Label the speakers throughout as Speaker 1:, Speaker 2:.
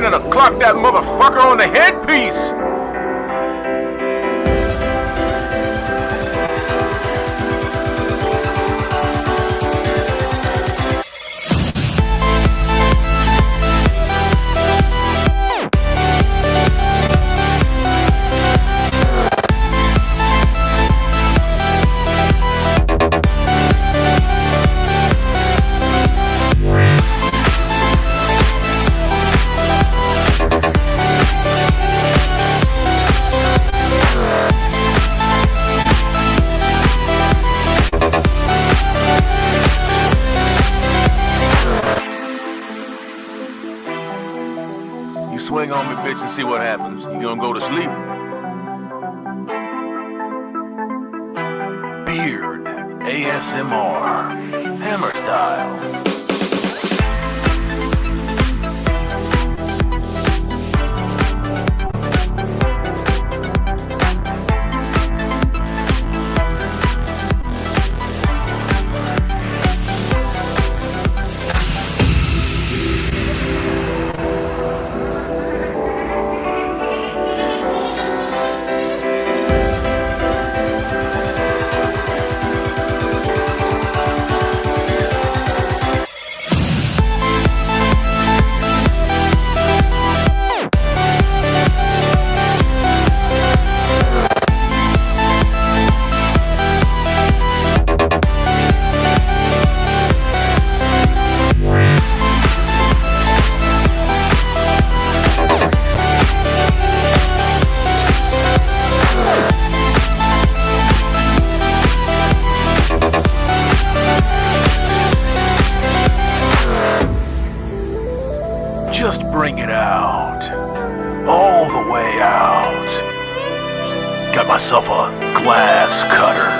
Speaker 1: minute to clock that motherfucker on the headpiece! Swing on me, bitch, and see what happens. You gonna go to sleep? Beard, ASMR, hammer style. Just bring it out. All the way out. Got myself a glass cutter.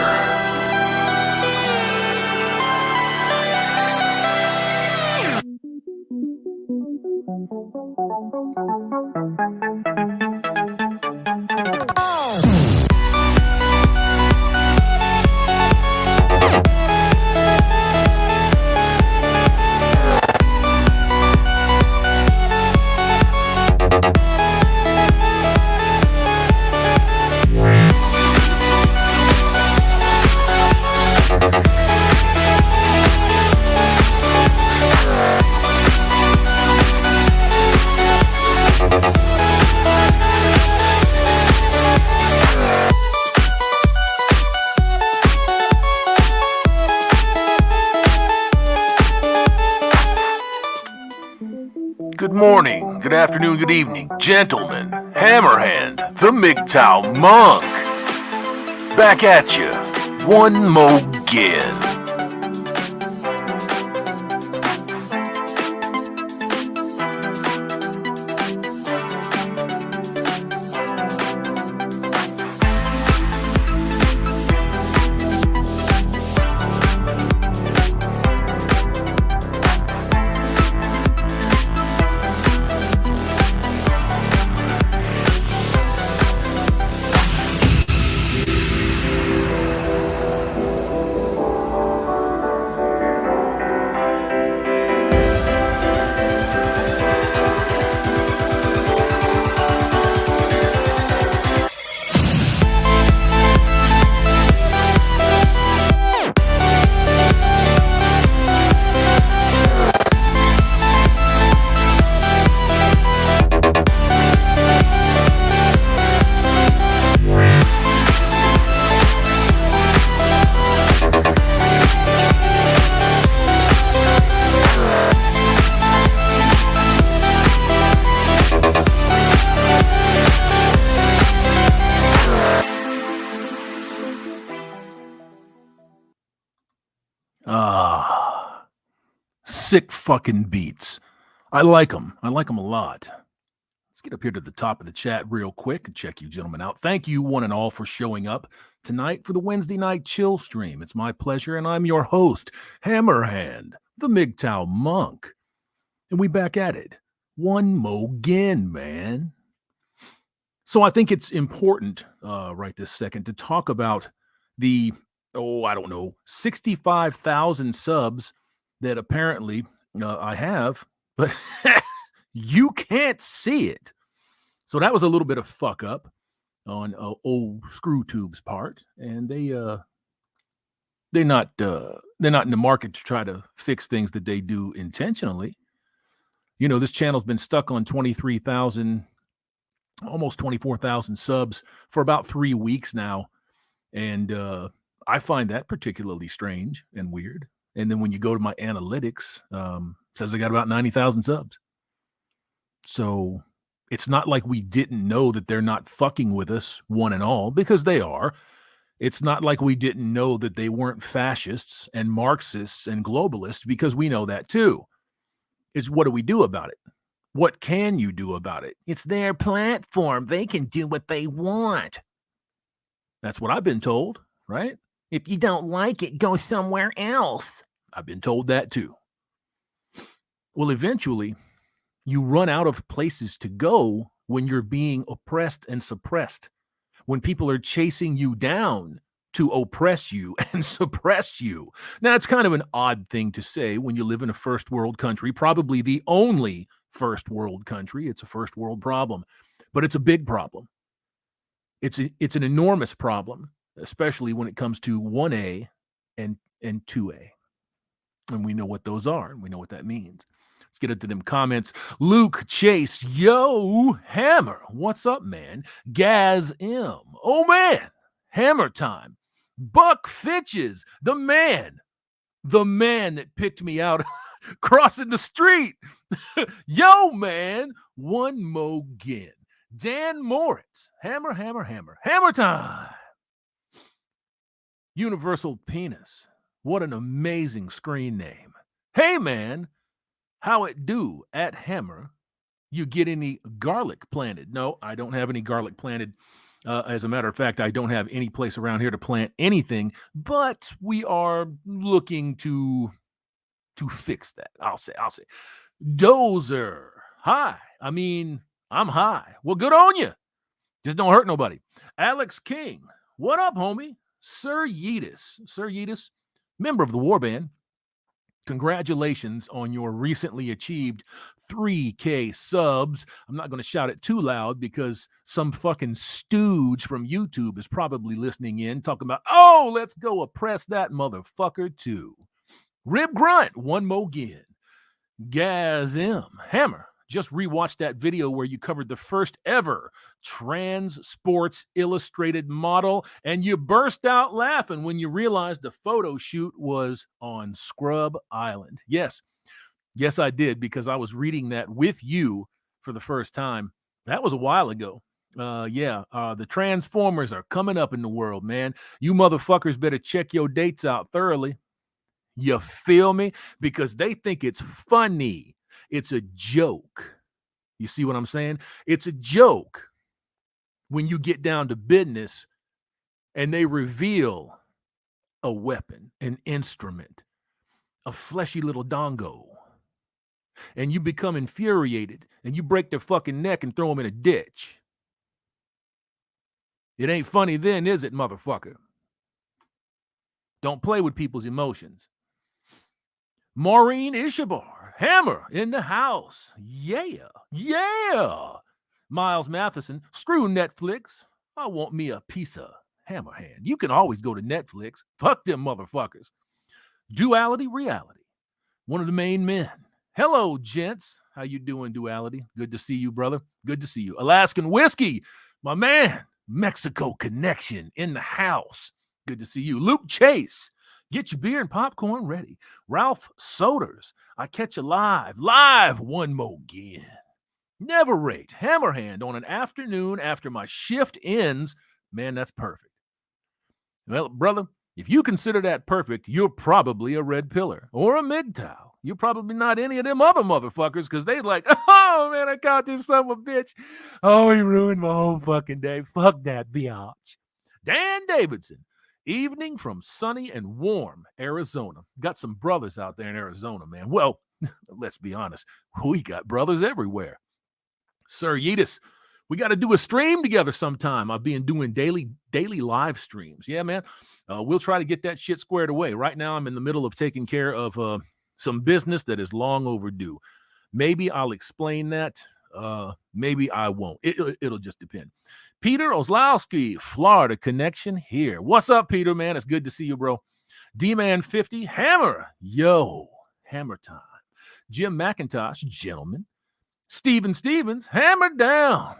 Speaker 1: Good morning, good afternoon, good evening, gentlemen. Hammerhand, the MGTOW monk. Back at you, one more again. Sick fucking beats. I like them. I like them a lot. Let's get up here to the top of the chat real quick and check you gentlemen out. Thank you one and all for showing up tonight for the Wednesday night chill stream. It's my pleasure, and I'm your host, Hammerhand, the MGTOW monk. And we back at it. One more again, man. So I think it's important right this second to talk about the, 65,000 subs that apparently I have, but You can't see it. So that was a little bit of fuck up on old Screw Tube's part, and they're not in the market to try to fix things that they do intentionally. You know, this channel's been stuck on 23,000, almost 24,000 subs for about 3 weeks now, and I find that particularly strange and weird. And then when you go to my analytics, says I got about 90,000 subs. So it's not like we didn't know that they're not fucking with us, one and all, because they are. It's not like we didn't know that they weren't fascists and Marxists and globalists, because we know that too. It's what do we do about it? What can you do about it? It's their platform. They can do what they want. That's what I've been told, right? If you don't like it, go somewhere else. I've been told that too. Well, eventually, you run out of places to go when you're being oppressed and suppressed, when people are chasing you down to oppress you and suppress you. Now, it's kind of an odd thing to say when you live in a first world country, probably the only first world country. It's a first world problem, but it's a big problem. It's an enormous problem, especially when it comes to 1A and 2A. And we know what those are, and we know what that means. Let's get into them comments. Luke Chase, yo, Hammer, what's up, man? Gaz M, oh man, Hammer time. Buck Fitches, the man that picked me out crossing the street. Yo, man, one more again. Dan Moritz, hammer, hammer, hammer, hammer time. Universal Penis, what an amazing screen name. Hey, man, how it do at Hammer? You get any garlic planted? No, I don't have any garlic planted. As a matter of fact, I don't have any place around here to plant anything, but we are looking to fix that. I'll say. Dozer, hi. I mean, I'm high. Well, good on you. Just don't hurt nobody. Alex King, what up, homie? Sir Yeetus, member of the Warband. Congratulations on your recently achieved 3K subs. I'm not going to shout it too loud because some fucking stooge from YouTube is probably listening in, talking about, oh, let's go oppress that motherfucker too. Rib Grunt, one more again. Gaz M, Hammer, just rewatched that video where you covered the first ever trans sports illustrated model, and you burst out laughing when you realized the photo shoot was on Scrub Island. Yes, I did, because I was reading that with you for the first time. That was a while ago. The Transformers are coming up in the world, man. You motherfuckers better check your dates out thoroughly. You feel me? Because they think it's funny. It's a joke. You see what I'm saying? It's a joke when you get down to business and they reveal a weapon, an instrument, a fleshy little dongo, and you become infuriated and you break their fucking neck and throw them in a ditch. It ain't funny then, is it, motherfucker? Don't play with people's emotions. Maureen Ishabar, Hammer in the house. Yeah. Miles Matheson, screw Netflix. I want me a piece of Hammerhand. You can always go to Netflix. Fuck them motherfuckers. Duality Reality, one of the main men. Hello, gents. How you doing, Duality? Good to see you, brother. Good to see you. Alaskan Whiskey, my man. Mexico Connection in the house. Good to see you. Luke Chase, get your beer and popcorn ready. Ralph Soders, I catch you live one more again. Never rate Hammerhand on an afternoon after my shift ends. Man, that's perfect. Well, brother, if you consider that perfect, you're probably a red pillar or a MGTOW. You're probably not any of them other motherfuckers, because they like, oh, man, I caught this son of a bitch. Oh, he ruined my whole fucking day. Fuck that biatch. Dan Davidson, evening from sunny and warm Arizona. Got some brothers out there in Arizona, man. Well, let's be honest. We got brothers everywhere. Sir Yeetus, we got to do a stream together sometime. I've been doing daily live streams. Yeah, man. We'll try to get that shit squared away. Right now, I'm in the middle of taking care of some business that is long overdue. Maybe I'll explain that. Maybe I won't. It'll just depend. Peter Oslowski, Florida connection here. What's up, Peter, man? It's good to see you, bro. D-Man 50, Hammer. Yo, hammer time. Jim McIntosh, gentlemen. Steven Stevens, hammer down.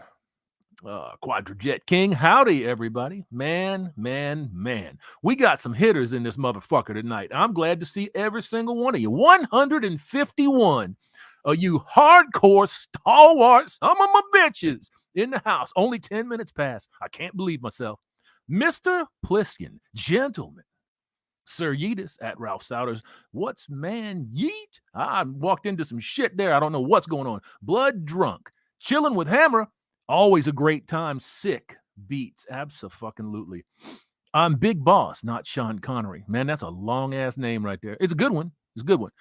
Speaker 1: Quadrajet King, howdy, everybody. Man. We got some hitters in this motherfucker tonight. I'm glad to see every single one of you. 151 of you hardcore stalwart some of my bitches in the house. Only 10 minutes past. I can't believe myself. Mr. Pliskin, gentlemen. Sir Yeetus at Ralph Souders. What's man yeet? I walked into some shit there. I don't know what's going on. Blood drunk. Chilling with Hammer. Always a great time. Sick beats. Abso-fucking-lutely. I'm Big Boss, not Sean Connery. Man, that's a long-ass name right there. It's a good one. It's a good one.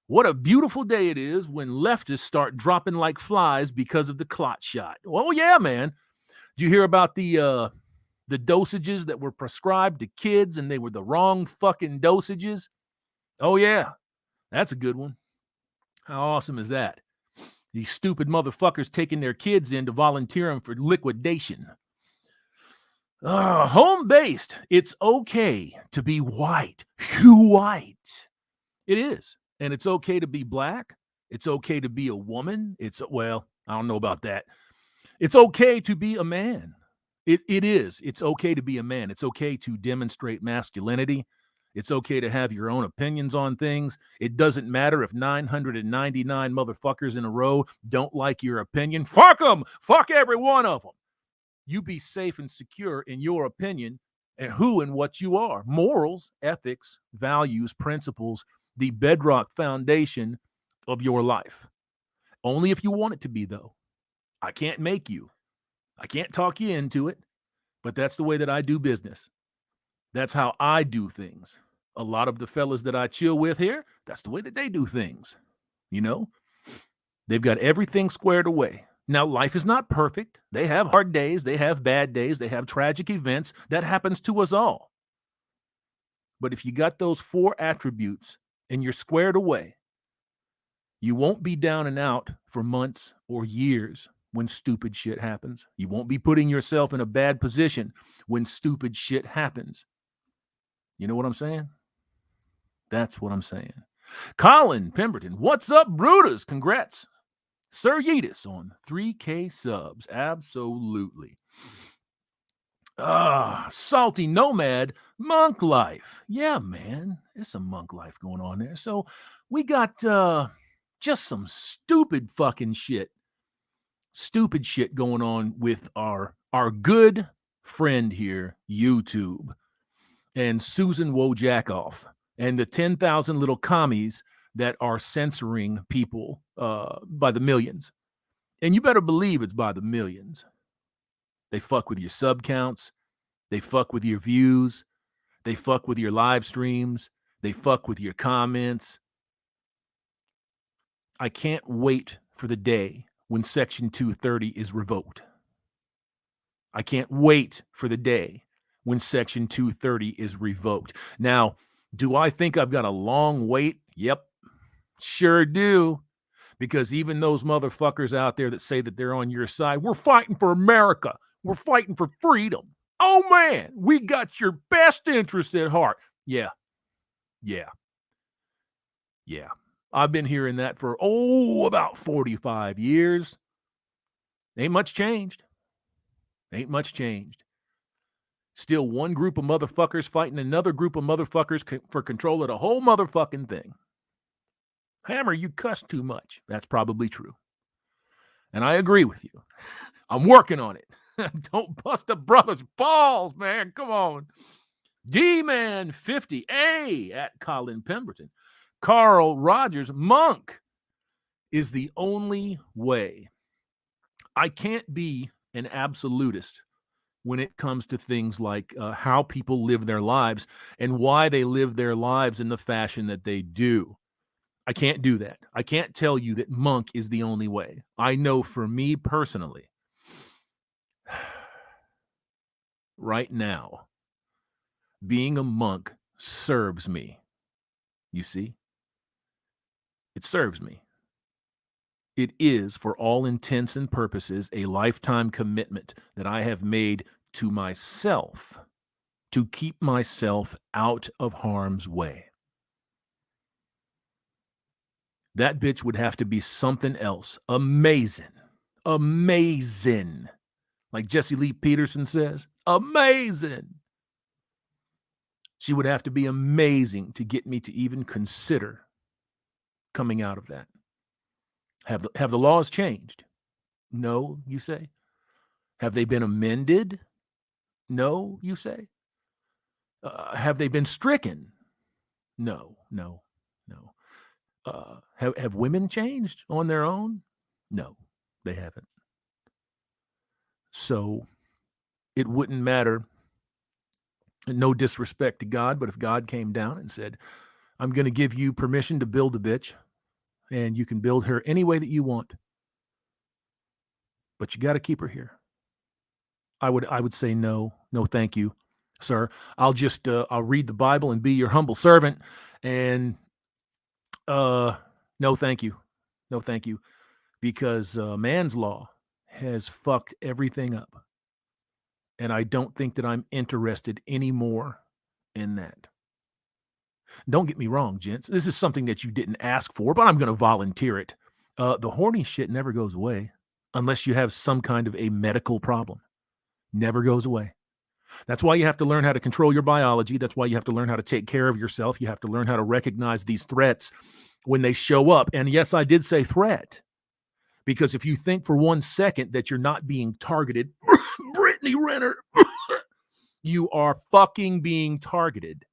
Speaker 1: What a beautiful day it is when leftists start dropping like flies because of the clot shot. Oh, yeah, man. Did you hear about the dosages that were prescribed to kids and they were the wrong fucking dosages? Oh, yeah. That's a good one. How awesome is that? These stupid motherfuckers taking their kids in to volunteer them for liquidation. Home-based. It's okay to be white. White. It is. And it's okay to be black. It's okay to be a woman. Well, I don't know about that. It's okay to be a man. It is. It's okay to be a man. It's okay to demonstrate masculinity. It's okay to have your own opinions on things. It doesn't matter if 999 motherfuckers in a row don't like your opinion. Fuck them. Fuck every one of them. You be safe and secure in your opinion and who and what you are. Morals, ethics, values, principles, the bedrock foundation of your life. Only if you want it to be, though. I can't make you. I can't talk you into it, but that's the way that I do business. That's how I do things. A lot of the fellas that I chill with here, that's the way that they do things. You know, they've got everything squared away. Now, life is not perfect. They have hard days. They have bad days. They have tragic events. That happens to us all. But if you got those 4 attributes and you're squared away, you won't be down and out for months or years when stupid shit happens. You won't be putting yourself in a bad position when stupid shit happens. You know what I'm saying? That's what I'm saying. Colin Pemberton, what's up, Brutus? Congrats. Sir Yeetus on 3K subs. Absolutely. Salty Nomad, Monk Life. Yeah, man. There's some monk life going on there. So we got just some stupid fucking shit. Stupid shit going on with our good friend here, YouTube, and Susan Wojcikoff, and the 10,000 little commies that are censoring people by the millions. And you better believe it's by the millions. They fuck with your sub counts. They fuck with your views. They fuck with your live streams. They fuck with your comments. I can't wait for the day when Section 230 is revoked. I can't wait for the day when Section 230 is revoked. Now, do I think I've got a long wait? Yep, sure do. Because even those motherfuckers out there that say that they're on your side, we're fighting for America. We're fighting for freedom. Oh, man, we got your best interest at heart. Yeah. I've been hearing that for, about 45 years. Ain't much changed. Still one group of motherfuckers fighting another group of motherfuckers for control of the whole motherfucking thing. Hammer, you cuss too much. That's probably true. And I agree with you. I'm working on it. Don't bust a brother's balls, man. Come on. D-Man 50A at Colin Pemberton. Carl Rogers, Monk is the only way. I can't be an absolutist when it comes to things like how people live their lives and why they live their lives in the fashion that they do. I can't do that. I can't tell you that monk is the only way. I know for me personally, right now, being a monk serves me. You see? It serves me. It is, for all intents and purposes, a lifetime commitment that I have made to myself to keep myself out of harm's way. That bitch would have to be something else. Amazing. Amazing. Like Jesse Lee Peterson says, amazing. She would have to be amazing to get me to even consider coming out of that. Have the laws changed? No, you say. Have they been amended? No, you say. Have they been stricken? No, no, no. Have women changed on their own? No, they haven't. So it wouldn't matter. No disrespect to God, but if God came down and said, I'm going to give you permission to build a bitch, and you can build her any way that you want, but you got to keep her here. I would say no, thank you, sir. I'll read the Bible and be your humble servant, and no, thank you, because man's law has fucked everything up, and I don't think that I'm interested anymore in that. Don't get me wrong, gents. This is something that you didn't ask for, but I'm going to volunteer it. The horny shit never goes away unless you have some kind of a medical problem. Never goes away. That's why you have to learn how to control your biology. That's why you have to learn how to take care of yourself. You have to learn how to recognize these threats when they show up. And yes, I did say threat, because if you think for 1 second that you're not being targeted, Brittany Renner, you are fucking being targeted.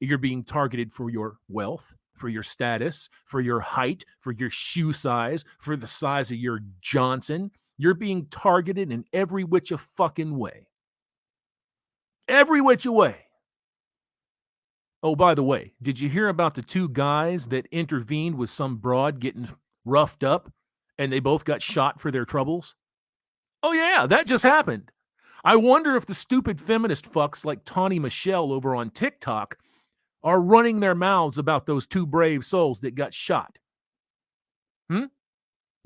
Speaker 1: You're being targeted for your wealth, for your status, for your height, for your shoe size, for the size of your Johnson. You're being targeted in every which a fucking way. Every which a way. Oh, by the way, did you hear about the 2 guys that intervened with some broad getting roughed up and they both got shot for their troubles? Oh, yeah, that just happened. I wonder if the stupid feminist fucks like Tawny Michelle over on TikTok are running their mouths about those 2 brave souls that got shot. You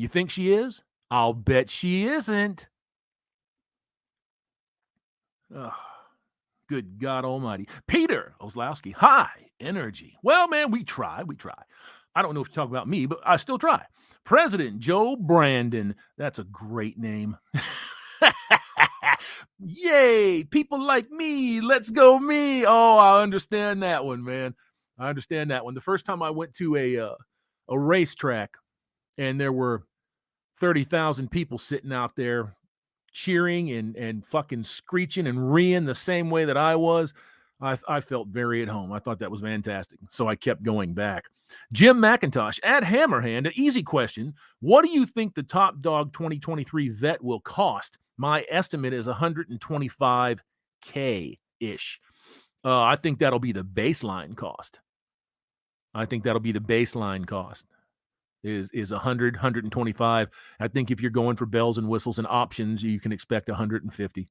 Speaker 1: think she is? I'll bet she isn't. Ugh. Good God Almighty. Peter Oslowski, high energy. Well, man, we try. I don't know if you talk about me, but I still try. President Joe Brandon. That's a great name. Yay, people like me. Let's go me. Oh, I understand that one, man. I understand that one. The first time I went to a racetrack and there were 30,000 people sitting out there cheering and fucking screeching and reeing the same way that I was, I felt very at home. I thought that was fantastic. So I kept going back. Jim McIntosh at Hammerhand, an easy question. What do you think the Top Dog 2023 vet will cost? My estimate is $125K-ish. I think that'll be the baseline cost. Is 100, 125. I think if you're going for bells and whistles and options, you can expect 150.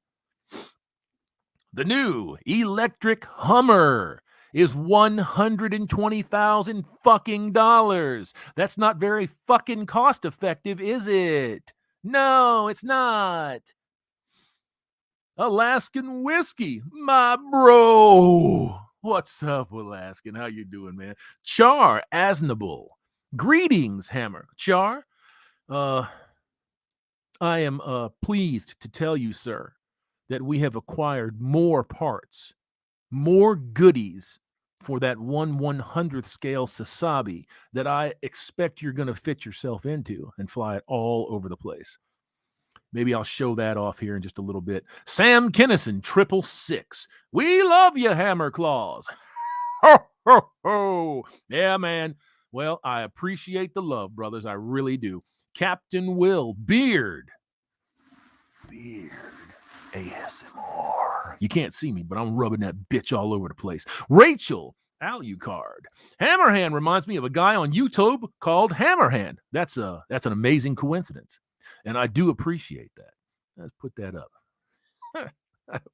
Speaker 1: The new electric Hummer is $120,000 fucking dollars. That's not very fucking cost effective, is it? No, it's not. Alaskan whiskey, my bro. What's up, Alaskan? How you doing, man? Char Asnable. Greetings, Hammer. Char, I am pleased to tell you, sir, that we have acquired more parts, more goodies for that 1/100th scale Sasabi that I expect you're going to fit yourself into and fly it all over the place. Maybe I'll show that off here in just a little bit. Sam Kinnison, 666. We love you, Hammer Claws. Ho, ho, ho. Yeah, man. Well, I appreciate the love, brothers. I really do. Captain Will, Beard ASMR. You can't see me, but I'm rubbing that bitch all over the place. Rachel Alucard. Hammerhand reminds me of a guy on YouTube called Hammerhand. That's an amazing coincidence, and I do appreciate that. Let's put that up.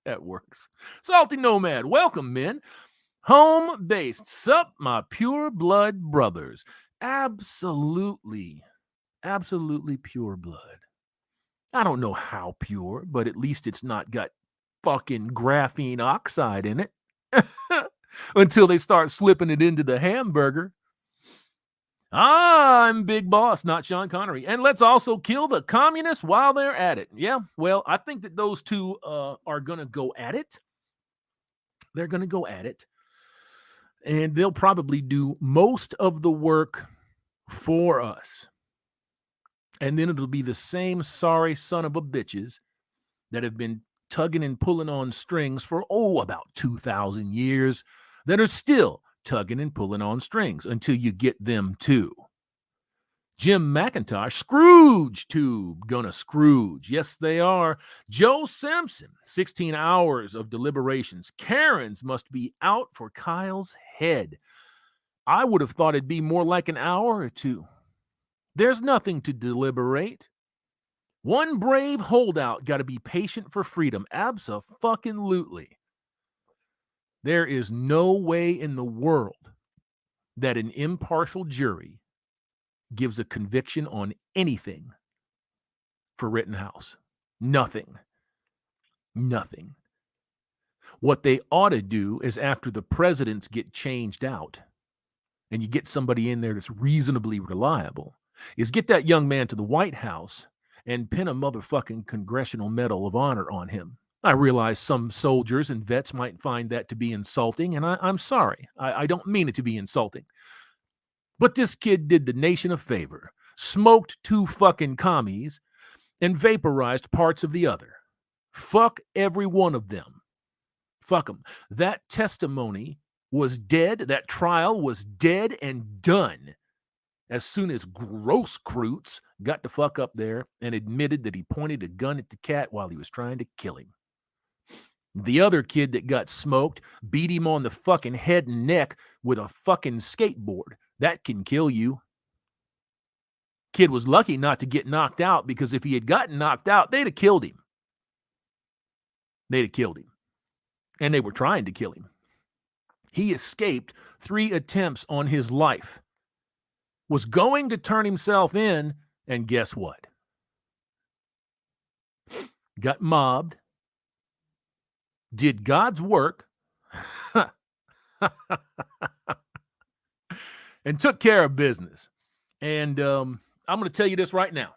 Speaker 1: That works. Salty Nomad, welcome, men. Home-based. Sup, my pure blood brothers. Absolutely. Absolutely pure blood. I don't know how pure, but at least it's not got fucking graphene oxide in it. Until they start slipping it into the hamburger. I'm Big Boss, not Sean Connery. And let's also kill the communists while they're at it. Yeah, well, I think that those two are going to go at it. They're going to go at it. And they'll probably do most of the work for us. And then it'll be the same sorry son of a bitches that have been tugging and pulling on strings for, about 2,000 years that are still tugging and pulling on strings until you get them too. Jim McIntosh, Scrooge tube, gonna Scrooge. Yes, they are. Joe Simpson, 16 hours of deliberations. Karen's must be out for Kyle's head. I would have thought it'd be more like an hour or two. There's nothing to deliberate. One brave holdout got to be patient for freedom. Abso-fucking-lutely. There is no way in the world that an impartial jury gives a conviction on anything for Rittenhouse. Nothing. Nothing. What they ought to do is after the presidents get changed out and you get somebody in there that's reasonably reliable, is get that young man to the White House and pin a motherfucking Congressional Medal of Honor on him. I realize some soldiers and vets might find that to be insulting, and I'm sorry. I don't mean it to be insulting. But this kid did the nation a favor, smoked 2 fucking commies, and vaporized parts of the other. Fuck every one of them. Fuck them. That testimony was dead. That trial was dead and done as soon as Grosskreutz got the fuck up there and admitted that he pointed a gun at the cat while he was trying to kill him. The other kid that got smoked beat him on the fucking head and neck with a fucking skateboard. That can kill you. Kid was lucky not to get knocked out, because if he had gotten knocked out, they'd have killed him. They'd have killed him. And they were trying to kill him. He escaped 3 attempts on his life. Was going to turn himself in, and guess what? Got mobbed. Did God's work. And took care of business. And I'm going to tell you this right now.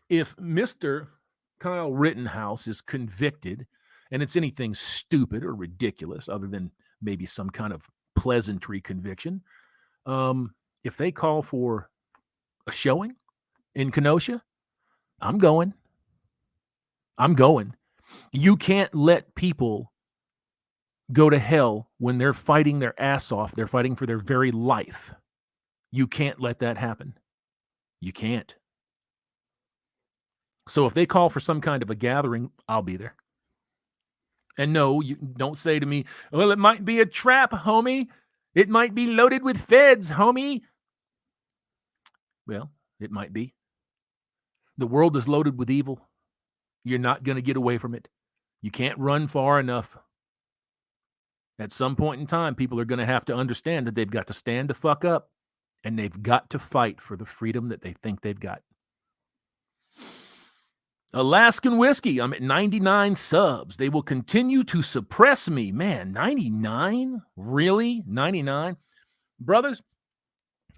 Speaker 1: If Mr. Kyle Rittenhouse is convicted, and it's anything stupid or ridiculous other than maybe some kind of pleasantry conviction, if they call for a showing in Kenosha, I'm going. I'm going. You can't let people go to hell when they're fighting their ass off. They're fighting for their very life. You can't let that happen. You can't. So if they call for some kind of a gathering, I'll be there. And no, you don't say to me, well, it might be a trap, homie. It might be loaded with feds, homie. Well, it might be. The world is loaded with evil. You're not going to get away from it. You can't run far enough. At some point in time, people are going to have to understand that they've got to stand the fuck up, and they've got to fight for the freedom that they think they've got. Alaskan Whiskey, I'm at 99 subs. They will continue to suppress me. Man, 99? Really? 99? Brothers,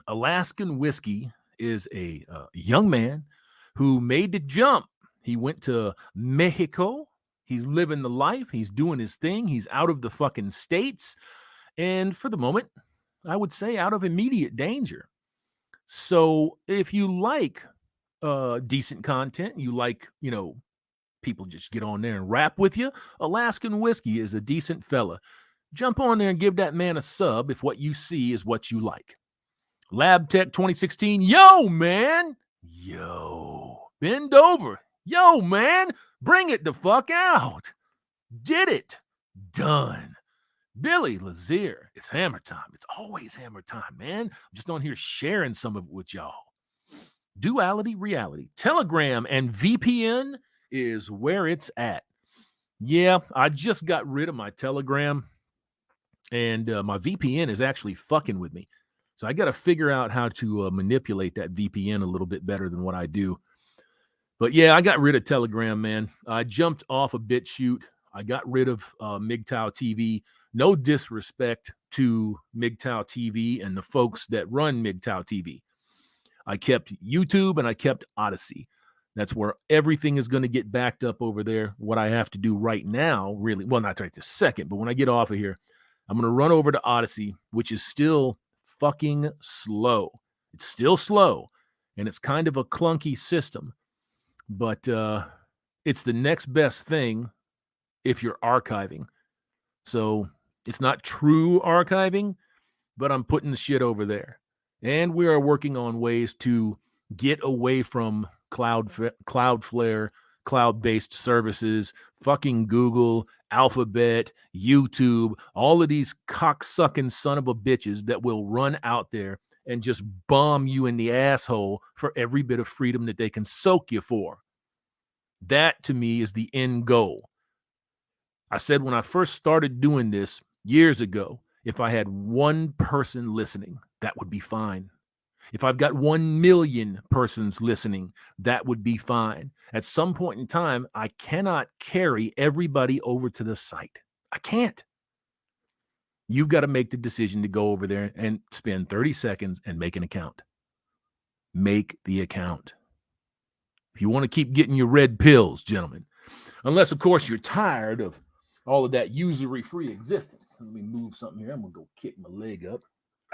Speaker 1: Alaskan Whiskey is a young man who made the jump. He went to Mexico. He's living the life. He's doing his thing. He's out of the fucking States. And for the moment, I would say out of immediate danger. So if you like decent content, you like, people just get on there and rap with you, Alaskan Whiskey is a decent fella. Jump on there and give that man a sub if what you see is what you like. Lab Tech 2016, yo, man. Yo, bend over. Yo, man, bring it the fuck out. Did it. Done. Billy Lazier, it's hammer time. It's always hammer time, man. I'm just on here sharing some of it with y'all. Duality reality. Telegram and VPN is where it's at. Yeah, I just got rid of my Telegram, and my VPN is actually fucking with me. So I got to figure out how to manipulate that VPN a little bit better than what I do. But yeah, I got rid of Telegram, man. I jumped off a BitChute. I got rid of MGTOW TV. No disrespect to MGTOW TV and the folks that run MGTOW TV. I kept YouTube and I kept Odyssey. That's where everything is going to get backed up over there. What I have to do right now, really, well, not right this second, but when I get off of here, I'm going to run over to Odyssey, which is still fucking slow. It's still slow, and it's kind of a clunky system, but it's the next best thing if you're archiving. So it's not true archiving, but I'm putting the shit over there. And we are working on ways to get away from Cloudflare, cloud-based services, fucking Google, Alphabet, YouTube, all of these cocksucking son of a bitches that will run out there and just bomb you in the asshole for every bit of freedom that they can soak you for. That, to me, is the end goal. I said when I first started doing this years ago, if I had one person listening, that would be fine. If I've got 1 million persons listening, that would be fine. At some point in time, I cannot carry everybody over to the site. I can't. You've got to make the decision to go over there and spend 30 seconds and make an account. Make the account. If you want to keep getting your red pills, gentlemen, unless, of course, you're tired of all of that usury-free existence. Let me move something here. I'm going to go kick my leg up.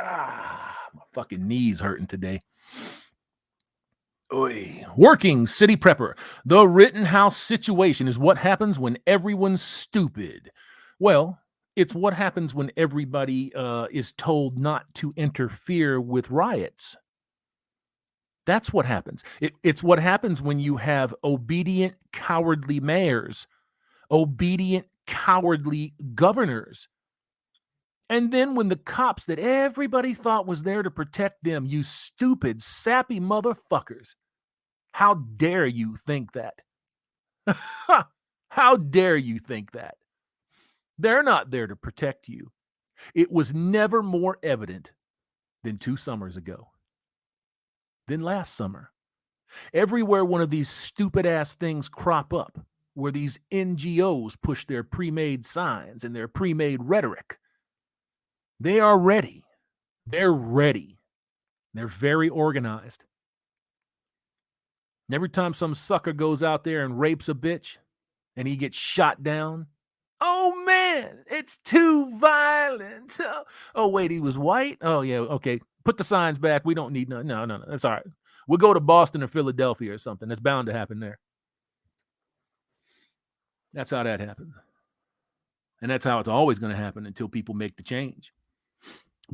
Speaker 1: My fucking knees hurting today. Oy. Working city prepper. The Rittenhouse situation is what happens when everyone's stupid. Well, it's what happens when everybody is told not to interfere with riots. That's what happens. It's what happens when you have obedient, cowardly mayors, obedient, cowardly governors. And then when the cops that everybody thought was there to protect them, you stupid, sappy motherfuckers, how dare you think that? How dare you think that? They're not there to protect you. It was never more evident than 2 summers ago, than last summer. Everywhere one of these stupid-ass things crop up, where these NGOs push their pre-made signs and their pre-made rhetoric, they are ready. They're ready. They're very organized. And every time some sucker goes out there and rapes a bitch and he gets shot down, oh man, it's too violent. Oh wait, he was white? Oh yeah, okay. Put the signs back. We don't need none. No. That's all right. We'll go to Boston or Philadelphia or something. That's bound to happen there. That's how that happens. And that's how it's always going to happen until people make the change.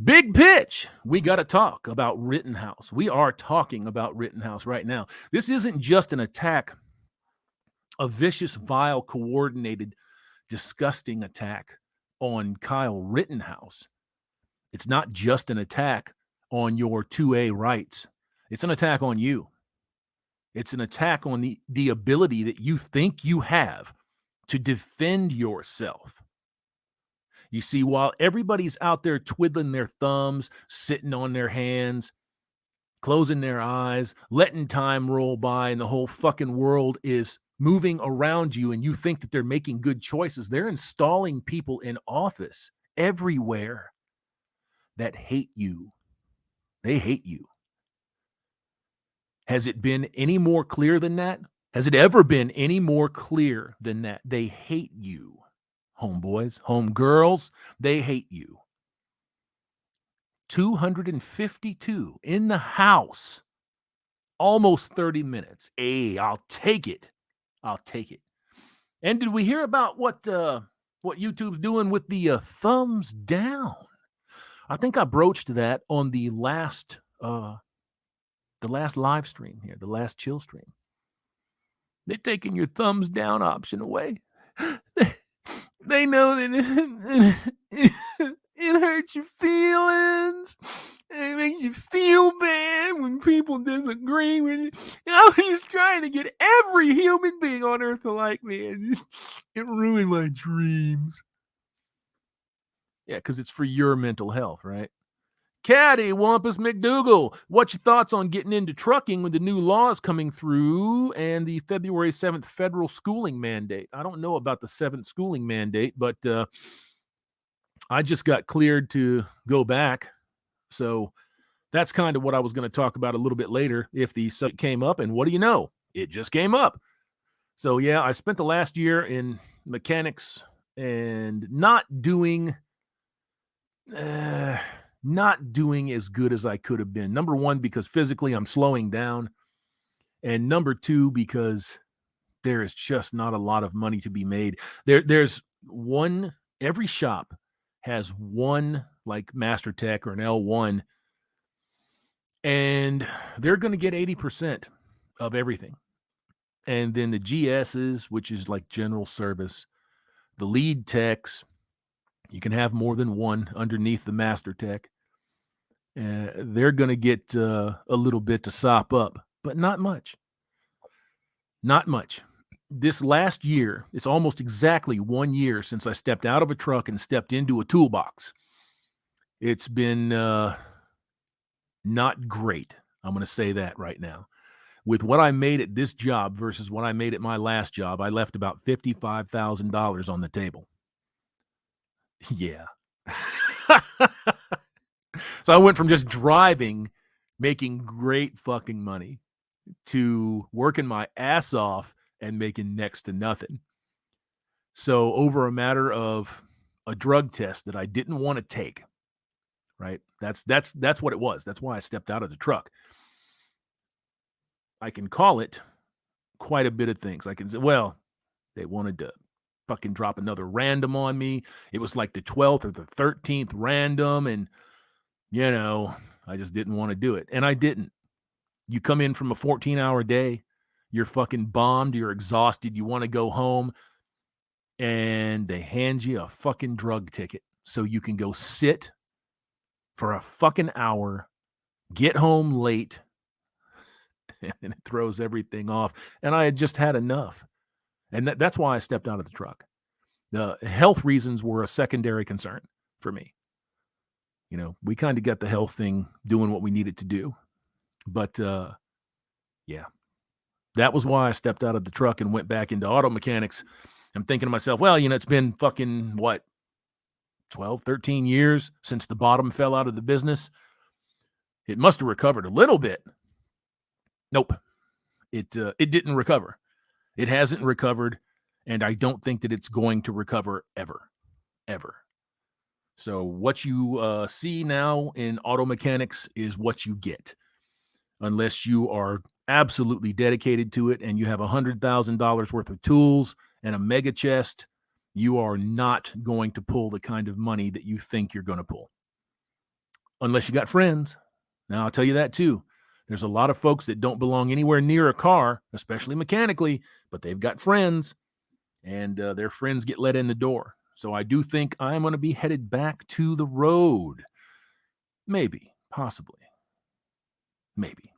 Speaker 1: Big pitch. We got to talk about Rittenhouse. We are talking about Rittenhouse right now. This isn't just an attack, a vicious, vile, coordinated, disgusting attack on Kyle Rittenhouse. It's not just an attack on your 2A rights. It's an attack on you. It's an attack on the ability that you think you have to defend yourself. You see, while everybody's out there twiddling their thumbs, sitting on their hands, closing their eyes, letting time roll by, and the whole fucking world is moving around you, and you think that they're making good choices, they're installing people in office everywhere that hate you. They hate you. Has it been any more clear than that? Has it ever been any more clear than that? They hate you. Homeboys, homegirls, they hate you. 252 in the House, almost 30 minutes. Hey, I'll take it. I'll take it. And did we hear about what YouTube's doing with the thumbs down? I think I broached that on the last live stream here, the last chill stream. They're taking your thumbs down option away. They know that it hurts your feelings. It makes you feel bad when people disagree with you. I was just trying to get every human being on earth to like me. And it ruined my dreams. Yeah, because it's for your mental health, right? Caddy Wampus McDougal, what's your thoughts on getting into trucking with the new laws coming through and the February 7th federal schooling mandate? I don't know about the 7th schooling mandate, but I just got cleared to go back. So that's kind of what I was going to talk about a little bit later if the subject came up. And what do you know? It just came up. So yeah, I spent the last year in mechanics and not doing as good as I could have been. Number one, because physically I'm slowing down. And number two, because there is just not a lot of money to be made. There's one, every shop has one like Master Tech or an L1, and they're going to get 80% of everything. And then the GSs, which is like general service, the lead techs, you can have more than one underneath the Master Tech. They're going to get a little bit to sop up, but not much. Not much. This last year, it's almost exactly 1 year since I stepped out of a truck and stepped into a toolbox. It's been not great. I'm going to say that right now. With what I made at this job versus what I made at my last job, I left about $55,000 on the table. Yeah. So I went from just driving, making great fucking money, to working my ass off and making next to nothing. So over a matter of a drug test that I didn't want to take, right? That's what it was. That's why I stepped out of the truck. I can call it quite a bit of things. I can say, well, they wanted to fucking drop another random on me. It was like the 12th or the 13th random, and I just didn't want to do it. And I didn't. You come in from a 14-hour day, you're fucking bombed, you're exhausted, you want to go home, and they hand you a fucking drug ticket so you can go sit for a fucking hour, get home late, and it throws everything off. And I had just had enough. And that's why I stepped out of the truck. The health reasons were a secondary concern for me. We kind of got the health thing doing what we needed to do. But, yeah, that was why I stepped out of the truck and went back into auto mechanics. I'm thinking to myself, well, it's been fucking, 12, 13 years since the bottom fell out of the business. It must have recovered a little bit. Nope. It didn't recover. It hasn't recovered, and I don't think that it's going to recover ever. So what you see now in auto mechanics is what you get. Unless you are absolutely dedicated to it and you have $100,000 worth of tools and a mega chest, you are not going to pull the kind of money that you think you're going to pull. Unless you got friends. Now, I'll tell you that too. There's a lot of folks that don't belong anywhere near a car, especially mechanically, but they've got friends, and their friends get let in the door. So I do think I'm going to be headed back to the road. Maybe, possibly. Maybe.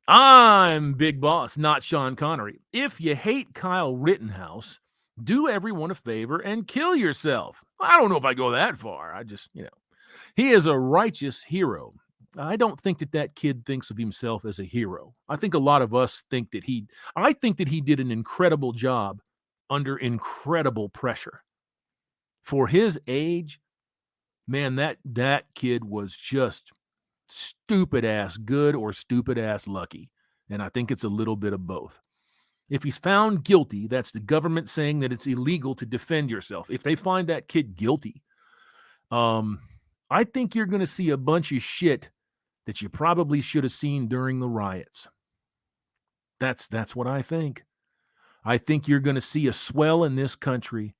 Speaker 1: I'm Big Boss, not Sean Connery. If you hate Kyle Rittenhouse, do everyone a favor and kill yourself. I don't know if I go that far. I just, he is a righteous hero. I don't think that kid thinks of himself as a hero. I think a lot of us think that he did an incredible job under incredible pressure. For his age, man, that kid was just stupid ass good or stupid ass lucky. And I think it's a little bit of both. If he's found guilty, that's the government saying that it's illegal to defend yourself. If they find that kid guilty, I think you're going to see a bunch of shit that you probably should have seen during the riots. That's what I think. I think you're going to see a swell in this country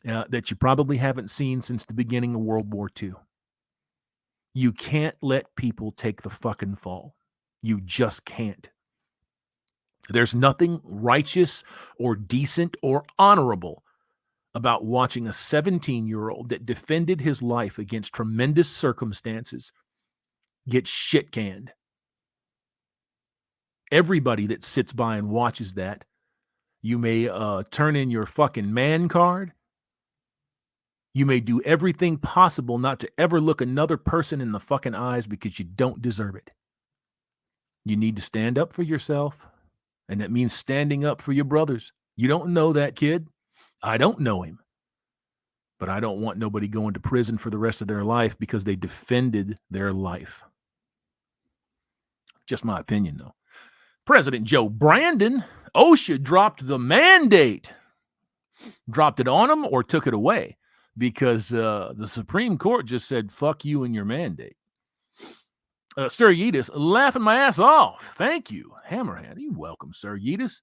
Speaker 1: that you probably haven't seen since the beginning of World War II. You can't let people take the fucking fall. You just can't. There's nothing righteous or decent or honorable about watching a 17-year-old that defended his life against tremendous circumstances get shit canned. Everybody that sits by and watches that, you may turn in your fucking man card, You may do everything possible not to ever look another person in the fucking eyes because you don't deserve it. You need to stand up for yourself, and that means standing up for your brothers. You don't know that kid. I don't know him. But I don't want nobody going to prison for the rest of their life because they defended their life. Just my opinion, though. President Joe Brandon, OSHA dropped the mandate. Dropped it on him or took it away because the Supreme Court just said, fuck you and your mandate. Sir Yeetus, laughing my ass off. Thank you. Hammerhand, you're welcome, Sir Yeetus.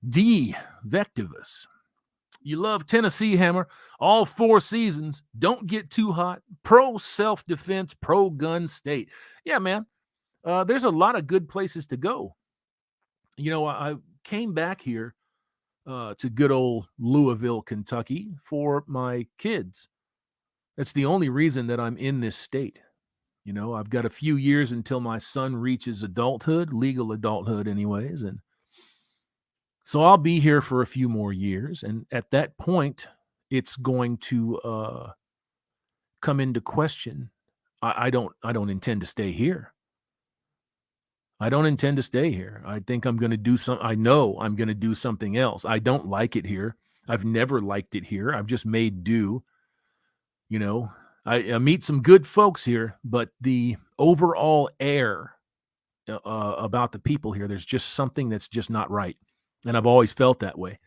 Speaker 1: D. Vectivus. You love Tennessee, Hammer. All 4 seasons. Don't get too hot. Pro self-defense, pro gun state. Yeah, man. There's a lot of good places to go. You know, I came back here to good old Louisville, Kentucky for my kids. That's the only reason that I'm in this state. You know, I've got a few years until my son reaches adulthood, legal adulthood anyways. And so I'll be here for a few more years. And at that point, it's going to come into question. I don't intend to stay here. I don't intend to stay here. I think I'm going to do I know I'm going to do something else. I don't like it here. I've never liked it here. I've just made do. You know, I meet some good folks here, but the overall air about the people here, there's just something that's just not right. And I've always felt that way.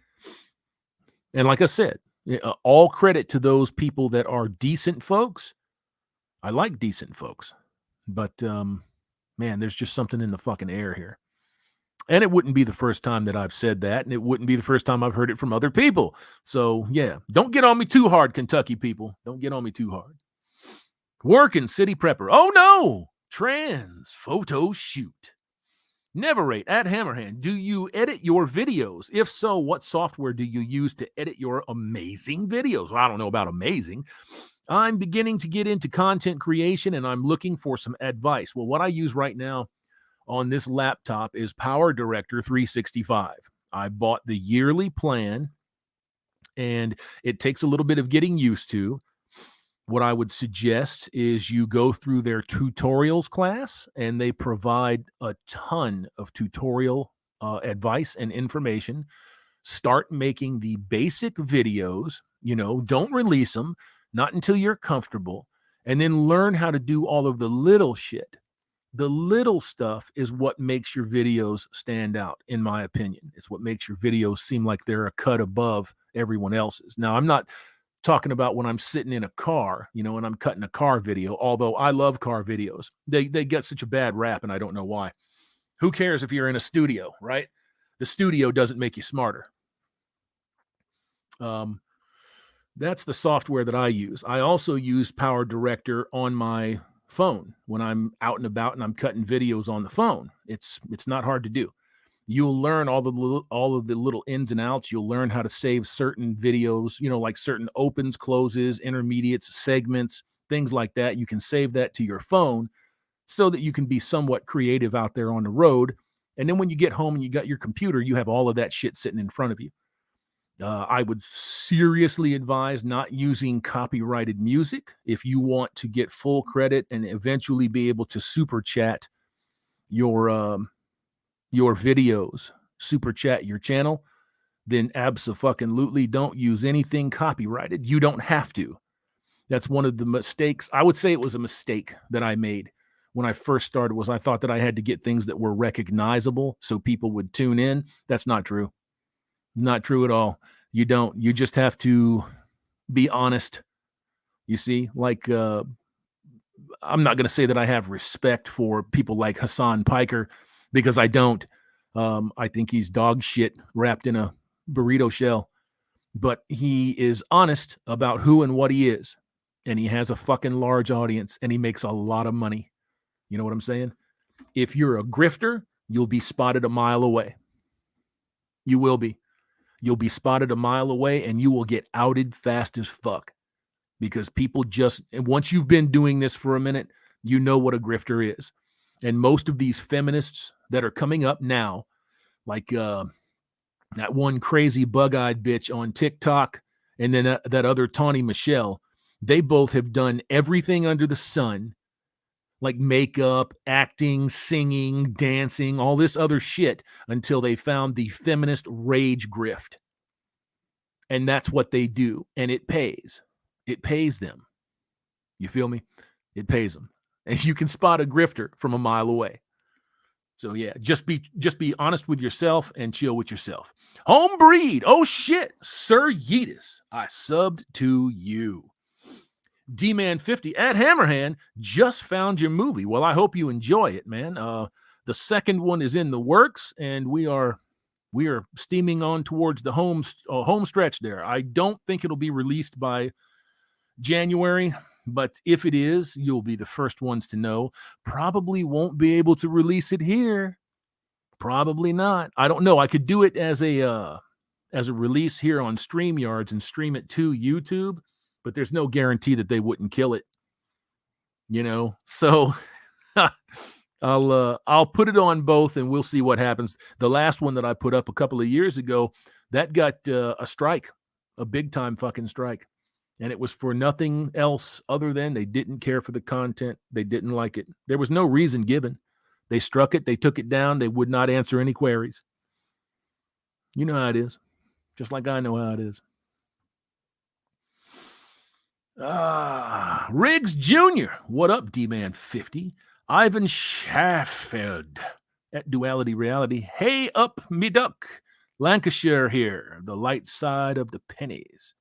Speaker 1: And like I said, all credit to those people that are decent folks. I like decent folks, but man, there's just something in the fucking air here. And it wouldn't be the first time that I've said that, and it wouldn't be the first time I've heard it from other people. So, yeah, don't get on me too hard, Kentucky people. Don't get on me too hard. Working city prepper. Oh, no. Trans photo shoot. Neverate at Hammerhand. Do you edit your videos? If so, what software do you use to edit your amazing videos? Well, I don't know about amazing. I'm beginning to get into content creation, and I'm looking for some advice. Well, what I use right now on this laptop is Power Director 365. I bought the yearly plan, and it takes a little bit of getting used to. What I would suggest is you go through their tutorials class, and they provide a ton of tutorial advice and information. Start making the basic videos, you know, don't release them, not until you're comfortable, and then learn how to do all of the little shit. The little stuff is what makes your videos stand out, in my opinion. It's what makes your videos seem like they're a cut above everyone else's. Now, I'm not talking about when I'm sitting in a car, you know, and I'm cutting a car video, although I love car videos. They get such a bad rap, and I don't know why. Who cares if you're in a studio, right? The studio doesn't make you smarter. That's the software that I use. I also use Power Director on my phone when I'm out and about and I'm cutting videos on the phone. It's not hard to do. You'll learn all of the little ins and outs. You'll learn how to save certain videos, you know, like certain opens, closes, intermediates, segments, things like that. You can save that to your phone so that you can be somewhat creative out there on the road. And then when you get home and you got your computer, you have all of that shit sitting in front of you. I would seriously advise not using copyrighted music if you want to get full credit and eventually be able to super chat your videos, super chat your channel. Then abso-fucking-lutely don't use anything copyrighted. You don't have to. That's one of the mistakes. I would say it was a mistake that I made when I first started. Was I thought that I had to get things that were recognizable so people would tune in. That's not true. Not true at all. You don't. You just have to be honest. You see, like I'm not going to say that I have respect for people like Hassan Piker because I don't. I think he's dog shit wrapped in a burrito shell. But he is honest about who and what he is. And he has a fucking large audience and he makes a lot of money. You know what I'm saying? If you're a grifter, you'll be spotted a mile away. You will be. You'll be spotted a mile away and you will get outed fast as fuck because people once you've been doing this for a minute, you know what a grifter is. And most of these feminists that are coming up now, like that one crazy bug-eyed bitch on TikTok and then that other Tawny Michelle, They both have done everything under the sun, like makeup, acting, singing, dancing, all this other shit, until they found the feminist rage grift. And that's what they do. And it pays. It pays them. You feel me? It pays them. And you can spot a grifter from a mile away. So yeah, just be honest with yourself and chill with yourself. Home breed. Oh shit, Sir Yeetus, I subbed to you. D-Man 50 at Hammerhand just found your movie. Well, I hope you enjoy it, man. The second one is in the works, and we are steaming on towards the home stretch there. I don't think it'll be released by January, but if it is, you'll be the first ones to know. Probably won't be able to release it here. Probably not. I don't know. I could do it as a release here on StreamYards and stream it to YouTube, but there's no guarantee that they wouldn't kill it. So I'll put it on both and we'll see what happens. The last one that I put up a couple of years ago, that got a strike, a big time fucking strike. And it was for nothing else other than they didn't care for the content. They didn't like it. There was no reason given. They struck it. They took it down. They would not answer any queries. You know how it is. Just like I know how it is. Riggs Jr. What up, D-Man 50? Ivan Schaffeld at Duality Reality. Hey up, me duck. Lancashire here, the light side of the pennies.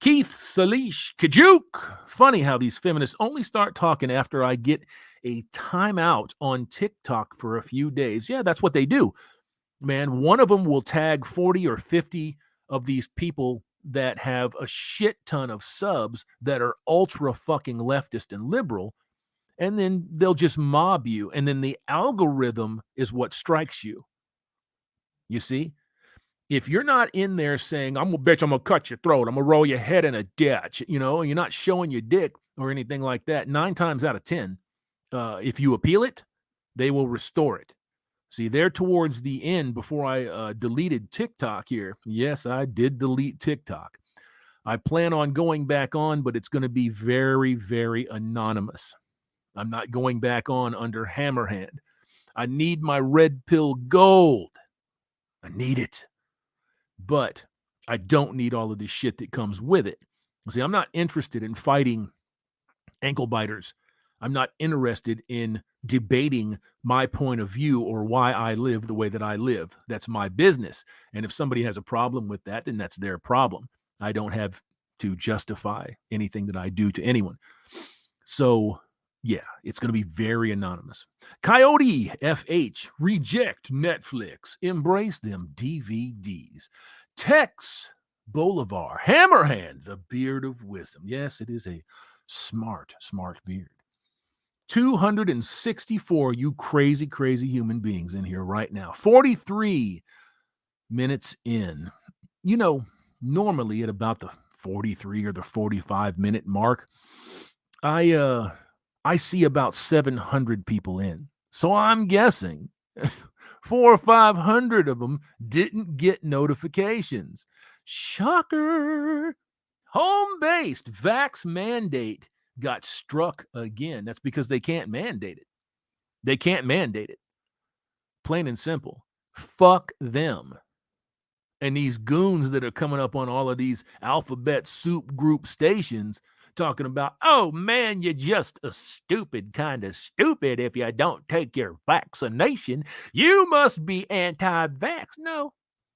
Speaker 1: Keith Salish Kajuk. Funny how these feminists only start talking after I get a timeout on TikTok for a few days. Yeah, that's what they do. Man, one of them will tag 40 or 50 of these people that have a shit ton of subs that are ultra fucking leftist and liberal, and then they'll just mob you, and then the algorithm is what strikes you. You see? If you're not in there saying, I'm going to cut your throat, I'm going to roll your head in a ditch, you're not showing your dick or anything like that, 9 times out of 10, if you appeal it, they will restore it. See, there towards the end, before I deleted TikTok here, yes, I did delete TikTok. I plan on going back on, but it's going to be very, very anonymous. I'm not going back on under Hammerhand. I need my red pill gold. I need it. But I don't need all of this shit that comes with it. See, I'm not interested in fighting ankle biters. I'm not interested in debating my point of view or why I live the way that I live. That's my business. And if somebody has a problem with that, then that's their problem. I don't have to justify anything that I do to anyone. So, yeah, it's going to be very anonymous. Coyote FH, reject Netflix, embrace them DVDs. Tex Bolivar, Hammerhand, the beard of wisdom. Yes, it is a smart beard. 264, you crazy, crazy human beings in here right now. 43 minutes in. Normally at about the 43 or the 45-minute mark, I see about 700 people in. So I'm guessing 400 or 500 of them didn't get notifications. Shocker. Home-based vax mandate got struck again. That's because they can't mandate it. They can't mandate it. Plain and simple. Fuck them. And these goons that are coming up on all of these alphabet soup group stations talking about, oh man, you're just a stupid kind of stupid if you don't take your vaccination. You must be anti-vax.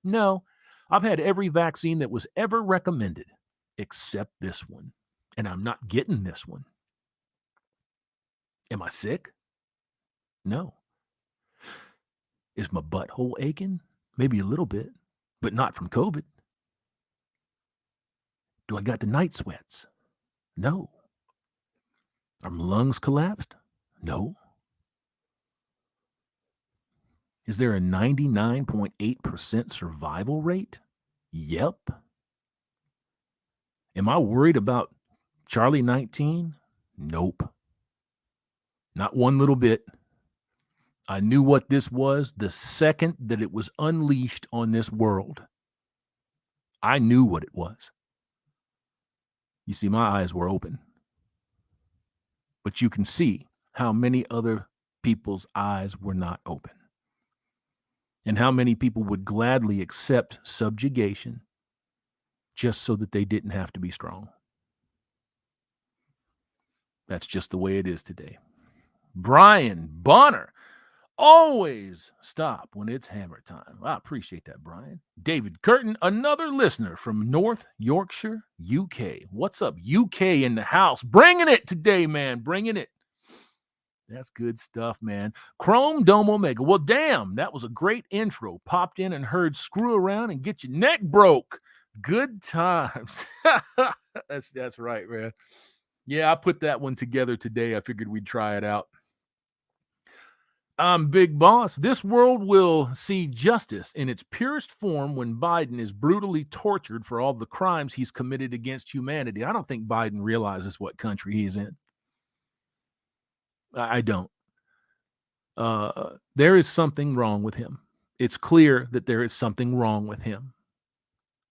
Speaker 1: No. I've had every vaccine that was ever recommended except this one. And I'm not getting this one. Am I sick? No. Is my butthole aching? Maybe a little bit, but not from COVID. Do I got the night sweats? No. Are my lungs collapsed? No. Is there a 99.8% survival rate? Yep. Am I worried about Charlie 19? Nope. Not one little bit. I knew what this was the second that it was unleashed on this world. I knew what it was. You see, my eyes were open. But you can see how many other people's eyes were not open. And how many people would gladly accept subjugation just so that they didn't have to be strong. That's just the way it is today. Brian Bonner, always stop when it's hammer time. I appreciate that, Brian. David Curtin, another listener from North Yorkshire, UK. What's up, UK in the house? Bringing it today, man. Bringing it. That's good stuff, man. Chrome Dome Omega. Well, damn, that was a great intro. Popped in and heard screw around and get your neck broke. Good times. That's right, man. Yeah, I put that one together today. I figured we'd try it out. I'm Big Boss. This world will see justice in its purest form when Biden is brutally tortured for all the crimes he's committed against humanity. I don't think Biden realizes what country he's in. I don't. There is something wrong with him. It's clear that there is something wrong with him.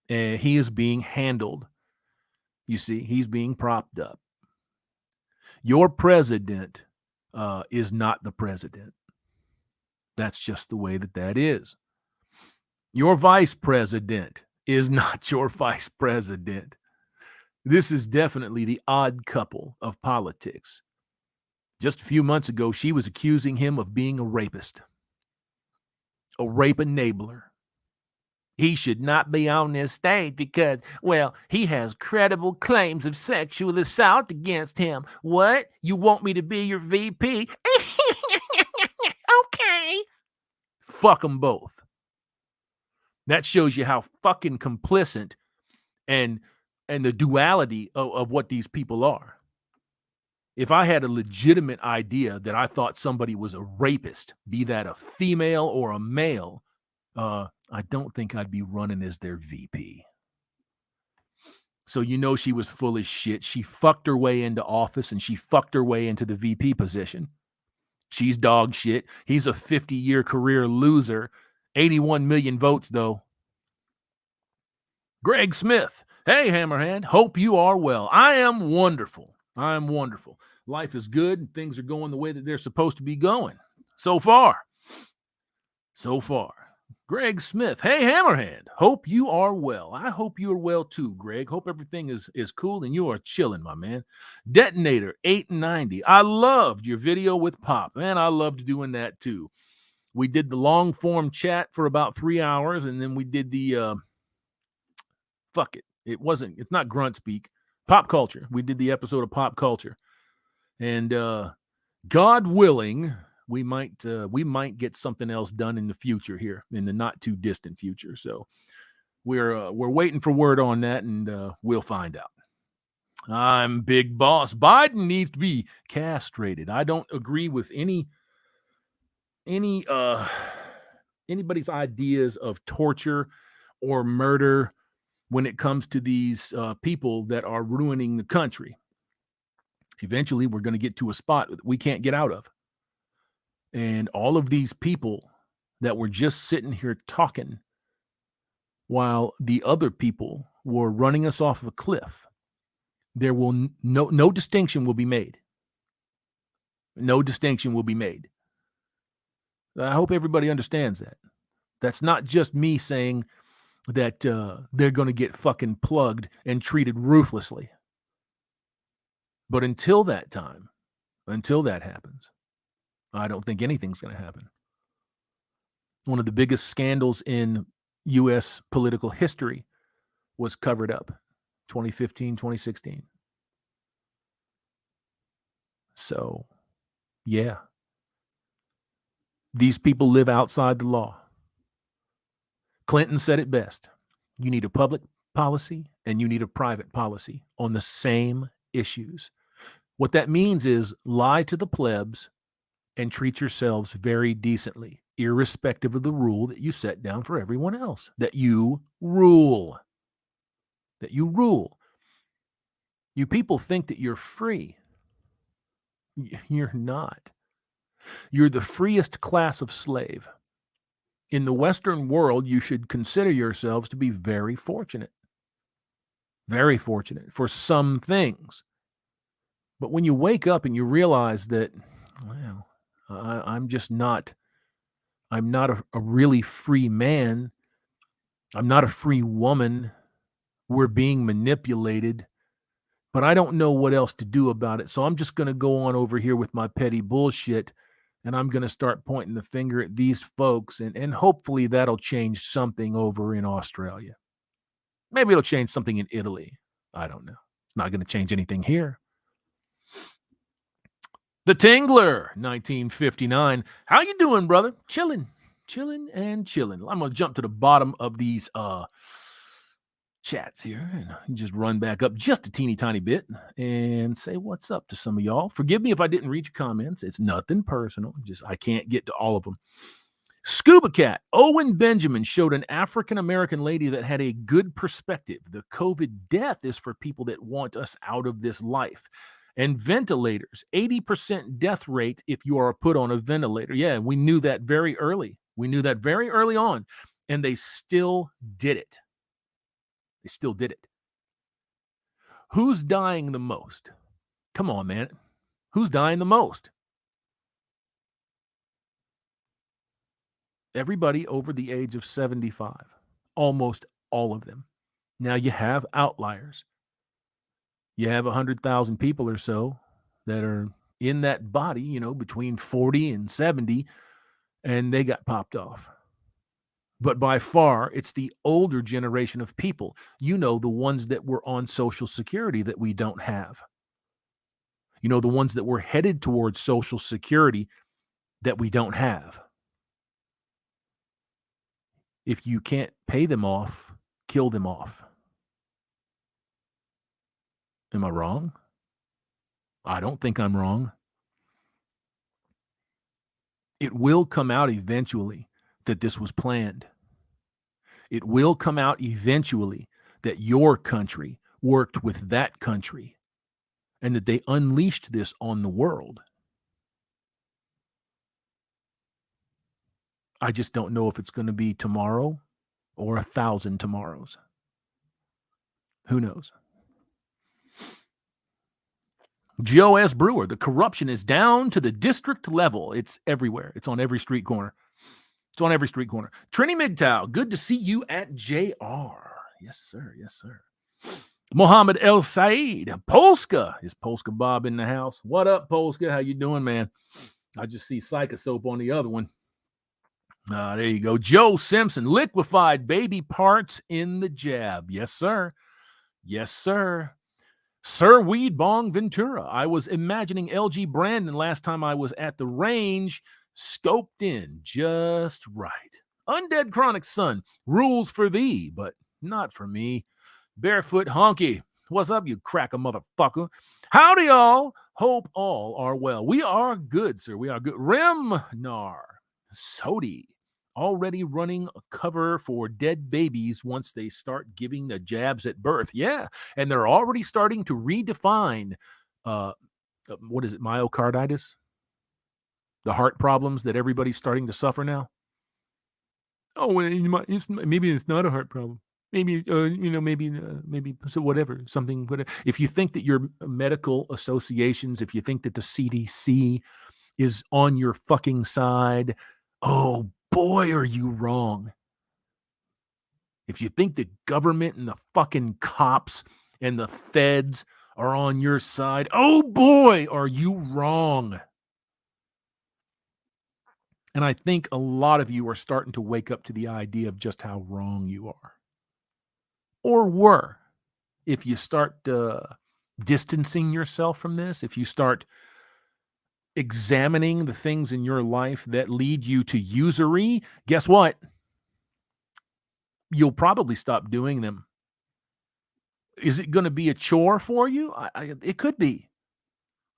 Speaker 1: And he is being handled. You see, he's being propped up. Your president is not the president. That's just the way that is. Your vice president is not your vice president. This is definitely the odd couple of politics. Just a few months ago, she was accusing him of being a rapist, a rape enabler. He should not be on this stage because, well, he has credible claims of sexual assault against him. What? You want me to be your VP? Okay. Fuck them both. That shows you how fucking complicit and the duality of what these people are. If I had a legitimate idea that I thought somebody was a rapist, be that a female or a male, I don't think I'd be running as their VP. So you know she was full of shit. She fucked her way into office and she fucked her way into the VP position. She's dog shit. He's a 50-year career loser. 81 million votes, though. Greg Smith. Hey, Hammerhand. Hope you are well. I am wonderful. Life is good and things are going the way that they're supposed to be going. So far. Greg Smith. Hey, Hammerhand. Hope you are well. I hope you are well too, Greg. Hope everything is cool and you are chilling, my man. Detonator 890. I loved your video with Pop. Man, I loved doing that too. We did the long form chat for about 3 hours and then we did the it's not grunt speak. Pop culture. We did the episode of Pop Culture. And God willing, we might get something else done in the future here, in the not too distant future. So we're waiting for word on that, and we'll find out. I'm Big Boss. Biden needs to be castrated. I don't agree with anybody's ideas of torture or murder when it comes to these people that are ruining the country. Eventually, we're going to get to a spot that we can't get out of. And all of these people that were just sitting here talking while the other people were running us off of a cliff, there will no distinction will be made. No distinction will be made. I hope everybody understands that. That's not just me saying that they're going to get fucking plugged and treated ruthlessly. But until that happens, I don't think anything's going to happen. One of the biggest scandals in U.S. political history was covered up 2015, 2016. So, yeah. These people live outside the law. Clinton said it best. You need a public policy and you need a private policy on the same issues. What that means is lie to the plebs and treat yourselves very decently, irrespective of the rule that you set down for everyone else, that you rule. You people think that you're free. You're not. You're the freest class of slave. In the Western world, you should consider yourselves to be very fortunate. Very fortunate for some things. But when you wake up and you realize that, well, I'm just not, I'm not a really free man. I'm not a free woman. We're being manipulated, but I don't know what else to do about it. So I'm just going to go on over here with my petty bullshit, and I'm going to start pointing the finger at these folks, and hopefully that'll change something over in Australia. Maybe it'll change something in Italy. I don't know. It's not going to change anything here. The Tingler, 1959. How you doing, brother? Chilling and chilling. I'm going to jump to the bottom of these chats here and just run back up just a teeny tiny bit and say what's up to some of y'all. Forgive me if I didn't read your comments. It's nothing personal. Just I can't get to all of them. Scuba Cat, Owen Benjamin showed an African-American lady that had a good perspective. The COVID death is for people that want us out of this life. And ventilators, 80% death rate if you are put on a ventilator. Yeah, we knew that very early. We knew that very early on, and they still did it. They still did it. Who's dying the most? Come on, man. Who's dying the most? Everybody over the age of 75. Almost all of them. Now you have outliers. You have 100,000 people or so that are in that body, between 40 and 70, and they got popped off. But by far, it's the older generation of people, the ones that were on Social Security that we don't have. The ones that were headed towards Social Security that we don't have. If you can't pay them off, kill them off. Am I wrong? I don't think I'm wrong. It will come out eventually that this was planned. It will come out eventually that your country worked with that country and that they unleashed this on the world. I just don't know if it's going to be tomorrow or 1,000 tomorrows. Who knows? Joe S. Brewer, the corruption is down to the district level. It's everywhere. It's on every street corner. It's on every street corner. Trini MGTOW, good to see you at JR. Yes, sir. Yes, sir. Mohammed El Said, Polska. Is Polska Bob in the house? What up, Polska? How you doing, man? I just see Psychosoap on the other one. There you go. Joe Simpson, liquefied baby parts in the jab. Yes, sir. Yes, sir. Sir Weed Bong Ventura. I was imagining LG Brandon last time I was at the range, scoped in just right. Undead Chronic Son, rules for thee, but not for me. Barefoot Honky, what's up, you cracker motherfucker? Howdy, y'all. Hope all are well. We are good, sir. We are good. Remnar, Sodi, already running a cover for dead babies once they start giving the jabs at birth. Yeah, and they're already starting to redefine, what is it, myocarditis? The heart problems that everybody's starting to suffer now. Oh, well, maybe it's not a heart problem. Maybe, maybe so whatever, something, whatever. If you think that your medical associations, if you think that the CDC is on your fucking side, oh boy, are you wrong. If you think the government and the fucking cops and the feds are on your side, oh boy, are you wrong. And I think a lot of you are starting to wake up to the idea of just how wrong you are. Or were. If you start distancing yourself from this, if you start examining the things in your life that lead you to usury, guess what? You'll probably stop doing them. Is it going to be a chore for you? It could be.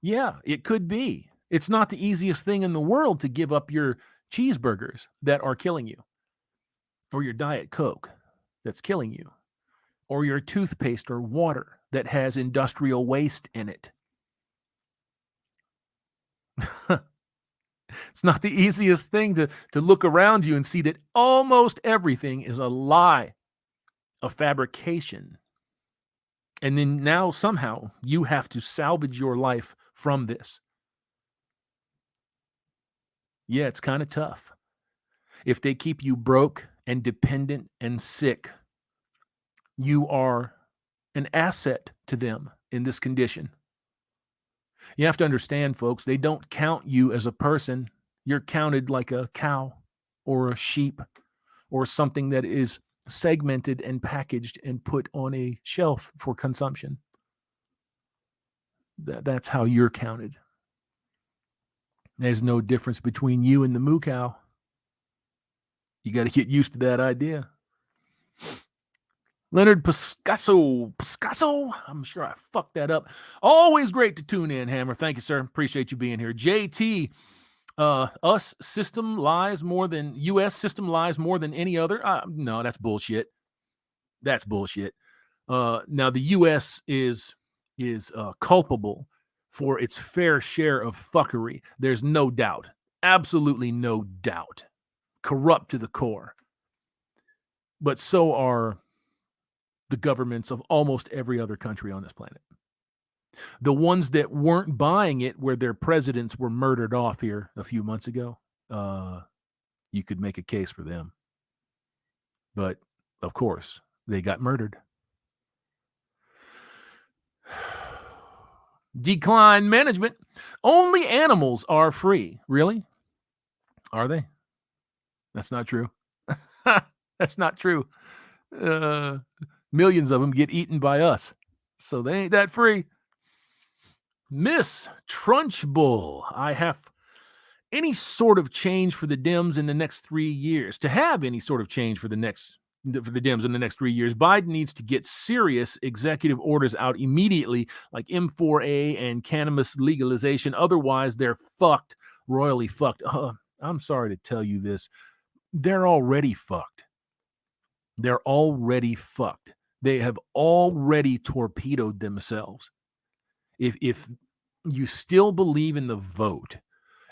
Speaker 1: Yeah, it could be. It's not the easiest thing in the world to give up your cheeseburgers that are killing you, or your Diet Coke that's killing you, or your toothpaste or water that has industrial waste in it. It's not the easiest thing to look around you and see that almost everything is a lie, a fabrication. And then now somehow you have to salvage your life from this. Yeah, it's kind of tough. If they keep you broke and dependent and sick, you are an asset to them in this condition. You have to understand, folks, they don't count you as a person. You're counted like a cow or a sheep or something that is segmented and packaged and put on a shelf for consumption. That's how you're counted. There's no difference between you and the moo cow. You got to get used to that idea. Leonard Piscasso. I'm sure I fucked that up. Always great to tune in, Hammer. Thank you, sir. Appreciate you being here. JT, U.S. system lies more than any other. No, that's bullshit. That's bullshit. Now the U.S. is culpable for its fair share of fuckery. There's no doubt. Absolutely no doubt. Corrupt to the core. But so are the governments of almost every other country on this planet. The ones that weren't buying it, where their presidents were murdered off here a few months ago, you could make a case for them. But, of course, they got murdered. Decline management. Only animals are free. Really? Are they? That's not true. That's not true. Millions of them get eaten by us. So they ain't that free. Miss Trunchbull. I have any sort of change for the Dems in the next 3 years. To have any sort of change for the Dems in the next 3 years, Biden needs to get serious executive orders out immediately, like M4A and cannabis legalization. Otherwise, they're fucked, royally fucked. I'm sorry to tell you this. They're already fucked. They're already fucked. They have already torpedoed themselves. If you still believe in the vote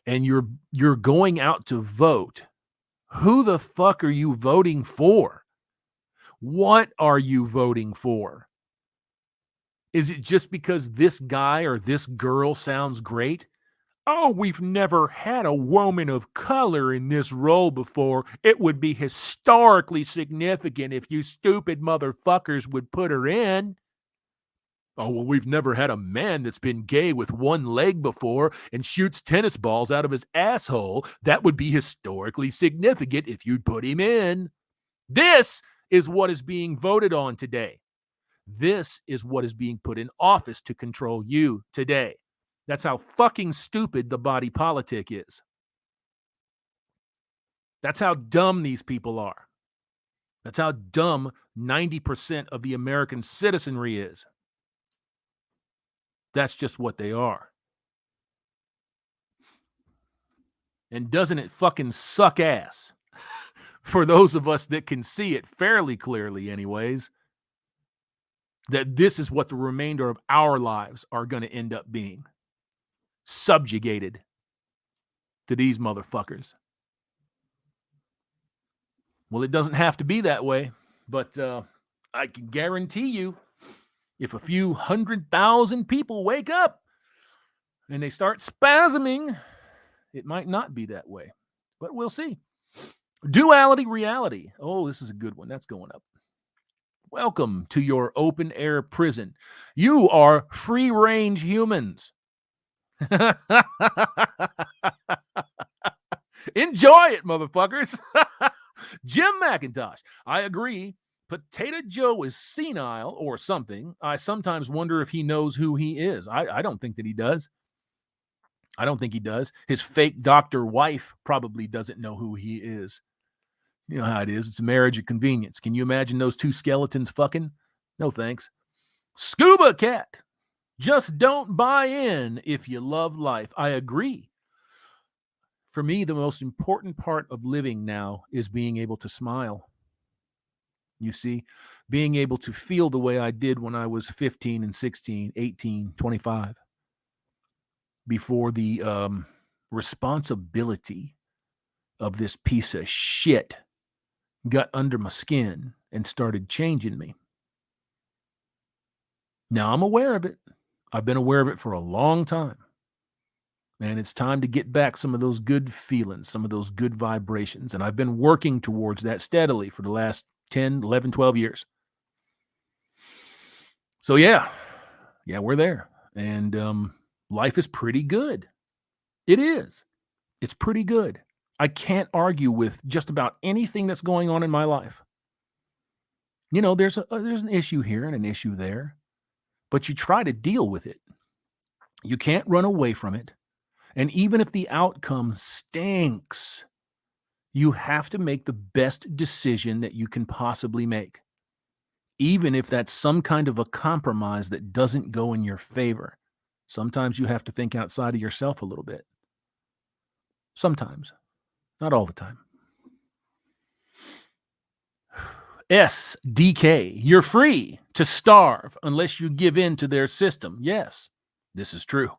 Speaker 1: and you're going out to vote, who the fuck are you voting for? What are you voting for? Is it just because this guy or this girl sounds great? Oh, we've never had a woman of color in this role before. It would be historically significant if you stupid motherfuckers would put her in. Oh, well, we've never had a man that's been gay with one leg before and shoots tennis balls out of his asshole. That would be historically significant if you'd put him in. This is what is being voted on today. This is what is being put in office to control you today. That's how fucking stupid the body politic is. That's how dumb these people are. That's how dumb 90% of the American citizenry is. That's just what they are. And doesn't it fucking suck ass? For those of us that can see it fairly clearly anyways, that this is what the remainder of our lives are going to end up being. Subjugated to these motherfuckers. Well, it doesn't have to be that way, but I can guarantee you, if a few 100,000 people wake up and they start spasming, it might not be that way, but we'll see. Duality reality. Oh, this is a good one. That's going up. Welcome to your open air prison. You are free range humans. Enjoy it, motherfuckers. Jim McIntosh. I agree. Potato Joe is senile or something. I sometimes wonder if he knows who he is. I don't think that he does. I don't think he does. His fake doctor wife probably doesn't know who he is. You know how it is. It's a marriage of convenience. Can you imagine those two skeletons fucking? No thanks. Scuba Cat. Just don't buy in if you love life. I agree. For me, the most important part of living now is being able to smile. You see, being able to feel the way I did when I was 15 and 16, 18, 25, before the responsibility of this piece of shit got under my skin and started changing me. Now, I'm aware of it. I've been aware of it for a long time. And it's time to get back some of those good feelings, some of those good vibrations. And I've been working towards that steadily for the last 10, 11, 12 years. So, yeah, we're there. And life is pretty good. It is. It's pretty good. I can't argue with just about anything that's going on in my life. You know, there's an issue here and an issue there, but you try to deal with it. You can't run away from it. And even if the outcome stinks, you have to make the best decision that you can possibly make, even if that's some kind of a compromise that doesn't go in your favor. Sometimes you have to think outside of yourself a little bit. Sometimes, not all the time. SDK, you're free to starve unless you give in to their system. Yes, this is true.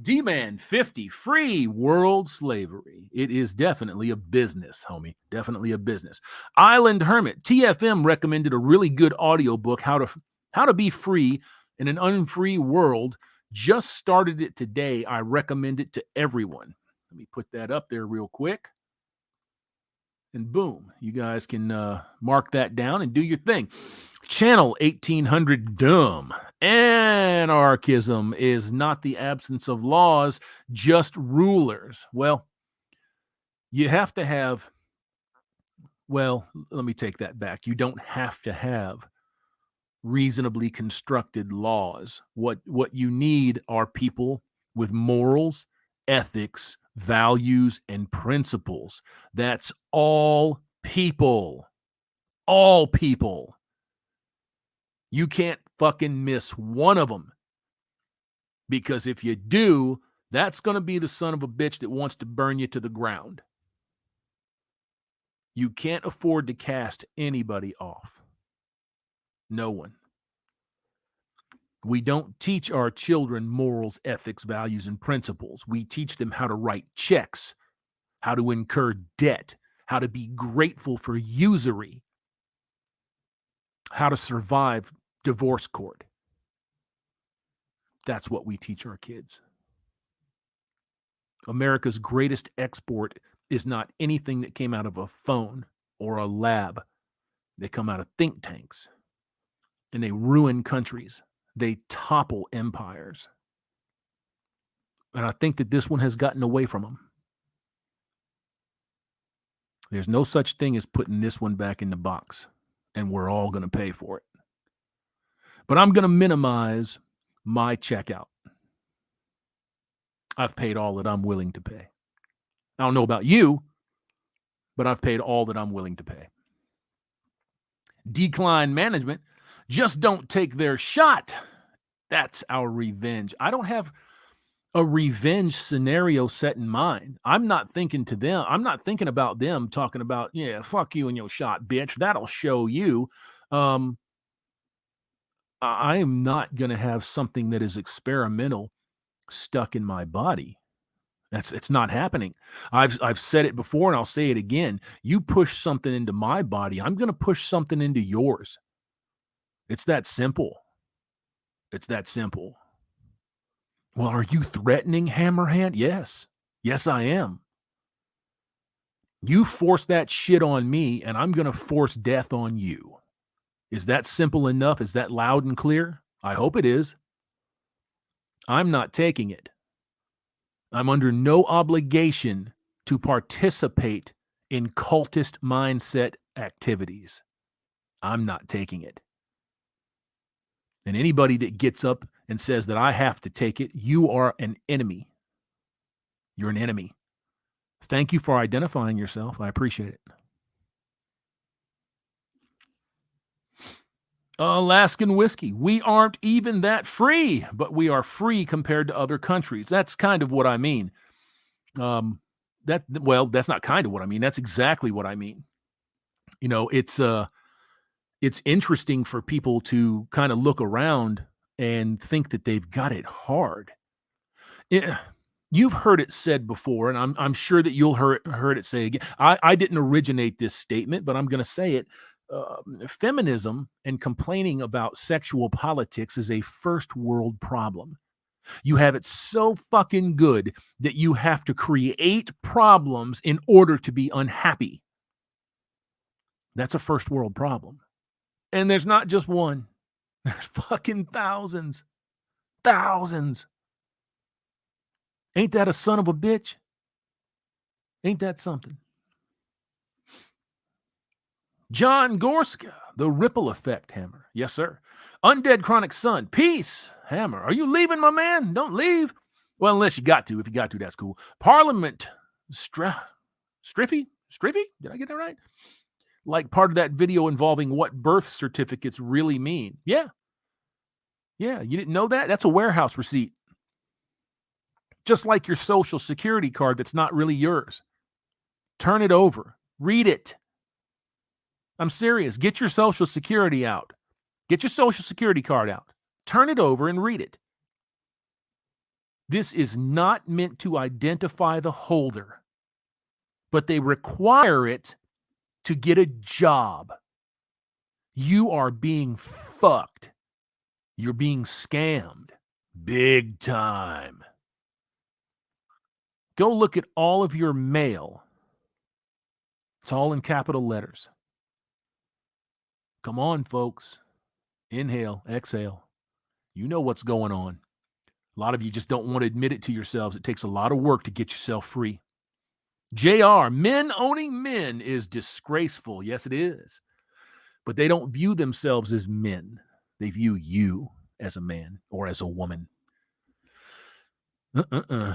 Speaker 1: D-Man 50, free world slavery. It is definitely a business, homie. Definitely a business. Island Hermit, TFM recommended a really good audiobook, How to Be Free in an Unfree World. Just started it today. I recommend it to everyone. Let me put that up there real quick. And boom, you guys can mark that down and do your thing. Channel 1800 Dumb. Anarchism is not the absence of laws, just rulers. Well, you have to have, well, let me take that back. You don't have to have reasonably constructed laws. What you need are people with morals, ethics, values, and principles. That's all people. All people. You can't fucking miss one of them. Because if you do, that's going to be the son of a bitch that wants to burn you to the ground. You can't afford to cast anybody off. No one. We don't teach our children morals, ethics, values, and principles. We teach them how to write checks, how to incur debt, how to be grateful for usury, how to survive divorce court. That's what we teach our kids. America's greatest export is not anything that came out of a phone or a lab. They come out of think tanks, and they ruin countries. They topple empires. And I think that this one has gotten away from them. There's no such thing as putting this one back in the box, and we're all going to pay for it. But I'm going to minimize my checkout. I've paid all that I'm willing to pay. I don't know about you, but I've paid all that I'm willing to pay. Decline management, just don't take their shot. That's our revenge. I don't have a revenge scenario set in mind. I'm not thinking to them. I'm not thinking about them talking about, yeah, fuck you and your shot, bitch. That'll show you. I am not going to have something that is experimental stuck in my body. It's not happening. I've said it before and I'll say it again. You push something into my body, I'm going to push something into yours. It's that simple. It's that simple. Well, are you threatening, Hammerhand? Yes. Yes, I am. You force that shit on me and I'm going to force death on you. Is that simple enough? Is that loud and clear? I hope it is. I'm not taking it. I'm under no obligation to participate in cultist mindset activities. I'm not taking it. And anybody that gets up and says that I have to take it, you are an enemy. You're an enemy. Thank you for identifying yourself. I appreciate it. Alaskan whiskey. We aren't even that free, but we are free compared to other countries. That's kind of what I mean. That's not kind of what I mean. That's exactly what I mean. You know, it's interesting for people to kind of look around and think that they've got it hard. You've heard it said before, and I'm sure that you'll heard it say again. I didn't originate this statement, but I'm going to say it. feminism and complaining about sexual politics is a first world problem. You have it so fucking good that you have to create problems in order to be unhappy. That's a first world problem. And there's not just one. There's fucking thousands. Thousands. Ain't that a son of a bitch? Ain't that something? John Gorska, the ripple effect, Hammer. Yes, sir. Undead Chronic Sun. Peace, Hammer. Are you leaving, my man? Don't leave. Well, unless you got to. If you got to, that's cool. Parliament. Striffy? Did I get that right? Like part of that video involving what birth certificates really mean. Yeah. Yeah, you didn't know that? That's a warehouse receipt. Just like your social security card that's not really yours. Turn it over. Read it. I'm serious. Get your social security out. Get your social security card out. Turn it over and read it. This is not meant to identify the holder, but they require it to get a job. You are being fucked. You're being scammed. Big time. Go look at all of your mail. It's all in capital letters. Come on, folks. Inhale, exhale. You know what's going on. A lot of you just don't want to admit it to yourselves. It takes a lot of work to get yourself free. JR, men owning men is disgraceful. Yes, it is. But they don't view themselves as men. They view you as a man or as a woman.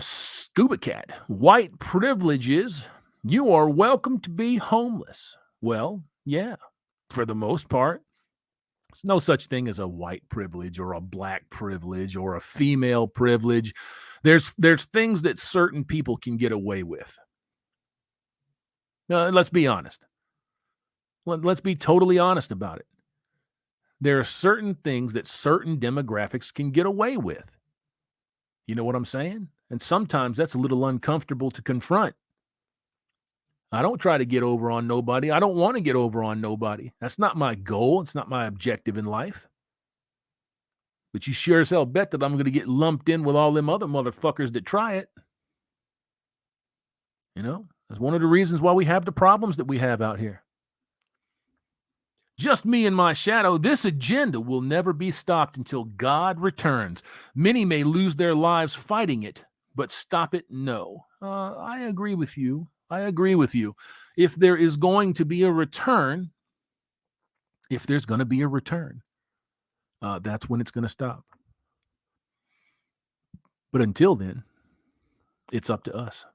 Speaker 1: Scuba Cat, white privileges. You are welcome to be homeless. Well, yeah, for the most part. There's no such thing as a white privilege or a black privilege or a female privilege. There's things that certain people can get away with. Let's be honest. Let's be totally honest about it. There are certain things that certain demographics can get away with. You know what I'm saying? And sometimes that's a little uncomfortable to confront. I don't try to get over on nobody. I don't want to get over on nobody. That's not my goal. It's not my objective in life. But you sure as hell bet that I'm going to get lumped in with all them other motherfuckers that try it. You know, that's one of the reasons why we have the problems that we have out here. Just me and my shadow. This agenda will never be stopped until God returns. Many may lose their lives fighting it, but stop it, no. I agree with you. If there is going to be a return, that's when it's going to stop. But until then, it's up to us.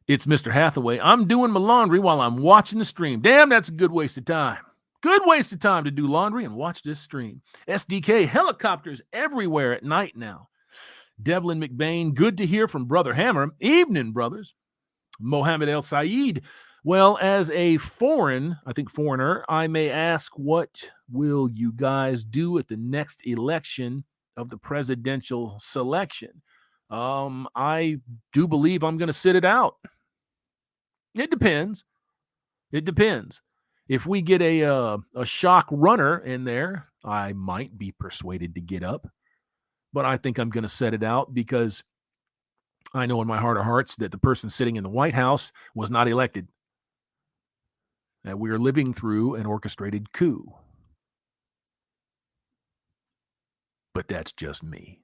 Speaker 1: It's Mr. Hathaway. I'm doing my laundry while I'm watching the stream. Damn, that's a good waste of time. Good waste of time to do laundry and watch this stream. SDK, helicopters everywhere at night now. Devlin McBain, good to hear from Brother Hammer. Evening, brothers. Mohammed El Saeed. Well, as a foreigner, I may ask, what will you guys do at the next election of the presidential selection? I do believe I'm going to sit it out. It depends. If we get a shock runner in there, I might be persuaded to get up. But I think I'm going to set it out because I know in my heart of hearts that the person sitting in the White House was not elected. That we are living through an orchestrated coup. But that's just me.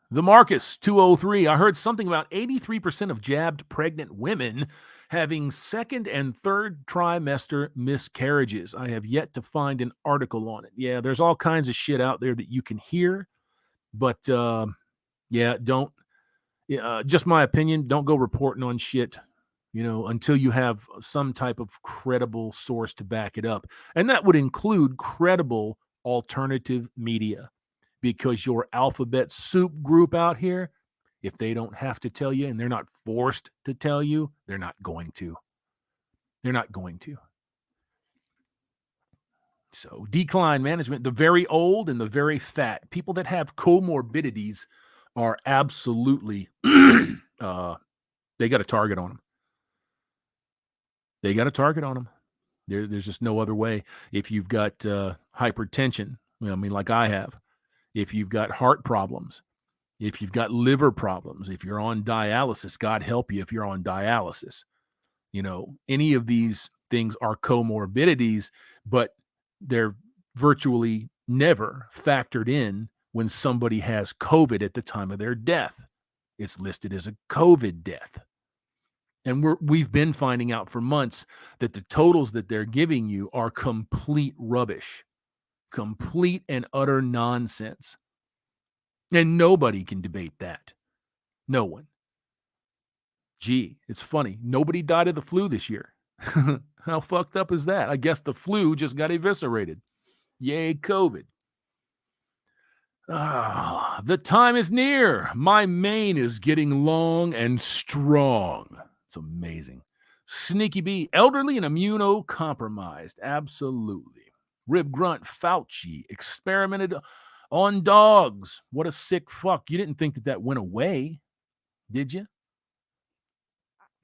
Speaker 1: The Marcus 203. I heard something about 83% of jabbed pregnant women having second and third trimester miscarriages. I have yet to find an article on it. Yeah, there's all kinds of shit out there that you can hear, but don't. Just my opinion. Don't go reporting on shit, until you have some type of credible source to back it up, and that would include credible alternative media. Because your alphabet soup group out here, if they don't have to tell you and they're not forced to tell you, they're not going to. So decline management, the very old and the very fat, people that have comorbidities are absolutely They got a target on them. They got a target on them. There's just no other way. If you've got hypertension, like I have, if you've got heart problems, if you've got liver problems, if you're on dialysis, God help you if you're on dialysis. Any of these things are comorbidities, but they're virtually never factored in when somebody has COVID at the time of their death. It's listed as a COVID death. And we've been finding out for months that the totals that they're giving you are complete rubbish, complete and utter nonsense. And nobody can debate that. No one. Gee, it's funny. Nobody died of the flu this year. How fucked up is that? I guess the flu just got eviscerated. Yay, COVID. The time is near. My mane is getting long and strong. It's amazing. Sneaky B, elderly and immunocompromised. Absolutely. Rib Grunt, Fauci, experimented on dogs. What a sick fuck. You didn't think that went away, did you?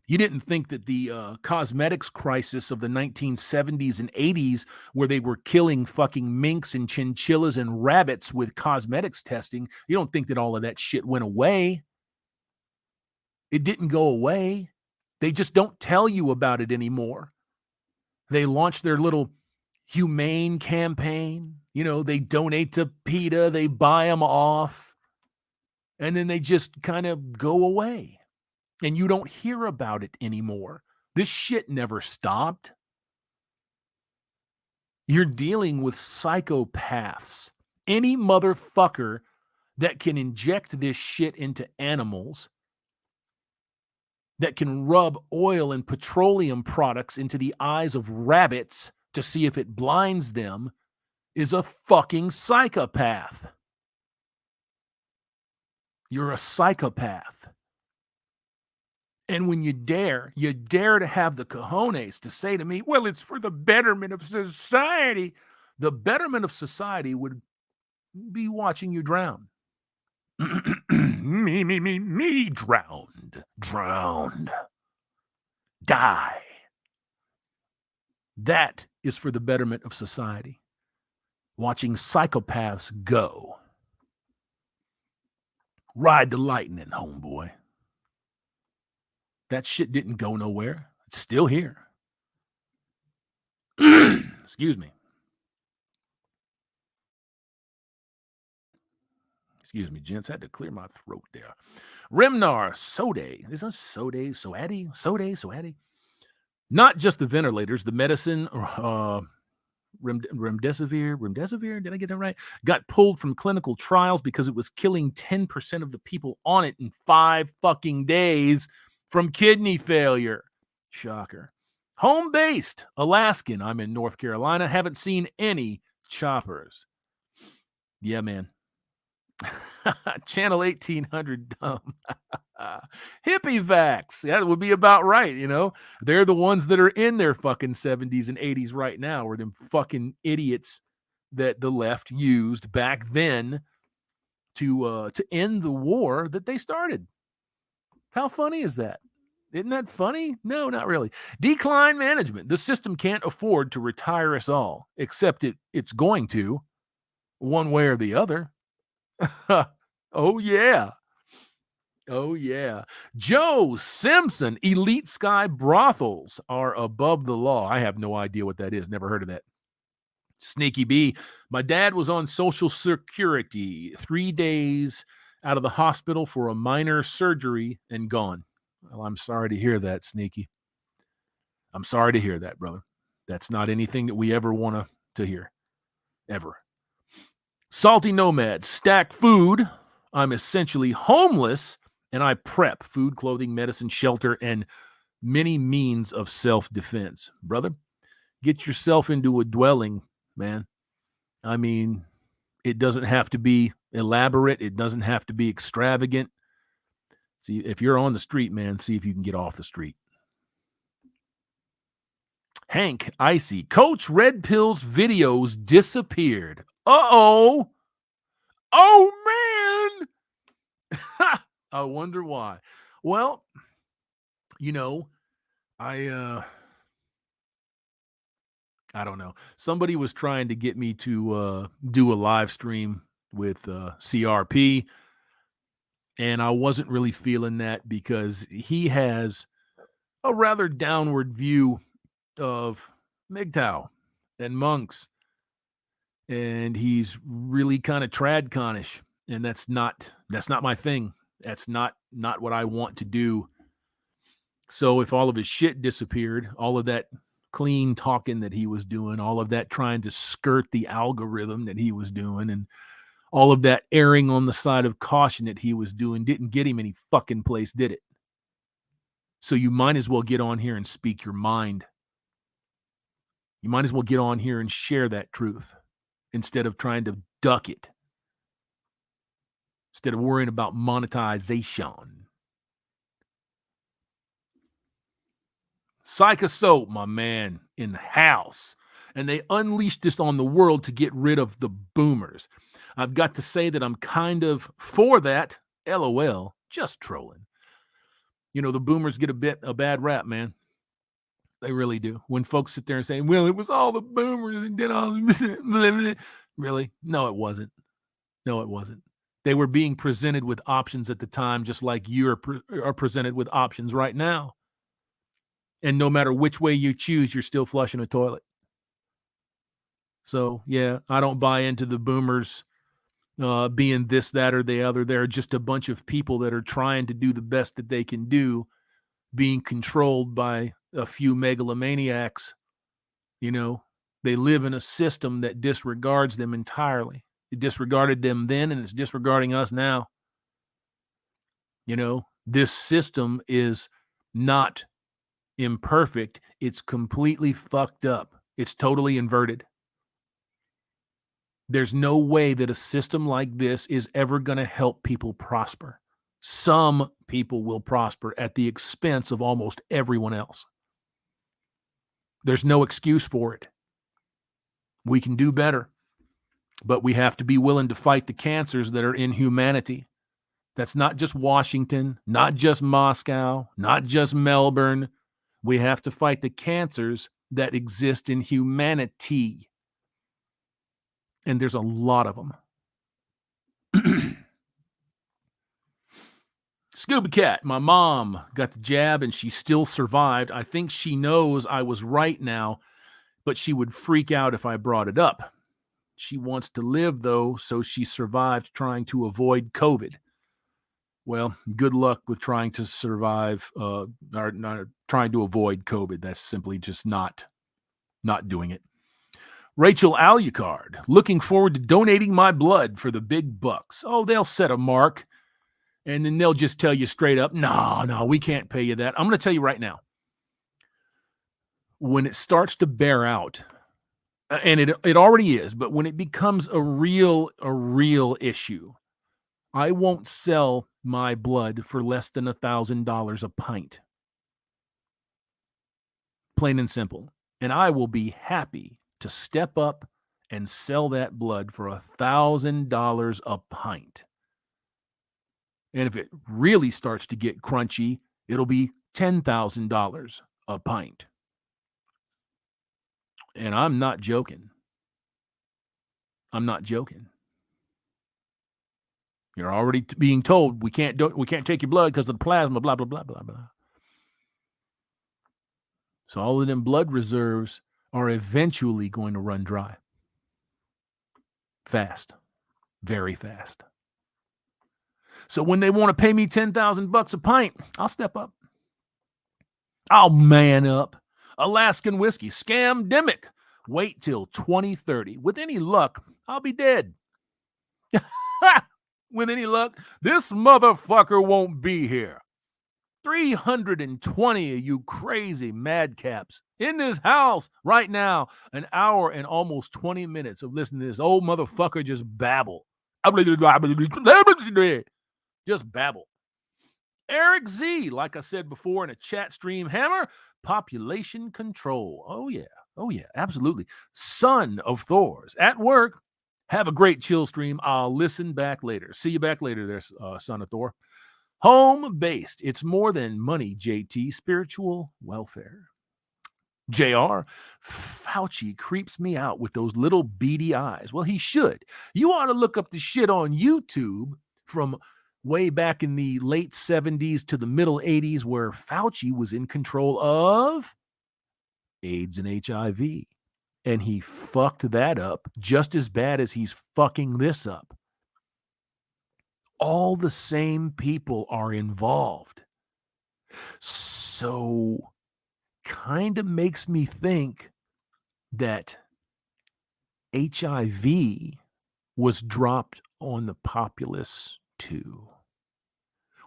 Speaker 1: You didn't think that the cosmetics crisis of the 1970s and 80s, where they were killing fucking minks and chinchillas and rabbits with cosmetics testing, you don't think that all of that shit went away. It didn't go away. They just don't tell you about it anymore. They launched their little humane campaign. They donate to PETA, they buy them off, and then they just kind of go away. And you don't hear about it anymore. This shit never stopped. You're dealing with psychopaths. Any motherfucker that can inject this shit into animals, that can rub oil and petroleum products into the eyes of rabbits to see if it blinds them, is a fucking psychopath. You're a psychopath. And when you dare to have the cojones to say to me, well, it's for the betterment of society. The betterment of society would be watching you drown. me, drowned. Die. That is for the betterment of society. Watching psychopaths go. Ride the lightning, homeboy. That shit didn't go nowhere. It's still here. Excuse me. Excuse me, gents. I had to clear my throat there. Remnar, Sode. Is that Sode? Soade? Not just the ventilators, the medicine, remdesivir, did I get that right? Got pulled from clinical trials because it was killing 10% of the people on it in 5 fucking days from kidney failure. Shocker. Home-based, Alaskan. I'm in North Carolina. Haven't seen any choppers. Yeah, man. Channel 1800 dumb. Hippie vax. That would be about right, They're the ones that are in their fucking 70s and 80s right now, or them fucking idiots that the left used back then to end the war that they started. How funny is that? Isn't that funny? No, not really. Decline management. The system can't afford to retire us all, except it's going to, one way or the other. Oh, yeah. Oh, yeah. Joe Simpson, Elite Sky brothels are above the law. I have no idea what that is. Never heard of that. Sneaky B, my dad was on Social Security 3 days out of the hospital for a minor surgery and gone. Well, I'm sorry to hear that, Sneaky. I'm sorry to hear that, brother. That's not anything that we ever want to hear. Ever. Salty Nomad, stack food. I'm essentially homeless, and I prep food, clothing, medicine, shelter, and many means of self-defense. Brother, get yourself into a dwelling, man. I mean, it doesn't have to be elaborate. It doesn't have to be extravagant. See, if you're on the street, man, see if you can get off the street. Hank, Icy, Coach Red Pill's videos disappeared. Uh-oh. Oh, man. I wonder why. Well, you know, I I don't know. Somebody was trying to get me to do a live stream with CRP, and I wasn't really feeling that because he has a rather downward view of MGTOW and monks, and he's really kind of tradconish, and that's not my thing. That's not what I want to do. So if all of his shit disappeared, all of that clean talking that he was doing, all of that trying to skirt the algorithm that he was doing, and all of that erring on the side of caution that he was doing didn't get him any fucking place, did it? So you might as well get on here and speak your mind. You might as well get on here and share that truth instead of trying to duck it, instead of worrying about monetization. Psycho Soap, my man, in the house. And they unleashed this on the world to get rid of the boomers. I've got to say that I'm kind of for that. LOL, just trolling. You know, the boomers get a bad rap, man. They really do. When folks sit there and say, well, it was all the boomers and did all this. Really? No, it wasn't. No, it wasn't. They were being presented with options at the time, just like you are presented with options right now. And no matter which way you choose, you're still flushing a toilet. So, yeah, I don't buy into the boomers being this, that, or the other. They're just a bunch of people that are trying to do the best that they can do, being controlled by a few megalomaniacs. You know, they live in a system that disregards them entirely. It disregarded them then, and it's disregarding us now. You know, this system is not imperfect. It's completely fucked up. It's totally inverted. There's no way that a system like this is ever going to help people prosper. Some people will prosper at the expense of almost everyone else. There's no excuse for it. We can do better, but we have to be willing to fight the cancers that are in humanity. That's not just Washington, not just Moscow, not just Melbourne. We have to fight the cancers that exist in humanity. And there's a lot of them. Scuba Cat, my mom got the jab and she still survived. I think she knows I was right now, but she would freak out if I brought it up. She wants to live, though, so she survived trying to avoid COVID. Well, good luck with trying to survive or not trying to avoid COVID. That's simply just not doing it. Rachel Alucard, looking forward to donating my blood for the big bucks. Oh, they'll set a mark, and then they'll just tell you straight up, no, we can't pay you that. I'm going to tell you right now, when it starts to bear out, and it already is, but when it becomes a real issue, I won't sell my blood for less than $1,000 a pint. Plain and simple. And I will be happy to step up and sell that blood for $1,000 a pint. And if it really starts to get crunchy, it'll be $10,000 a pint. And I'm not joking. I'm not joking. You're already being told we can't take your blood because of the plasma, blah, blah, blah, blah, blah. So all of them blood reserves are eventually going to run dry. Fast. Very fast. So when they want to pay me $10,000 a pint, I'll step up. I'll man up. Alaskan whiskey, scamdemic. Wait till 2030. With any luck, I'll be dead. With any luck, this motherfucker won't be here. 320 of you crazy madcaps in this house right now. An hour and almost 20 minutes of listening to this old motherfucker just babble. Just babble. Eric Z, like I said before in a chat stream, Hammer, population control. Oh, yeah, absolutely. Son of Thor's at work. Have a great chill stream. I'll listen back later. See you back later there, Son of Thor. Home-based. It's more than money, JT. Spiritual welfare. JR, Fauci creeps me out with those little beady eyes. Well, he should. You ought to look up the shit on YouTube from way back in the late 70s to the middle 80s where Fauci was in control of AIDS and HIV. And he fucked that up just as bad as he's fucking this up. All the same people are involved. So kind of makes me think that HIV was dropped on the populace too.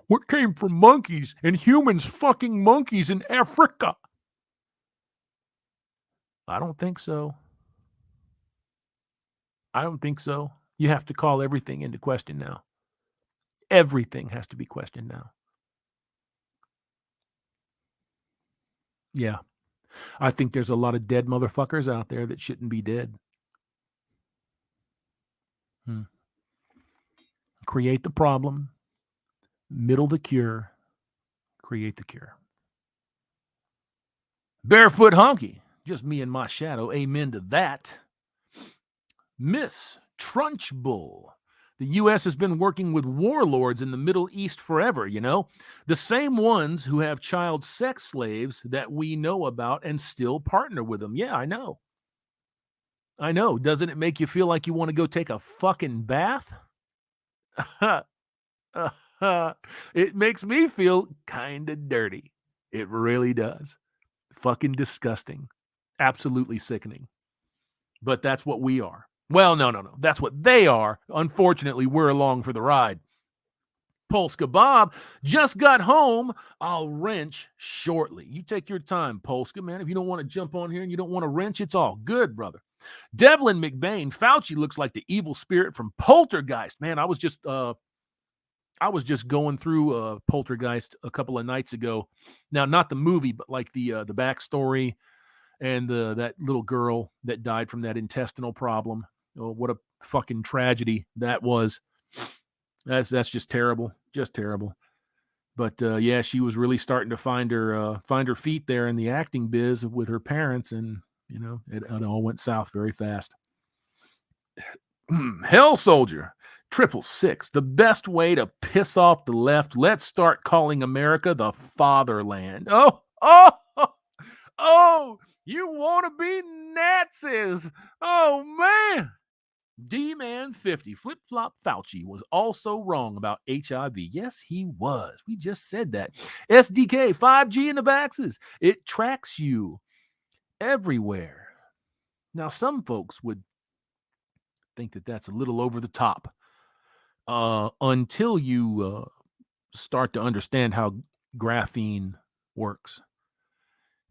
Speaker 1: What came from monkeys and humans fucking monkeys in Africa? I don't think so. I don't think so. You have to call everything into question now. Everything has to be questioned now. Yeah. I think there's a lot of dead motherfuckers out there that shouldn't be dead. Create the problem, middle the cure, create the cure. Barefoot honky, just me and my shadow, amen to that. Miss Trunchbull. The U.S. has been working with warlords in the Middle East forever, you know? The same ones who have child sex slaves that we know about and still partner with them. Yeah, I know. I know. Doesn't it make you feel like you want to go take a fucking bath? It makes me feel kind of dirty. It really does. Fucking disgusting. Absolutely sickening. But that's what we are. Well, no. That's what they are. Unfortunately, we're along for the ride. Polska Bob just got home. I'll wrench shortly. You take your time, Polska, man. If you don't want to jump on here and you don't want to wrench, it's all good, brother. Devlin McBain, Fauci looks like the evil spirit from Poltergeist. Man, I was just going through Poltergeist a couple of nights ago. Now, not the movie, but like the backstory and that little girl that died from that intestinal problem. Oh, what a fucking tragedy that was. That's just terrible, just terrible. But yeah, she was really starting to find her feet there in the acting biz with her parents, and you know it all went south very fast. Hell Soldier, 666. The best way to piss off the left. Let's start calling America the fatherland. Oh, you want to be Nazis. Oh, man. D-Man 50, Flip-Flop Fauci was also wrong about HIV. Yes, he was. We just said that. SDK, 5G and the vaxes. It tracks you everywhere. Now, some folks would think that that's a little over the top until you start to understand how graphene works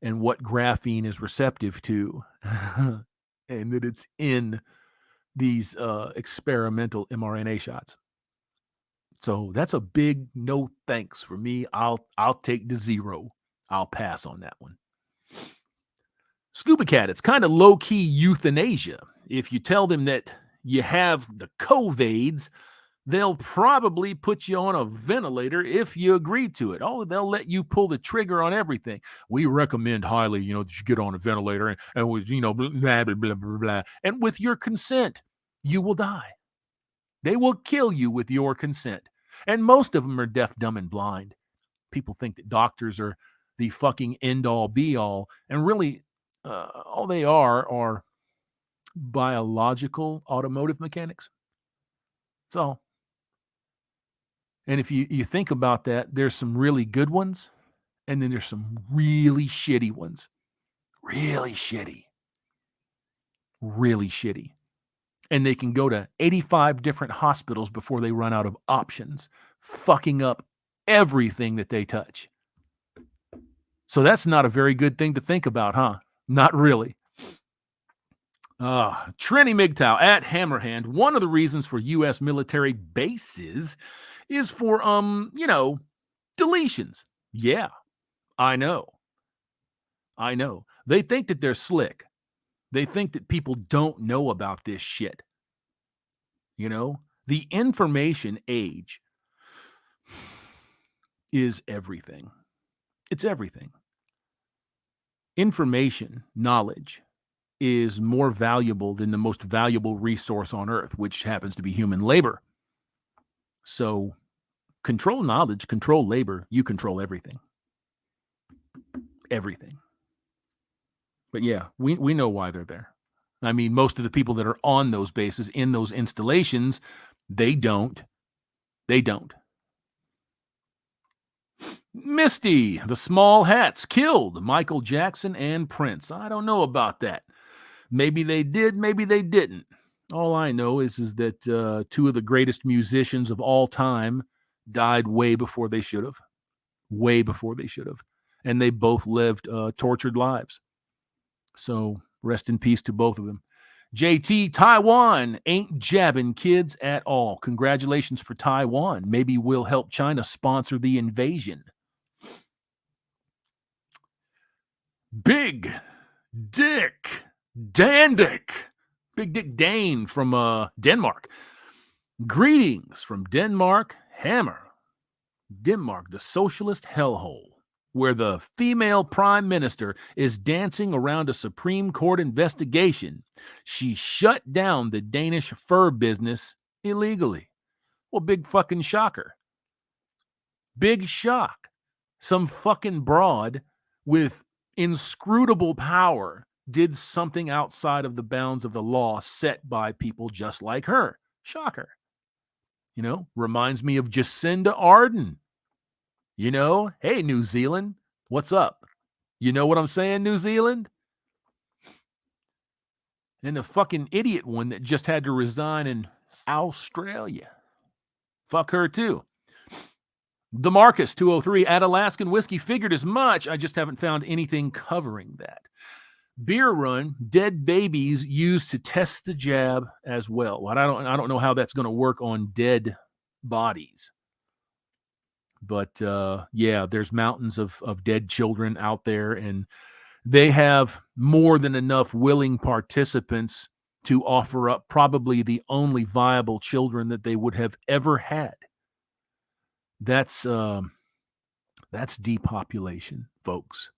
Speaker 1: and what graphene is receptive to and that it's in these experimental mRNA shots. So that's a big no thanks for me. I'll take the 0. I'll pass on that one. Scuba Cat, it's kind of low-key euthanasia. If you tell them that you have the COVIDs, they'll probably put you on a ventilator if you agree to it. Oh, they'll let you pull the trigger on everything. We recommend highly, that you get on a ventilator and with, blah, blah, blah, blah, blah. And with your consent, you will die. They will kill you with your consent. And most of them are deaf, dumb, and blind. People think that doctors are the fucking end-all, be-all. And really, all they are biological automotive mechanics. So, and if you think about that, there's some really good ones, and then there's some really shitty ones. Really shitty. Really shitty. And they can go to 85 different hospitals before they run out of options, fucking up everything that they touch. So that's not a very good thing to think about, huh? Not really. Trini MGTOW at Hammerhand. One of the reasons for U.S. military bases is for, deletions. Yeah, I know. They think that they're slick. They think that people don't know about this shit. The information age. is everything. It's everything. Information, knowledge, is more valuable than the most valuable resource on earth, which happens to be human labor. So control knowledge, control labor, you control everything. Everything. But yeah, we know why they're there. I mean, most of the people that are on those bases, in those installations, they don't. Misty, the Small Hats killed Michael Jackson and Prince. I don't know about that. Maybe they did, maybe they didn't. All I know is that two of the greatest musicians of all time died way before they should have. Way before they should have. And they both lived tortured lives. So rest in peace to both of them. JT, Taiwan ain't jabbing kids at all. Congratulations for Taiwan. Maybe we'll help China sponsor the invasion. Big Dick Dandick. Big Dick Dane from Denmark. Greetings from Denmark, Hammer. Denmark, the socialist hellhole, where the female prime minister is dancing around a Supreme Court investigation. She shut down the Danish fur business illegally. Well, big fucking shocker. Big shock. Some fucking broad with inscrutable power did something outside of the bounds of the law set by people just like her. Shocker. You know, reminds me of Jacinda Ardern. You know, hey, New Zealand, what's up? You know what I'm saying, New Zealand? And the fucking idiot one that just had to resign in Australia. Fuck her too. The Marcus 203 at Alaskan Whiskey figured as much. I just haven't found anything covering that. Beer Run, dead babies used to test the jab as well. I don't know how that's going to work on dead bodies. But yeah, there's mountains of dead children out there, and they have more than enough willing participants to offer up probably the only viable children that they would have ever had. That's depopulation, folks.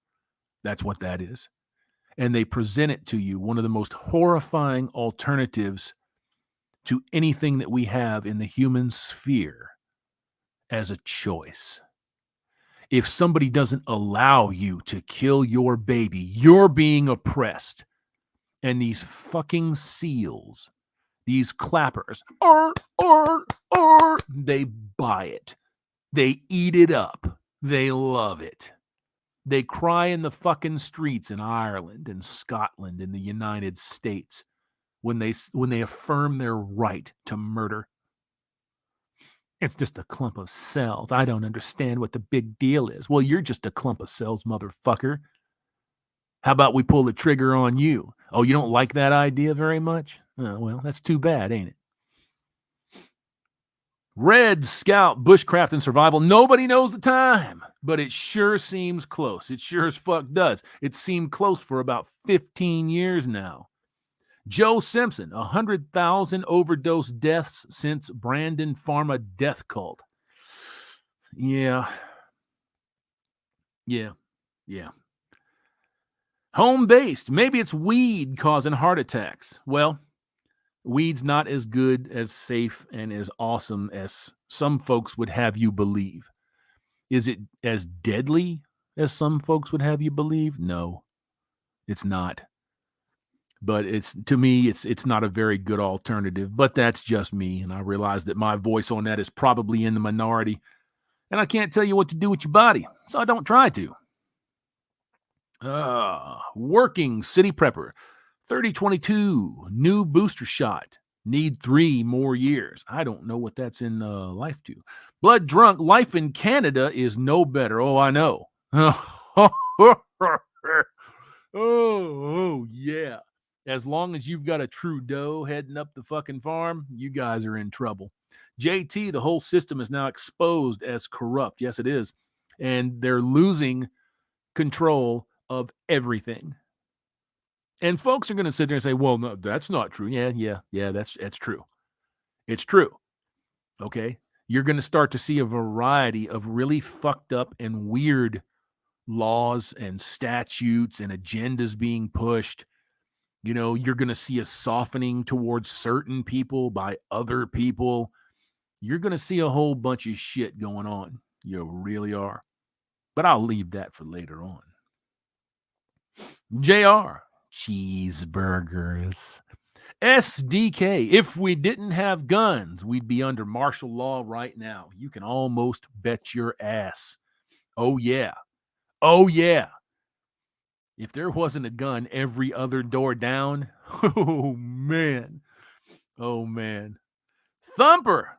Speaker 1: That's what that is. And they present it to you, one of the most horrifying alternatives to anything that we have in the human sphere, as a choice. If somebody doesn't allow you to kill your baby, you're being oppressed. And these fucking seals, these clappers, they buy it. They eat it up. They love it. They cry in the fucking streets in Ireland and Scotland and the United States when they affirm their right to murder. It's just a clump of cells. I don't understand what the big deal is. Well, you're just a clump of cells, motherfucker. How about we pull the trigger on you? Oh, you don't like that idea very much? Oh, well, that's too bad, ain't it? Red Scout, Bushcraft and Survival. Nobody knows the time, but it sure seems close. It sure as fuck does. It's seemed close for about 15 years now. Joe Simpson, 100,000 overdose deaths since Brandon Pharma death cult. Yeah. Home-based. Maybe it's weed causing heart attacks. Well, weed's not as good, as safe, and as awesome as some folks would have you believe. Is it as deadly as some folks would have you believe? No, it's not. But to me, it's not a very good alternative. But that's just me, and I realize that my voice on that is probably in the minority. And I can't tell you what to do with your body, so I don't try to. Working City Prepper, 3022, new booster shot. Need 3 more years. I don't know what that's in life to. Blood Drunk, life in Canada is no better. Oh, I know. Oh, yeah. As long as you've got a Trudeau heading up the fucking farm, you guys are in trouble. JT, the whole system is now exposed as corrupt. Yes, it is. And they're losing control of everything. And folks are going to sit there and say, well, no, that's not true. Yeah, that's true. It's true. Okay. You're going to start to see a variety of really fucked up and weird laws and statutes and agendas being pushed. You're going to see a softening towards certain people by other people. You're going to see a whole bunch of shit going on. You really are. But I'll leave that for later on. JR, cheeseburgers. SDK, if we didn't have guns, we'd be under martial law right now. You can almost bet your ass. Oh, yeah. Oh, yeah. If there wasn't a gun every other door down, oh, man. Oh, man. Thumper,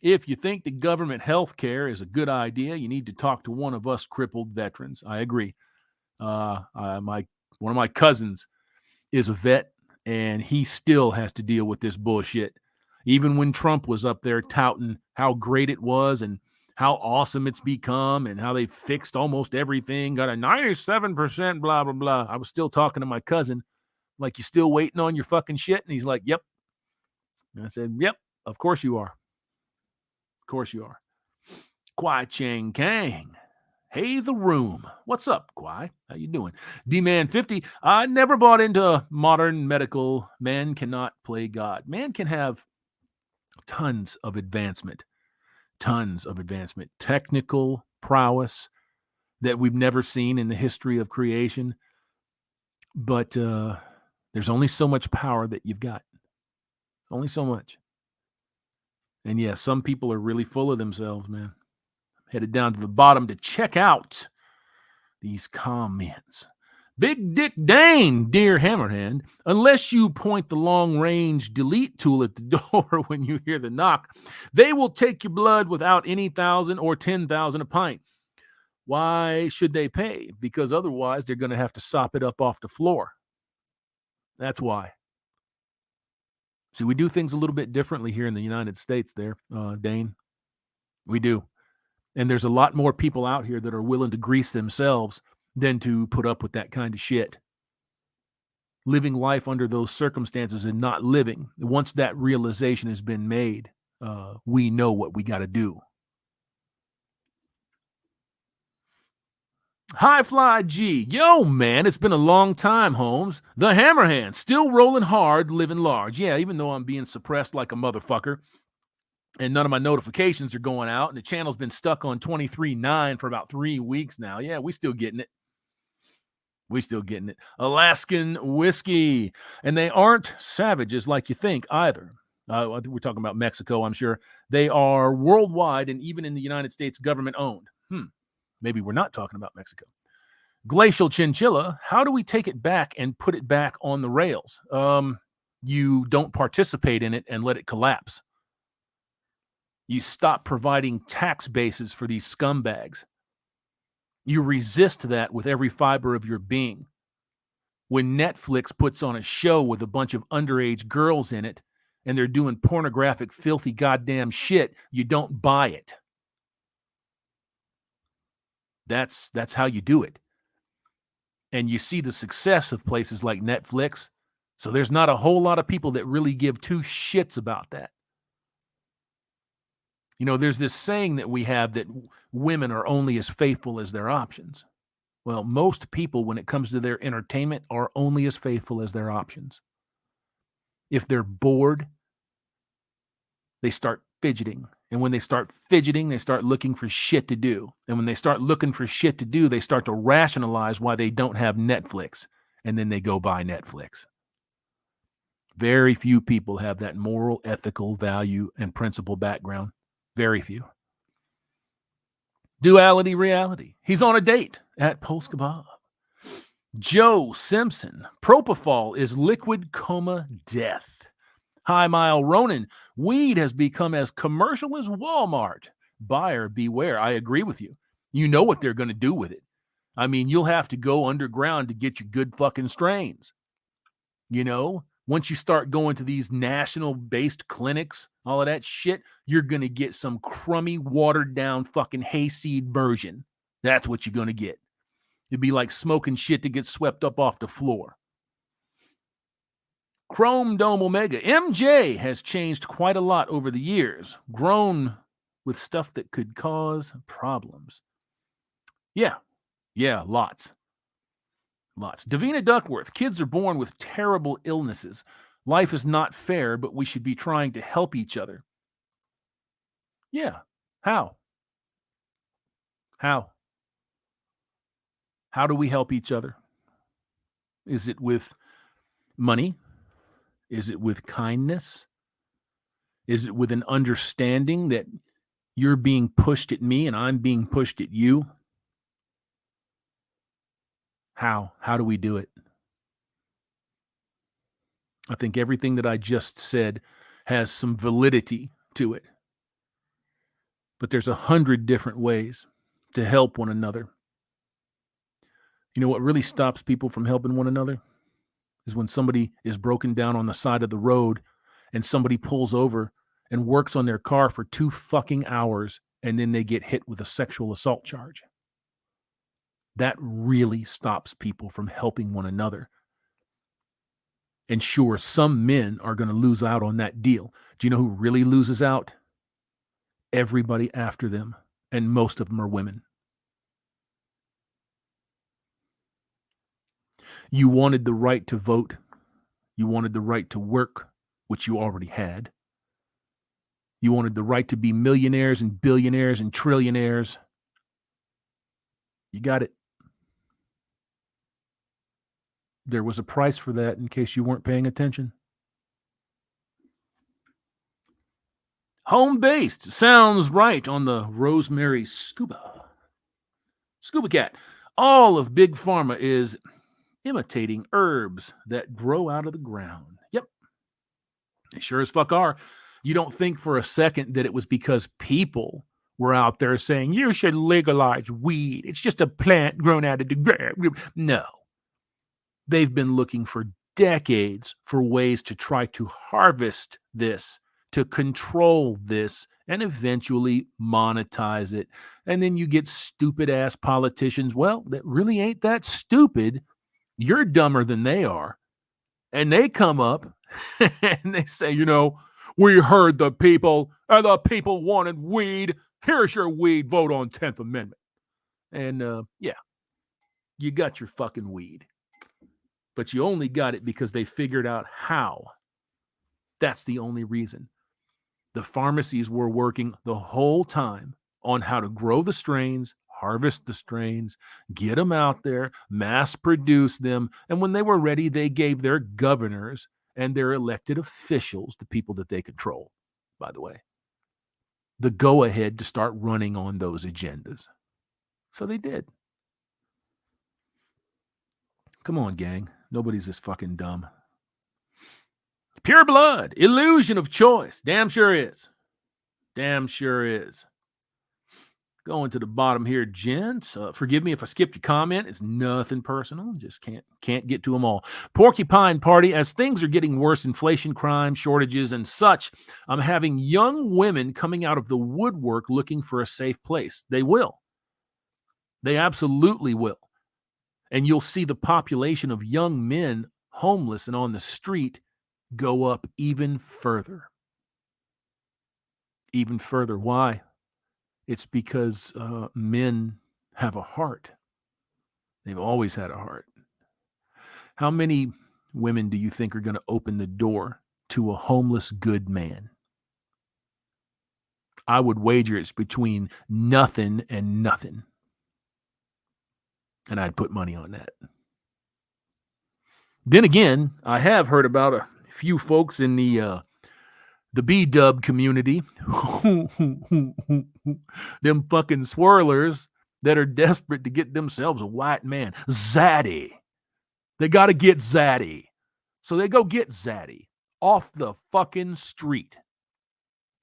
Speaker 1: if you think the government health care is a good idea, you need to talk to one of us crippled veterans. I agree. One of my cousins is a vet, and he still has to deal with this bullshit. Even when Trump was up there touting how great it was and how awesome it's become and how they fixed almost everything, got a 97% blah, blah, blah. I was still talking to my cousin, like, you still waiting on your fucking shit? And he's like, yep. And I said, yep, of course you are. Of course you are. Kwai Chang Kang. Hey, the room. What's up, Kwai? How you doing? D-Man 50. I never bought into modern medical. Man cannot play God. Man can have tons of advancement. Technical prowess that we've never seen in the history of creation. But there's only so much power that you've got. Only so much. And yeah, some people are really full of themselves, man. Headed down to the bottom to check out these comments. Big Dick Dane, dear Hammerhand, unless you point the long-range delete tool at the door when you hear the knock, they will take your blood without any 1,000 or 10,000 a pint. Why should they pay? Because otherwise they're going to have to sop it up off the floor. That's why. See, we do things a little bit differently here in the United States there, Dane. We do. And there's a lot more people out here that are willing to grease themselves than to put up with that kind of shit. Living life under those circumstances and not living. Once that realization has been made, we know what we got to do. High Fly G. Yo, man, it's been a long time, Holmes. The Hammerhand, still rolling hard, living large. Yeah, even though I'm being suppressed like a motherfucker. And none of my notifications are going out, and the channel's been stuck on 23.9 for about 3 weeks now. Yeah, we still getting it. Alaskan whiskey. And they aren't savages like you think either. I think we're talking about Mexico, I'm sure. They are worldwide and even in the United States government owned. Maybe we're not talking about Mexico. Glacial Chinchilla, how do we take it back and put it back on the rails? You don't participate in it and let it collapse. You stop providing tax bases for these scumbags. You resist that with every fiber of your being. When Netflix puts on a show with a bunch of underage girls in it and they're doing pornographic, filthy goddamn shit, you don't buy it. That's how you do it. And you see the success of places like Netflix. So there's not a whole lot of people that really give two shits about that. You know, there's this saying that we have that women are only as faithful as their options. Well, most people, when it comes to their entertainment, are only as faithful as their options. If they're bored, they start fidgeting. And when they start fidgeting, they start looking for shit to do. And when they start looking for shit to do, they start to rationalize why they don't have Netflix. And then they go buy Netflix. Very few people have that moral, ethical, value, and principle background. Very few. Duality reality. He's on a date at Pulse Kebab. Joe Simpson. Propofol is liquid coma death. High Mile Ronan. Weed has become as commercial as Walmart. Buyer beware. I agree with you. You know what they're going to do with it. I mean, you'll have to go underground to get your good fucking strains. You know, once you start going to these national-based clinics, all of that shit, you're going to get some crummy, watered-down fucking hayseed version. That's what you're going to get. It'd be like smoking shit that gets swept up off the floor. Chrome Dome Omega. MJ has changed quite a lot over the years. Grown with stuff that could cause problems. Yeah, lots. Davina Duckworth, kids are born with terrible illnesses. Life is not fair, but we should be trying to help each other. Yeah. How? How? How do we help each other? Is it with money? Is it with kindness? Is it with an understanding that you're being pushed at me and I'm being pushed at you? How? How do we do it? I think everything that I just said has some validity to it. But there's 100 different ways to help one another. You know what really stops people from helping one another? Is when somebody is broken down on the side of the road and somebody pulls over and works on their car for 2 fucking hours and then they get hit with a sexual assault charge. That really stops people from helping one another. And sure, some men are going to lose out on that deal. Do you know who really loses out? Everybody after them. And most of them are women. You wanted the right to vote. You wanted the right to work, which you already had. You wanted the right to be millionaires and billionaires and trillionaires. You got it. There was a price for that in case you weren't paying attention. Home-based sounds right on the Rosemary Scuba. Scuba Cat. All of Big Pharma is imitating herbs that grow out of the ground. Yep. They sure as fuck are. You don't think for a second that it was because people were out there saying, you should legalize weed. It's just a plant grown out of the ground. No. They've been looking for decades for ways to try to harvest this, to control this, and eventually monetize it. And then you get stupid-ass politicians. Well, that really ain't that stupid. You're dumber than they are. And they come up and they say, we heard the people, and the people wanted weed. Here's your weed. Vote on 10th Amendment. And, you got your fucking weed. But you only got it because they figured out how. That's the only reason. The pharmacies were working the whole time on how to grow the strains, harvest the strains, get them out there, mass produce them. And when they were ready, they gave their governors and their elected officials, the people that they control, by the way, the go-ahead to start running on those agendas. So they did. Come on, gang. Nobody's this fucking dumb. Pure blood, illusion of choice. Damn sure is. Damn sure is. Going to the bottom here, gents. Forgive me if I skipped your comment. It's nothing personal. Just can't get to them all. Porcupine Party. As things are getting worse, inflation, crime, shortages, and such, I'm having young women coming out of the woodwork looking for a safe place. They will. They absolutely will. And you'll see the population of young men homeless and on the street go up even further. Even further. Why? It's because men have a heart. They've always had a heart. How many women do you think are going to open the door to a homeless good man? I would wager it's between nothing and nothing. And I'd put money on that. Then again, I have heard about a few folks in the B-dub community, them fucking swirlers that are desperate to get themselves a white man. Zaddy. They got to get Zaddy. So they go get Zaddy off the fucking street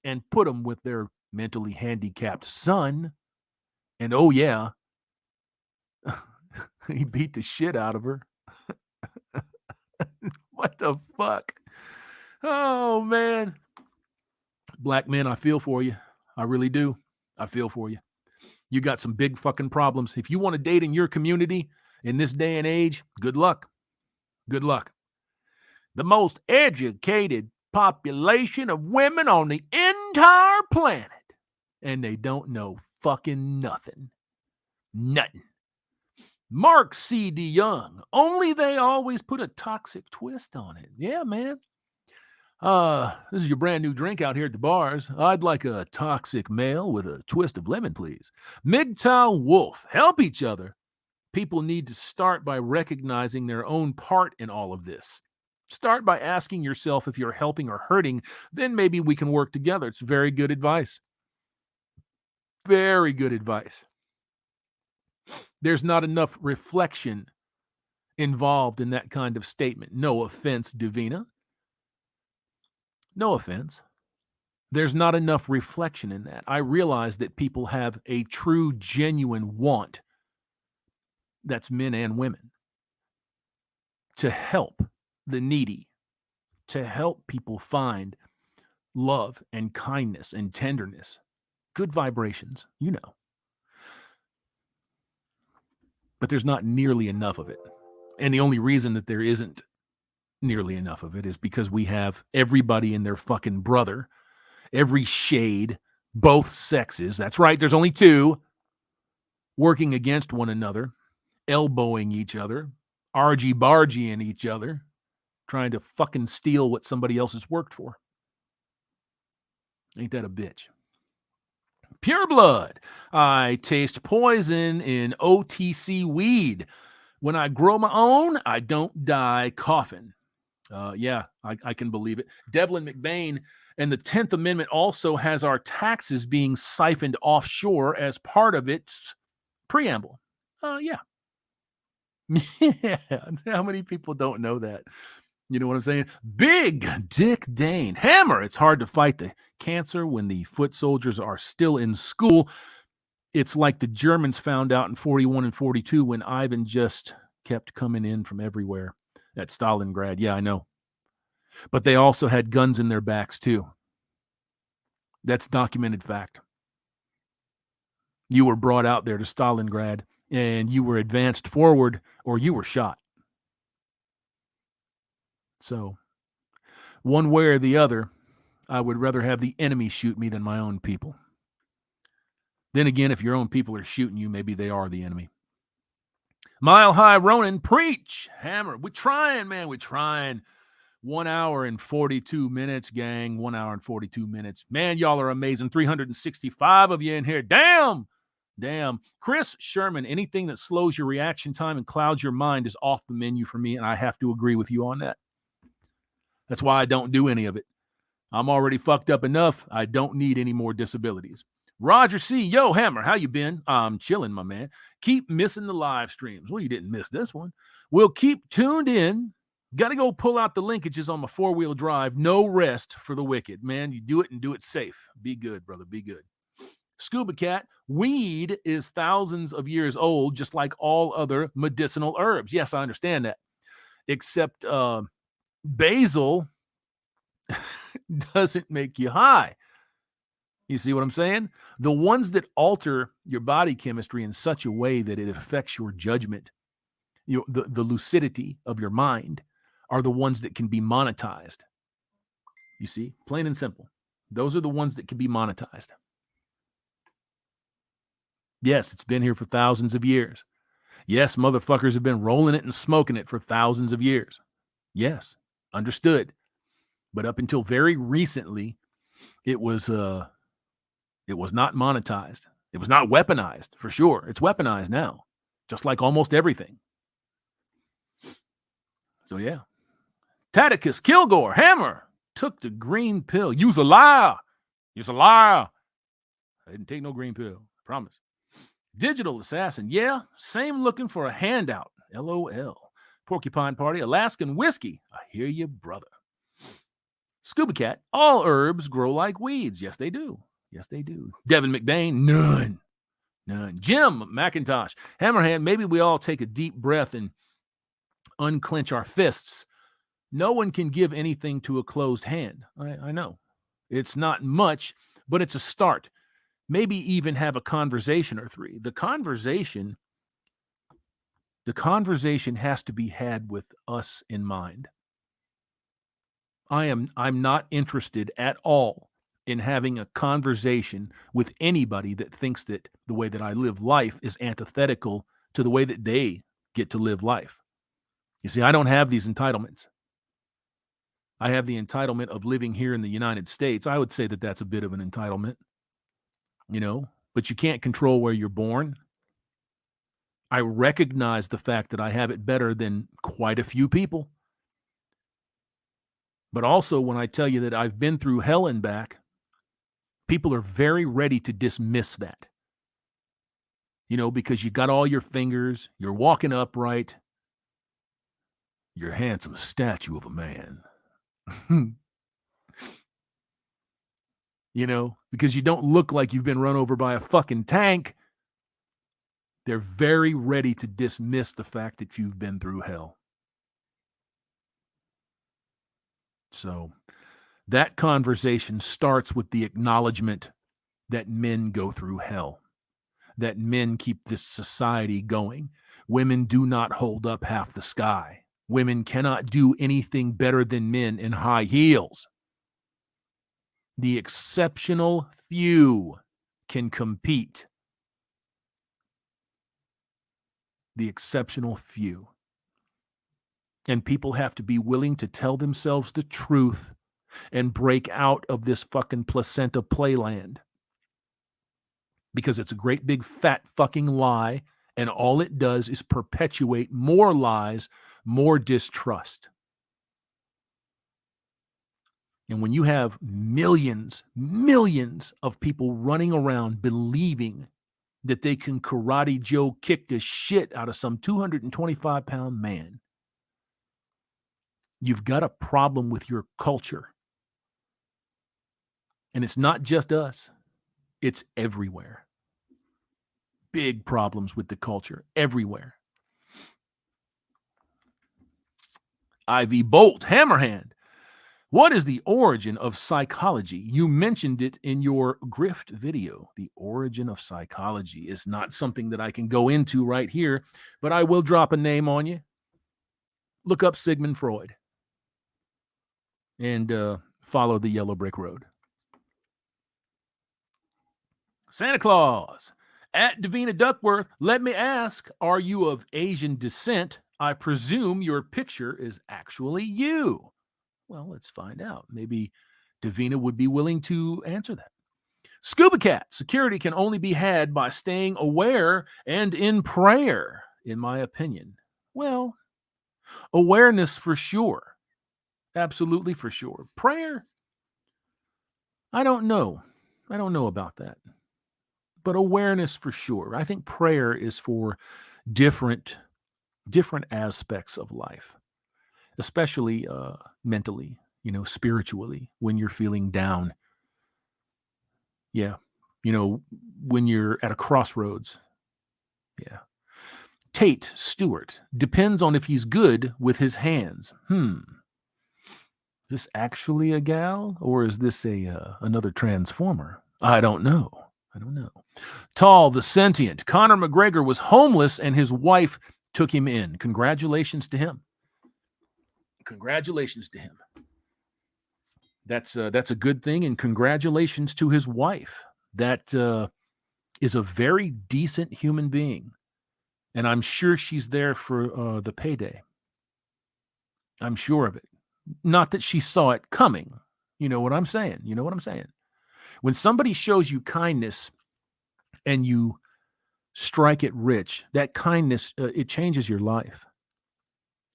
Speaker 1: and put him with their mentally handicapped son. And oh yeah, he beat the shit out of her. What the fuck? Oh, man. Black men, I feel for you. I really do. I feel for you. You got some big fucking problems. If you want to date in your community in this day and age, good luck. Good luck. The most educated population of women on the entire planet. and they don't know fucking nothing. Nothing. Mark C.D. Young. Only they always put a toxic twist on it. Yeah, man. This is your brand new drink out here at the bars. I'd like a toxic male with a twist of lemon, please. MGTOW Wolf. Help each other. People need to start by recognizing their own part in all of this. Start by asking yourself if you're helping or hurting. Then maybe we can work together. It's very good advice. Very good advice. There's not enough reflection involved in that kind of statement. No offense, Davina. No offense. There's not enough reflection in that. I realize that people have a true, genuine want, that's men and women, to help the needy, to help people find love and kindness and tenderness, good vibrations, you know. But there's not nearly enough of it. And the only reason that there isn't nearly enough of it is because we have everybody and their fucking brother, every shade, both sexes. That's right, there's only two, working against one another, elbowing each other, argy-bargying each other, trying to fucking steal what somebody else has worked for. Ain't that a bitch? Pure blood. I taste poison in OTC weed. When I grow my own, I don't die coughing. Yeah, I can believe it. Devlin McBain, and the 10th Amendment also has our taxes being siphoned offshore as part of its preamble. Yeah. Yeah. How many people don't know that? You know what I'm saying? Big Dick Dane. Hammer. It's hard to fight the cancer when the foot soldiers are still in school. It's like the Germans found out in 41 and 42 when Ivan just kept coming in from everywhere at Stalingrad. Yeah, I know. But they also had guns in their backs too. That's documented fact. You were brought out there to Stalingrad and you were advanced forward or you were shot. So, one way or the other, I would rather have the enemy shoot me than my own people. Then again, if your own people are shooting you, maybe they are the enemy. Mile High Ronin, preach, Hammer. We're trying, man. We're trying. 1 hour and 42 minutes, gang. 1 hour and 42 minutes. Man, y'all are amazing. 365 of you in here. Damn. Chris Sherman, anything that slows your reaction time and clouds your mind is off the menu for me, and I have to agree with you on that. That's why I don't do any of it. I'm already fucked up enough. I don't need any more disabilities. Roger C. Yo, Hammer, how you been? I'm chilling, my man. Keep missing the live streams. Well, you didn't miss this one. We'll keep tuned in. Got to go pull out the linkages on my four-wheel drive. No rest for the wicked. Man, you do it and do it safe. Be good, brother. Be good. Scuba Cat, weed is thousands of years old, just like all other medicinal herbs. Yes, I understand that. Except basil doesn't make you high. You see what I'm saying? The ones that alter your body chemistry in such a way that it affects your judgment, the lucidity of your mind, are the ones that can be monetized. You see? Plain and simple. Those are the ones that can be monetized. Yes, it's been here for thousands of years. Yes, motherfuckers have been rolling it and smoking it for thousands of years. Yes, understood. But up until very recently, it was not monetized. It was not weaponized, for sure. It's weaponized now, just like almost everything. So, yeah. Taticus Kilgore, Hammer, took the green pill. You's a liar. You's a liar. I didn't take no green pill. I promise. Digital Assassin, yeah, same looking for a handout. LOL. Porcupine Party, Alaskan Whiskey. I hear you, brother. Scuba Cat, all herbs grow like weeds. Yes, they do. Yes, they do. Devin McBain, none. Jim McIntosh, Hammerhand, maybe we all take a deep breath and unclench our fists. No one can give anything to a closed hand. I know. It's not much, but it's a start. Maybe even have a conversation or three. The conversation has to be had with us in mind. I'm not interested at all in having a conversation with anybody that thinks that the way that I live life is antithetical to the way that they get to live life. You see, I don't have these entitlements. I have the entitlement of living here in the United States. I would say that that's a bit of an entitlement, but you can't control where you're born. I recognize the fact that I have it better than quite a few people. But also, when I tell you that I've been through hell and back, people are very ready to dismiss that. Because you got all your fingers, you're walking upright, you're a handsome statue of a man. Because you don't look like you've been run over by a fucking tank. They're very ready to dismiss the fact that you've been through hell. So that conversation starts with the acknowledgement that men go through hell, that men keep this society going. Women do not hold up half the sky. Women cannot do anything better than men in high heels. The exceptional few can compete. The exceptional few. And people have to be willing to tell themselves the truth and break out of this fucking placenta playland. Because it's a great big fat fucking lie, and all it does is perpetuate more lies, more distrust. And when you have millions of people running around believing that they can karate Joe kick the shit out of some 225-pound man, you've got a problem with your culture. And it's not just us. It's everywhere. Big problems with the culture everywhere. Ivy Bolt, Hammerhand. What is the origin of psychology? You mentioned it in your grift video. The origin of psychology is not something that I can go into right here, but I will drop a name on you. Look up Sigmund Freud and follow the yellow brick road. Santa Claus. At Davina Duckworth, let me ask, are you of Asian descent? I presume your picture is actually you. Well, let's find out. Maybe Davina would be willing to answer that. Scuba Cat, security can only be had by staying aware and in prayer, in my opinion. Well, awareness for sure. Absolutely for sure. Prayer, I don't know. I don't know about that. But awareness for sure. I think prayer is for different aspects of life, especially mentally, spiritually, when you're feeling down. Yeah. When you're at a crossroads. Yeah. Tate Stewart, depends on if he's good with his hands. Is this actually a gal, or is this another transformer? I don't know. Tall the Sentient, Conor McGregor was homeless and his wife took him in. Congratulations to him. That's a good thing, and congratulations to his wife. That is a very decent human being, and I'm sure she's there for the payday. I'm sure of it. Not that she saw it coming. You know what I'm saying? When somebody shows you kindness and you strike it rich, that kindness, it changes your life.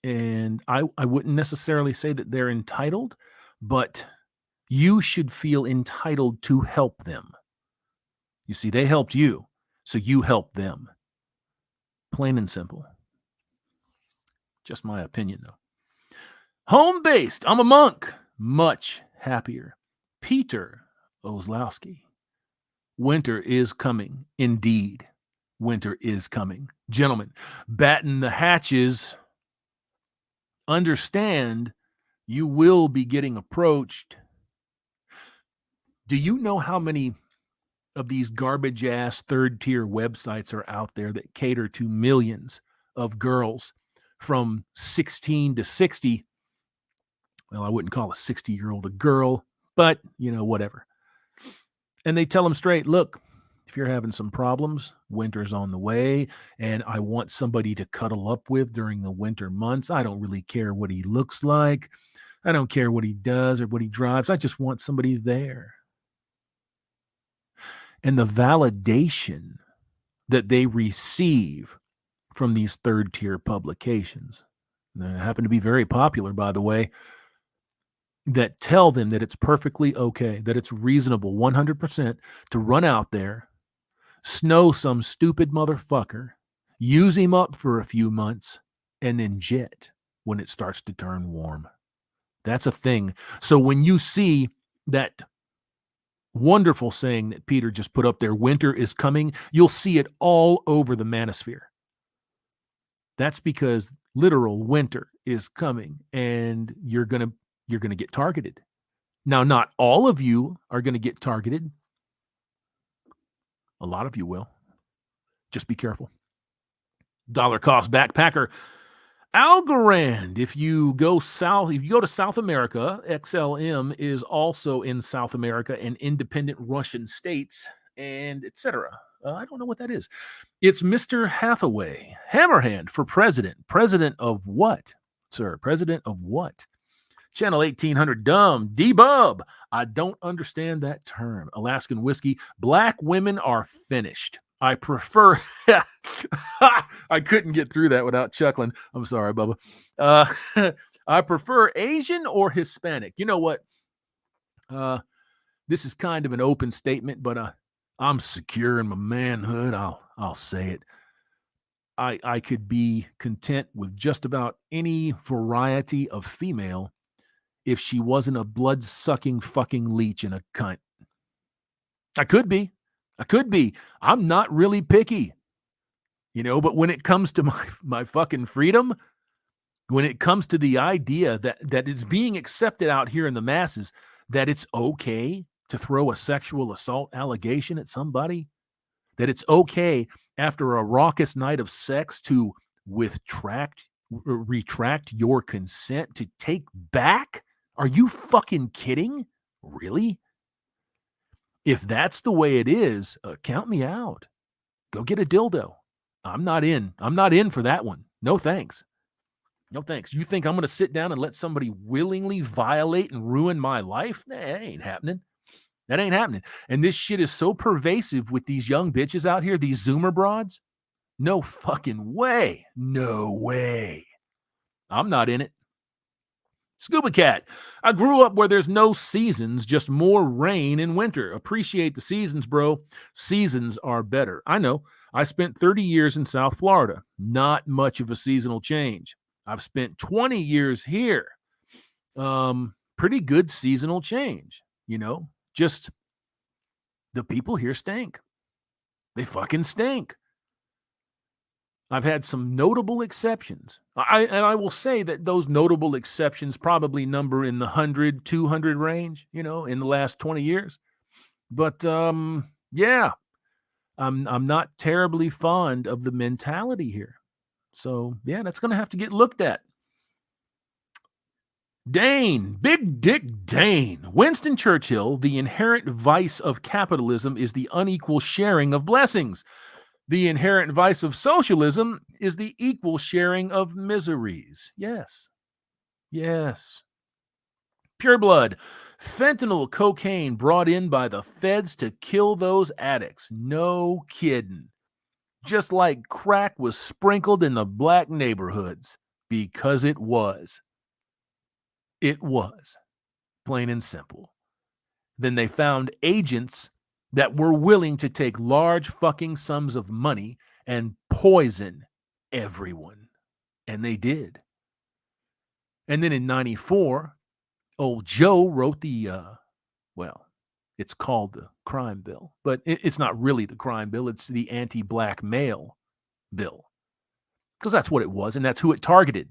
Speaker 1: And I wouldn't necessarily say that they're entitled, but you should feel entitled to help them. You see, they helped you, so you help them. Plain and simple. Just my opinion, though. Home-based, I'm a monk. Much happier. Peter Ozlowski. Winter is coming. Indeed, winter is coming. Gentlemen, batten the hatches. Understand you will be getting approached. Do you know how many of these garbage ass third tier websites are out there that cater to millions of girls from 16 to 60? Well, I wouldn't call a 60-year-old a girl, but whatever. And they tell them straight, look, if you're having some problems, winter's on the way, and I want somebody to cuddle up with during the winter months. I don't really care what he looks like. I don't care what he does or what he drives. I just want somebody there. And the validation that they receive from these third-tier publications, that happen to be very popular, by the way, that tell them that it's perfectly okay, that it's reasonable 100% to run out there, snow some stupid motherfucker, use him up for a few months, and then jet when it starts to turn warm. That's a thing. So when you see that wonderful saying that Peter just put up there, winter is coming, you'll see it all over the manosphere. That's because literal winter is coming, and you're going to get targeted. Now, not all of you are going to get targeted. A lot of you will. Just be careful. Dollar cost backpacker Algorand. If you go to South America, XLM is also in South America and independent Russian states and etc. I don't know what that is. It's Mr. Hathaway. Hammerhand for president. President of what, sir? President of what? Channel 1800 dumb. D-Bub. I don't understand that term. Alaskan whiskey. Black women are finished. I prefer. I couldn't get through that without chuckling. I'm sorry, Bubba. I prefer Asian or Hispanic. You know what? This is kind of an open statement, but I'm secure in my manhood. I'll say it. I could be content with just about any variety of female if she wasn't a blood-sucking fucking leech and a cunt. I could be. I'm not really picky, but when it comes to my fucking freedom, when it comes to the idea that it's being accepted out here in the masses, that it's okay to throw a sexual assault allegation at somebody, that it's okay after a raucous night of sex to retract your consent, to take back. Are you fucking kidding? Really? If that's the way it is, count me out. Go get a dildo. I'm not in for that one. No thanks. No thanks. You think I'm going to sit down and let somebody willingly violate and ruin my life? Nah, that ain't happening. That ain't happening. And this shit is so pervasive with these young bitches out here, these Zoomer broads. No fucking way. No way. I'm not in it. Scuba Cat. I grew up where there's no seasons, just more rain in winter. Appreciate the seasons, bro. Seasons are better. I know. I spent 30 years in South Florida. Not much of a seasonal change. I've spent 20 years here. Pretty good seasonal change, Just the people here stink. They fucking stink. I've had some notable exceptions. I will say that those notable exceptions probably number in the 100, 200 range, in the last 20 years. But yeah, I'm not terribly fond of the mentality here. So yeah, that's going to have to get looked at. Dane, Big Dick Dane. Winston Churchill, the inherent vice of capitalism is the unequal sharing of blessings. The inherent vice of socialism is the equal sharing of miseries. Yes. Yes. Pure blood. Fentanyl cocaine brought in by the feds to kill those addicts. No kidding. Just like crack was sprinkled in the black neighborhoods. Because it was. It was. Plain and simple. Then they found agents that were willing to take large fucking sums of money and poison everyone. And they did. And then in 94, old Joe wrote it's called the crime bill, but it's not really the crime bill. It's the anti-black male bill. Because that's what it was, and that's who it targeted.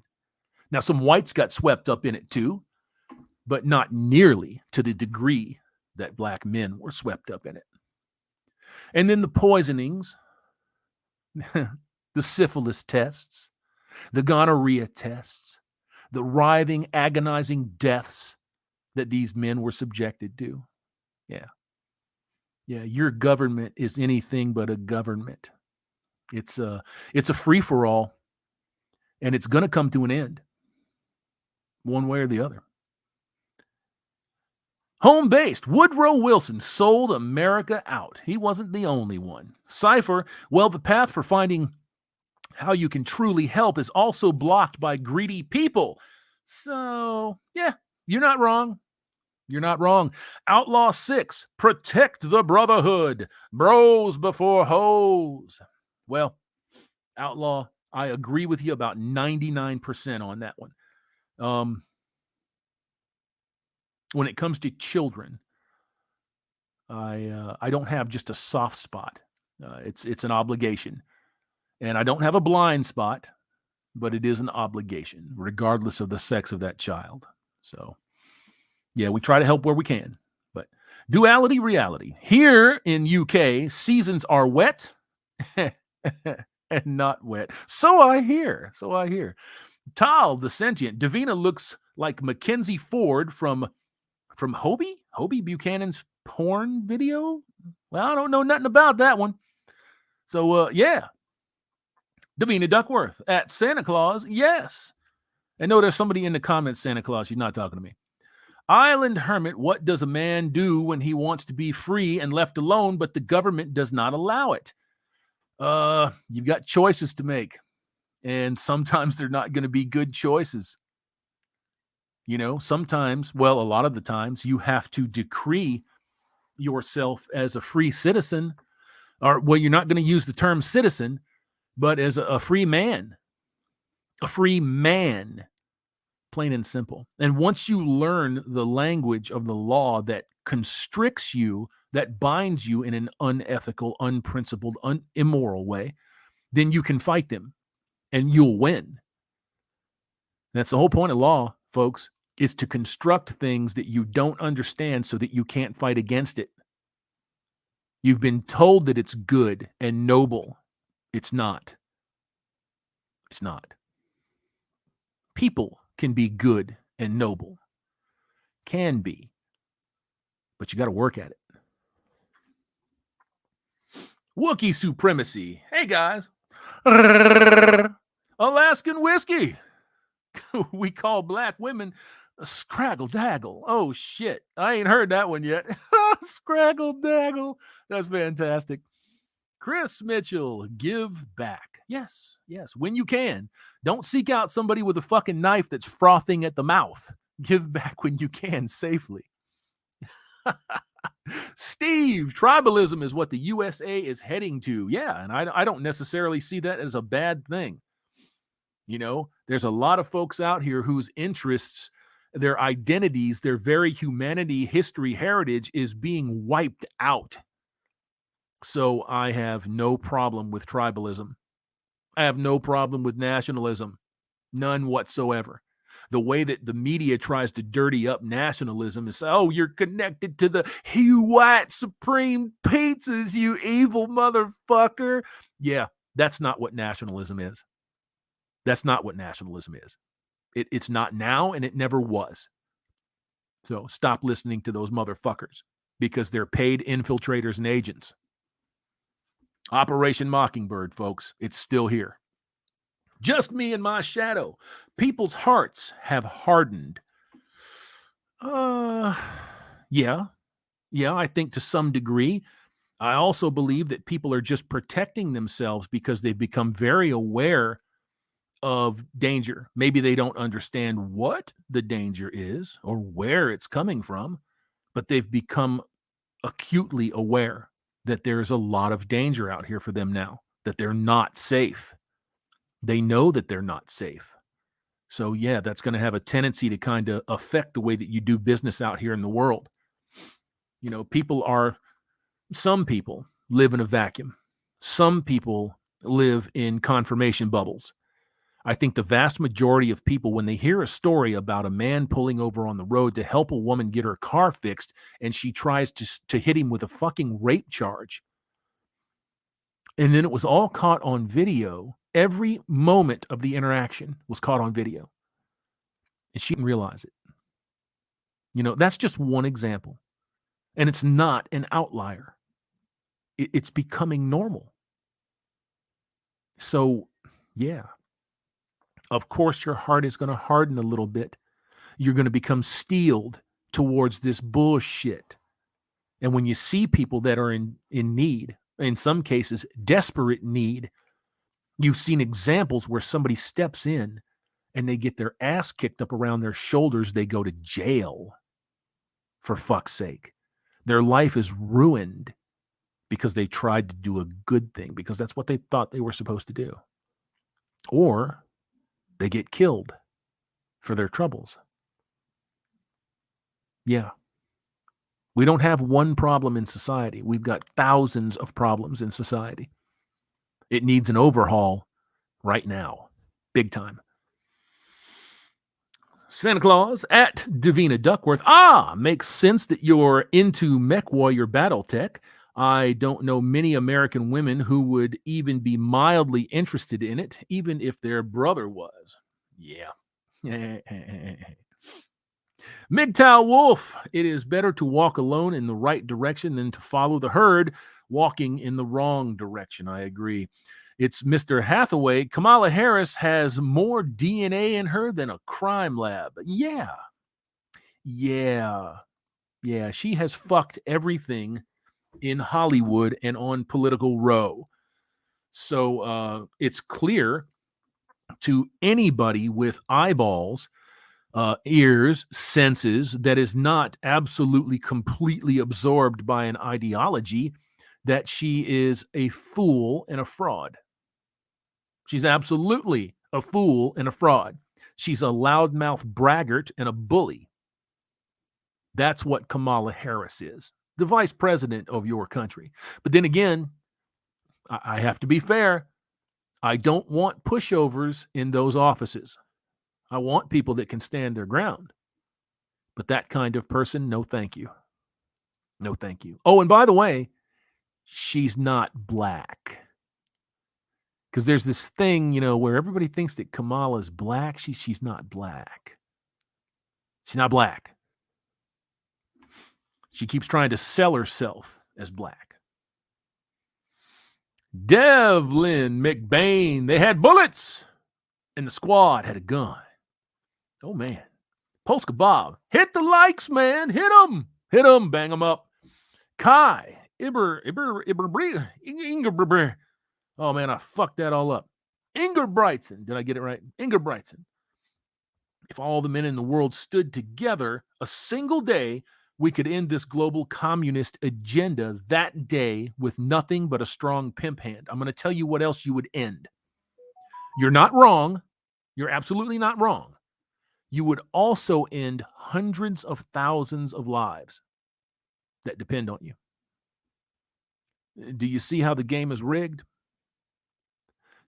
Speaker 1: Now, some whites got swept up in it too, but not nearly to the degree that black men were swept up in it. And then the poisonings, the syphilis tests, the gonorrhea tests, the writhing, agonizing deaths that these men were subjected to. Yeah. Yeah, your government is anything but a government. It's a free for all, and it's going to come to an end, one way or the other. Home based, Woodrow Wilson sold America out. He wasn't the only one. Cypher, well, the path for finding how you can truly help is also blocked by greedy people. So, yeah, you're not wrong. You're not wrong. Outlaw 6, protect the brotherhood. Bros before hoes. Well, Outlaw, I agree with you about 99% on that one. When it comes to children, I don't have just a soft spot. It's an obligation. And I don't have a blind spot, but it is an obligation, regardless of the sex of that child. So, yeah, we try to help where we can. But duality, reality. Here in UK, seasons are wet and not wet. So I hear. Tal, the sentient. Davina looks like Mackenzie Ford from Hobie Buchanan's porn video. Well, I don't know nothing about that one. So, yeah. Davina Duckworth at Santa Claus. Yes. I know there's somebody in the comments, Santa Claus. She's not talking to me. Island Hermit, what does a man do when he wants to be free and left alone, but the government does not allow it? You've got choices to make, and sometimes they're not going to be good choices. You know, sometimes, well, a lot of the times, you have to decree yourself as a free citizen, or, well, you're not going to use the term citizen, but as a free man. A free man. Plain and simple. And once you learn the language of the law that constricts you, that binds you in an unethical, unprincipled, immoral way, then you can fight them and you'll win. That's the whole point of law, folks, is to construct things that you don't understand so that you can't fight against it. You've been told that it's good and noble. It's not. It's not. People can be good and noble. Can be. But you got to work at it. Wookiee supremacy. Hey, guys. Alaskan whiskey. We call black women scraggle daggle. Oh, shit. I ain't heard that one yet. Scraggle daggle. That's fantastic. Chris Mitchell, give back. Yes, when you can. Don't seek out somebody with a fucking knife that's frothing at the mouth. Give back when you can safely. Steve, tribalism is what the USA is heading to. Yeah, and I don't necessarily see that as a bad thing. You know, there's a lot of folks out here whose interests, their identities, their very humanity, history, heritage is being wiped out. So I have no problem with tribalism. I have no problem with nationalism. None whatsoever. The way that the media tries to dirty up nationalism is, oh, you're connected to the white supreme pizzas, you evil motherfucker. Yeah, that's not what nationalism is. That's not what nationalism is. It's not now, and it never was. So stop listening to those motherfuckers because they're paid infiltrators and agents. Operation Mockingbird, folks. It's still here. Just me and my shadow. People's hearts have hardened. Yeah, I think to some degree. I also believe that people are just protecting themselves because they've become very aware of danger. Maybe they don't understand what the danger is or where it's coming from, but they've become acutely aware that there's a lot of danger out here for them now, that they're not safe. They know that they're not safe. So, yeah, that's going to have a tendency to kind of affect the way that you do business out here in the world. You know, some people live in a vacuum. Some people live in confirmation bubbles. I think the vast majority of people, when they hear a story about a man pulling over on the road to help a woman get her car fixed, and she tries to hit him with a fucking rape charge, and then it was all caught on video, every moment of the interaction was caught on video, and she didn't realize it. You know, that's just one example, and it's not an outlier. It's becoming normal. So, yeah, of course, your heart is going to harden a little bit. You're going to become steeled towards this bullshit. And when you see people that are in need, in some cases, desperate need, you've seen examples where somebody steps in and they get their ass kicked up around their shoulders. They go to jail, for fuck's sake. Their life is ruined because they tried to do a good thing, because that's what they thought they were supposed to do. Or they get killed for their troubles. Yeah. We don't have one problem in society. We've got thousands of problems in society. It needs an overhaul right now. Big time. Santa Claus at Davina Duckworth. Makes sense that you're into Mech Warrior Battletech. I don't know many American women who would even be mildly interested in it, even if their brother was. Yeah. MGTOW Wolf, it is better to walk alone in the right direction than to follow the herd walking in the wrong direction. I agree. It's Mr. Hathaway. Kamala Harris has more DNA in her than a crime lab. Yeah. She has fucked everything in Hollywood and on Political Row. So it's clear to anybody with eyeballs, ears, senses, that is not absolutely completely absorbed by an ideology, that she is a fool and a fraud. She's absolutely a fool and a fraud. She's a loudmouth braggart and a bully. That's what Kamala Harris is, the vice president of your country. But then again, I have to be fair. I don't want pushovers in those offices. I want people that can stand their ground. But that kind of person, no thank you. No thank you. Oh, and by the way, she's not black. Because there's this thing, where everybody thinks that Kamala's black. She's not black. She's not black. She keeps trying to sell herself as black. Devlin McBain, they had bullets, and the squad had a gun. Oh, man. Polska Bob, hit the likes, man. Hit them. Hit them. Bang them up. Kai, Inger. Oh, man, I fucked that all up. Inger Brightson. Did I get it right? Inger Brightson. If all the men in the world stood together a single day, we could end this global communist agenda that day with nothing but a strong pimp hand. I'm going to tell you what else you would end. You're not wrong. You're absolutely not wrong. You would also end hundreds of thousands of lives that depend on you. Do you see how the game is rigged?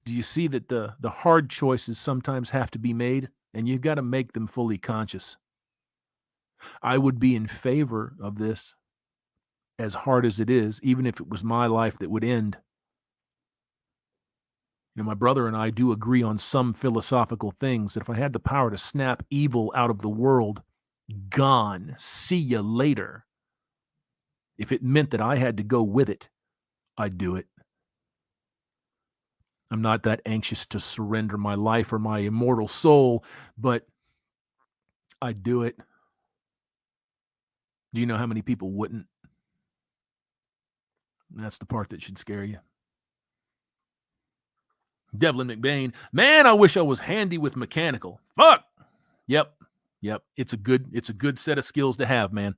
Speaker 1: Do you see that the hard choices sometimes have to be made, and you've got to make them fully conscious? I would be in favor of this, as hard as it is, even if it was my life that would end. My brother and I do agree on some philosophical things, that if I had the power to snap evil out of the world, gone, see you later. If it meant that I had to go with it, I'd do it. I'm not that anxious to surrender my life or my immortal soul, but I'd do it. Do you know how many people wouldn't? That's the part that should scare you. Devlin McBain, man, I wish I was handy with mechanical. Fuck. Yep. It's a good set of skills to have, man.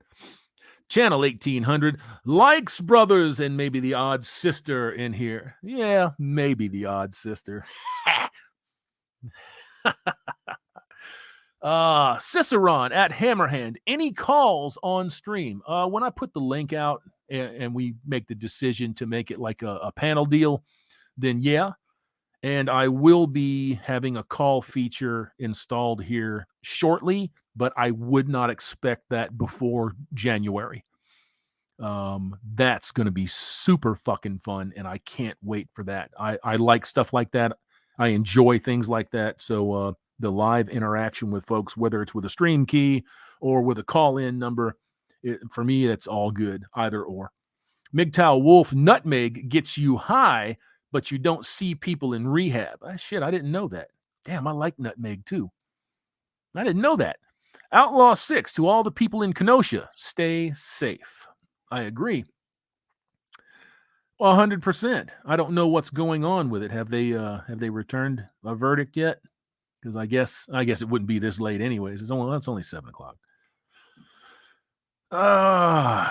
Speaker 1: Channel 1800, likes brothers, and maybe the odd sister in here. Yeah, maybe the odd sister. Ciceron at Hammerhand, any calls on stream? When I put the link out and we make the decision to make it like a panel deal, then yeah. And I will be having a call feature installed here shortly, but I would not expect that before January. That's going to be super fucking fun, and I can't wait for that. I like stuff like that. I enjoy things like that. So the live interaction with folks, whether it's with a stream key or with a call-in number, for me, that's all good, either or. MGTOW Wolf, nutmeg gets you high, but you don't see people in rehab. Shit, I didn't know that. Damn, I like nutmeg too. I didn't know that. Outlaw 6, to all the people in Kenosha, stay safe. I agree. 100%. I don't know what's going on with it. Have they returned a verdict yet? Because I guess it wouldn't be this late anyways. It's only 7:00.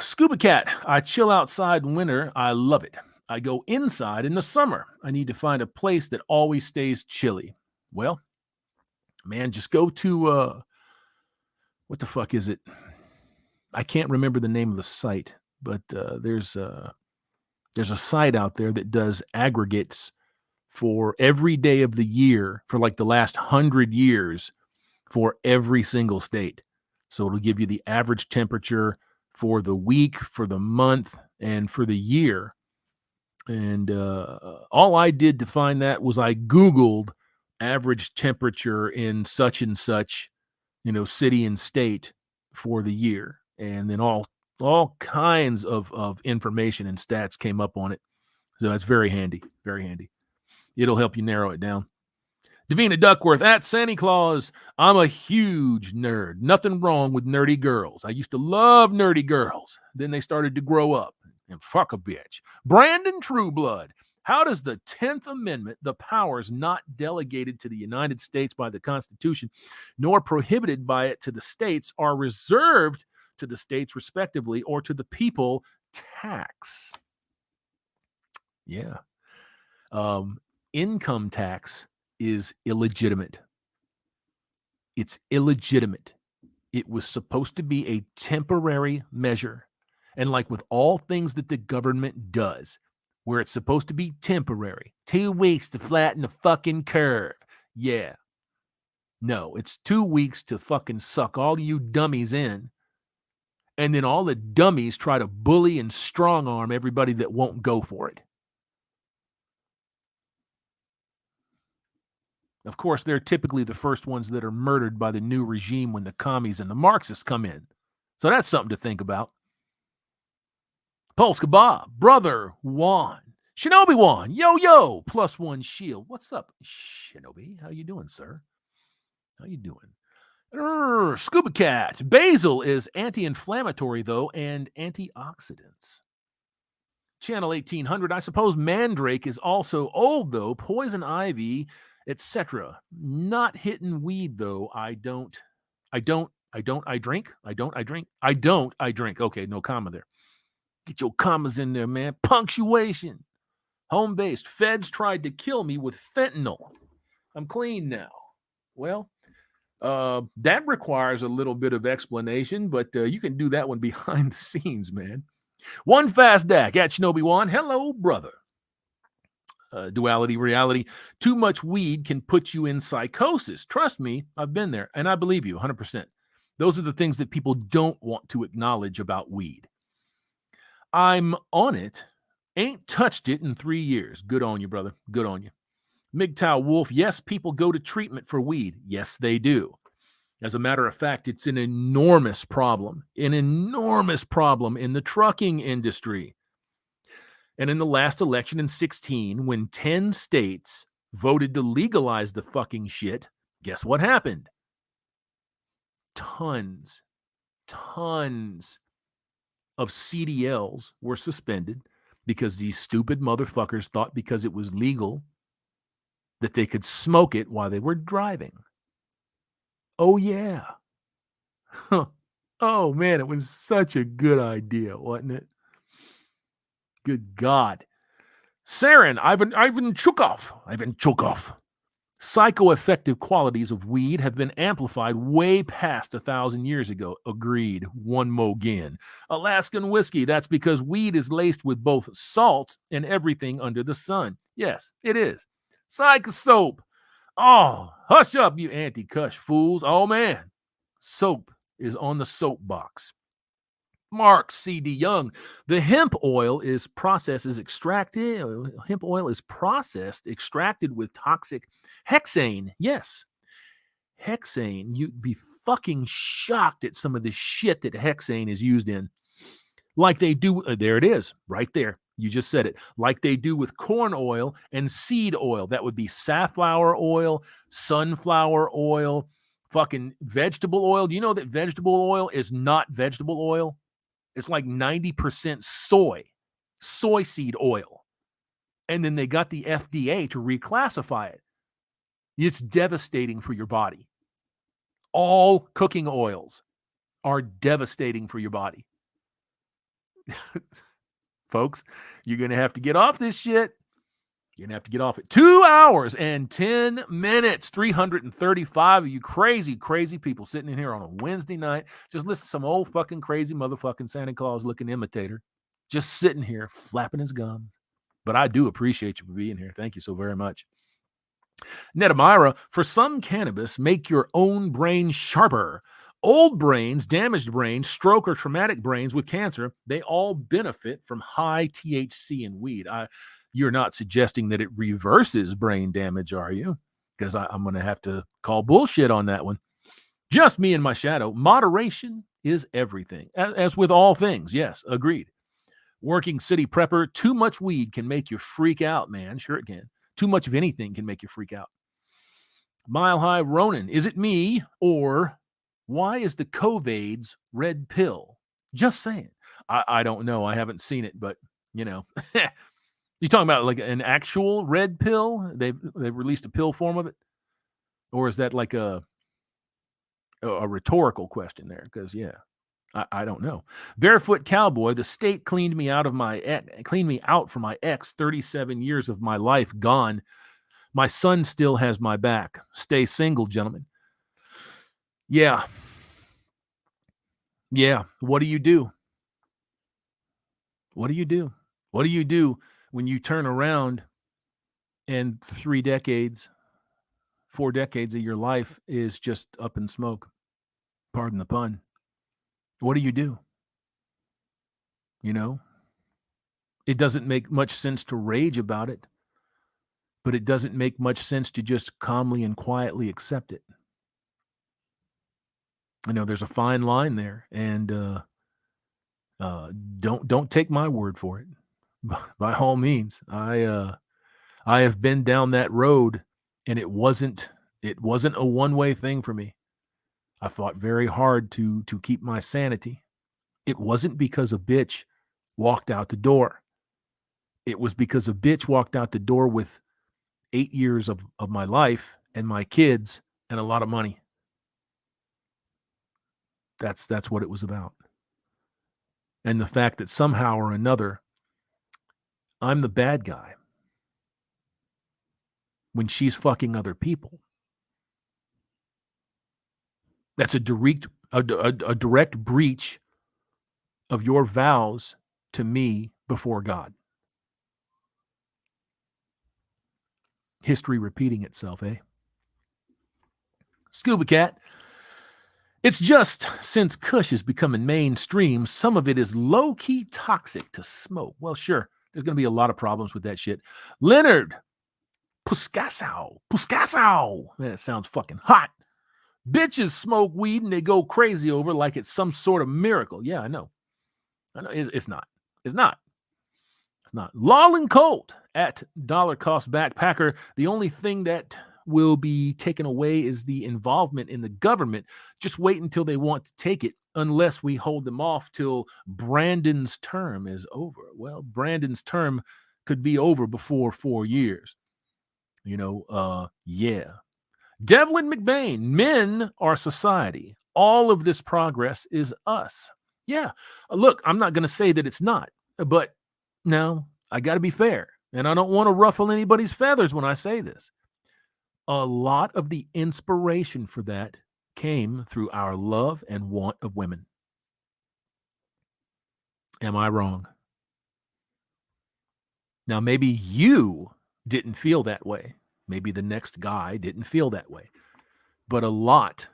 Speaker 1: Scuba Cat. I chill outside in winter. I love it. I go inside in the summer. I need to find a place that always stays chilly. Well, man, just go to what the fuck is it? I can't remember the name of the site, but there's a site out there that does aggregates for every day of the year for like the last 100 years for every single state. So it'll give you the average temperature for the week, for the month, and for the year. And all I did to find that was I Googled average temperature in such and such, city and state for the year. And then all kinds of information and stats came up on it. So that's very handy, very handy. It'll help you narrow it down. Davina Duckworth at Santa Claus. I'm a huge nerd. Nothing wrong with nerdy girls. I used to love nerdy girls. Then they started to grow up and fuck a bitch. Brandon Trueblood. How does the 10th Amendment, the powers not delegated to the United States by the Constitution, nor prohibited by it to the states, are reserved to the states respectively or to the people tax? Yeah. Income tax is illegitimate. It's illegitimate. It was supposed to be a temporary measure. And like with all things that the government does, where it's supposed to be temporary, 2 weeks to flatten the fucking curve. Yeah. No, it's 2 weeks to fucking suck all you dummies in. And then all the dummies try to bully and strong arm everybody that won't go for it. Of course, they're typically the first ones that are murdered by the new regime when the commies and the Marxists come in. So that's something to think about. Polska Bob, Brother Juan, Shinobi Juan, yo, +1 shield. What's up, Shinobi? How you doing, sir? How you doing? Scuba Cat. Basil is anti-inflammatory, though, and antioxidants. Channel 1800. I suppose Mandrake is also old, though. Poison ivy, etc. Not hitting weed, though. I drink. Okay, no comma there. Get your commas in there, man. Punctuation. Home-based. Feds tried to kill me with fentanyl. I'm clean now. Well, that requires a little bit of explanation, but you can do that one behind the scenes, man. One Fast Dak at Shinobi One. Hello, brother. Duality reality. Too much weed can put you in psychosis. Trust me, I've been there, and I believe you 100%. Those are the things that people don't want to acknowledge about weed. I'm on it. Ain't touched it in 3 years. Good on you, brother. Good on you. MGTOW Wolf. Yes, people go to treatment for weed. Yes, they do. As a matter of fact, it's an enormous problem in the trucking industry. And in the last election in 2016, when 10 states voted to legalize the fucking shit, guess what happened? Tons of CDLs were suspended because these stupid motherfuckers thought because it was legal that they could smoke it while they were driving. Oh, yeah. Oh, man, it was such a good idea, wasn't it? Good God. Saren, Ivan Chukov. Psychoeffective qualities of weed have been amplified way past 1,000 years ago. Agreed. One more again. Alaskan whiskey. That's because weed is laced with both salt and everything under the sun. Yes, it is. Psycho soap. Oh, hush up, you anti-cush fools. Oh, man. Soap is on the soapbox. Mark C.D. Young. The hemp oil is processed extracted with toxic hexane. Yes. Hexane. You'd be fucking shocked at some of the shit that hexane is used in. like they do. There it is, right there. You just said it. Like they do with corn oil and seed oil. That would be safflower oil, sunflower oil, fucking vegetable oil. Do you know that vegetable oil is not vegetable oil? It's like 90% soy seed oil. And then they got the FDA to reclassify it. It's devastating for your body. All cooking oils are devastating for your body. Folks, you're going to have to get off this shit. You're going to have to get off it. 2 hours and 10 minutes. 335 of you crazy, crazy people sitting in here on a Wednesday night. Just listen to some old fucking crazy motherfucking Santa Claus looking imitator. Just sitting here flapping his gums. But I do appreciate you for being here. Thank you so very much. Netamira, for some cannabis, make your own brain sharper. Old brains, damaged brains, stroke or traumatic brains with cancer, they all benefit from high THC in weed. You're not suggesting that it reverses brain damage, are you? Because I'm going to have to call bullshit on that one. Just me and my shadow. Moderation is everything. As with all things, yes, agreed. Working city prepper, too much weed can make you freak out, man. Sure it can. Too much of anything can make you freak out. Mile High Ronan, is it me or why is the COVID's red pill? Just saying. I don't know. I haven't seen it, but you know. You talking about like an actual red pill? They've released a pill form of it? Or is that like a rhetorical question there? Because yeah. I don't know. Barefoot Cowboy, the state cleaned me out for my ex. 37 years of my life gone. My son still has my back. Stay single, gentlemen. Yeah. Yeah. What do you do? What do you do? What do you do when you turn around and 4 decades of your life is just up in smoke? Pardon the pun. What do you do? You know, it doesn't make much sense to rage about it, but it doesn't make much sense to just calmly and quietly accept it. I know there's a fine line there, and don't take my word for it. By all means, I have been down that road, and it wasn't a one-way thing for me. I fought very hard to keep my sanity. It wasn't because a bitch walked out the door. It was because a bitch walked out the door with 8 years of my life and my kids and a lot of money. That's what it was about. And the fact that somehow or another, I'm the bad guy when she's fucking other people. That's a direct breach of your vows to me before God. History repeating itself, eh? Scuba Cat. It's just since Kush is becoming mainstream, some of it is low-key toxic to smoke. Well, sure, there's going to be a lot of problems with that shit. Leonard Puscasow. Man, it sounds fucking hot. Bitches smoke weed and they go crazy over like it's some sort of miracle. Yeah, I know. It's not. It's not. It's not. Lawlin Colt at Dollar Cost Backpacker. The only thing that will be taken away is the involvement in the government. Just wait until they want to take it, unless we hold them off till Brandon's term is over. Well, Brandon's term could be over before 4 years. Yeah. Devlin McBain, men are society. All of this progress is us. Yeah. Look, I'm not going to say that it's not, but no, I got to be fair. And I don't want to ruffle anybody's feathers when I say this. A lot of the inspiration for that came through our love and want of women. Am I wrong? Now, maybe you didn't feel that way. Maybe the next guy didn't feel that way. But a lot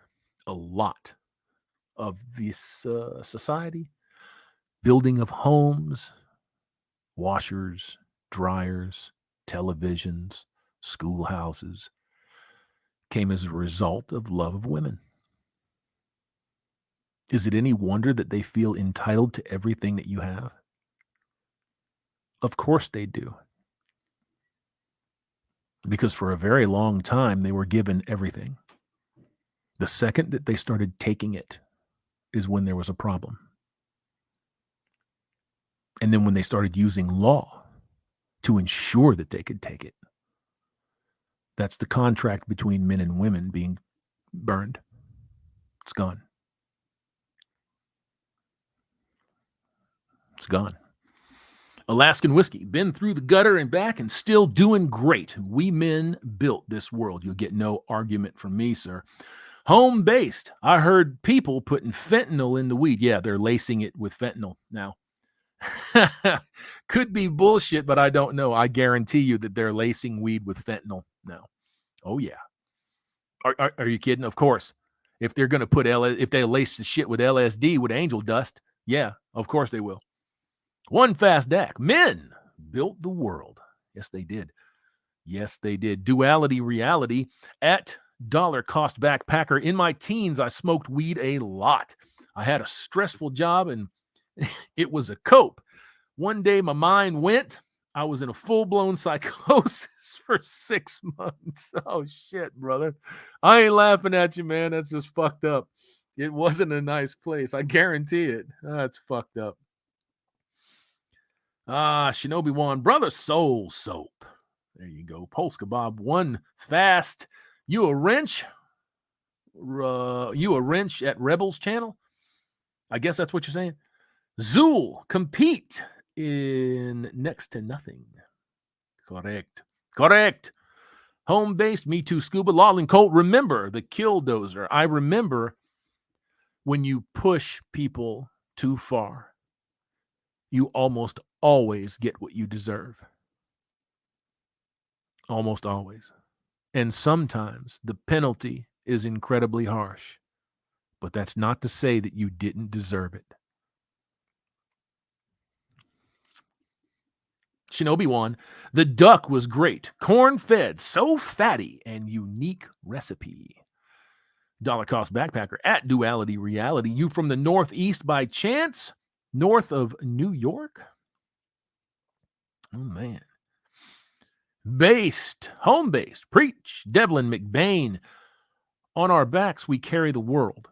Speaker 1: of this society, building of homes, washers, dryers, televisions, schoolhouses, came as a result of love of women. Is it any wonder that they feel entitled to everything that you have? Of course they do. Because for a very long time, they were given everything. The second that they started taking it is when there was a problem. And then when they started using law to ensure that they could take it, that's the contract between men and women being burned. It's gone. It's gone. Alaskan whiskey, been through the gutter and back and still doing great. We men built this world. You'll get no argument from me, sir. Home based. I heard people putting fentanyl in the weed. Yeah, they're lacing it with fentanyl now. Could be bullshit, but I don't know. I guarantee you that they're lacing weed with fentanyl now. Oh, yeah. Are you kidding? Of course. If they're going to put if they lace the shit with LSD with angel dust, yeah, of course they will. One fast DAC. Men built the world. Yes, they did. Yes, they did. Duality reality at dollar cost backpacker. In my teens, I smoked weed a lot. I had a stressful job and it was a cope. One day my mind went. I was in a full-blown psychosis for 6 months. Oh, shit, brother. I ain't laughing at you, man. That's just fucked up. It wasn't a nice place. I guarantee it. That's fucked up. Shinobi Wan, Brother Soul Soap. There you go. Polska Bob, one fast. You a wrench? You a wrench at Rebels channel? I guess that's what you're saying. Zool, compete in next to nothing. Correct. Home-based, Me Too Scuba, Lawlin Colt, remember the killdozer. I remember when you push people too far, you almost always get what you deserve. Almost always. And sometimes the penalty is incredibly harsh, but that's not to say that you didn't deserve it. Shinobi One, the duck was great. Corn-fed, so fatty, and unique recipe. Dollar cost backpacker at Duality Reality. You from the Northeast by chance? North of New York? Oh, man. Home-based, preach. Devlin McBain. On our backs, we carry the world.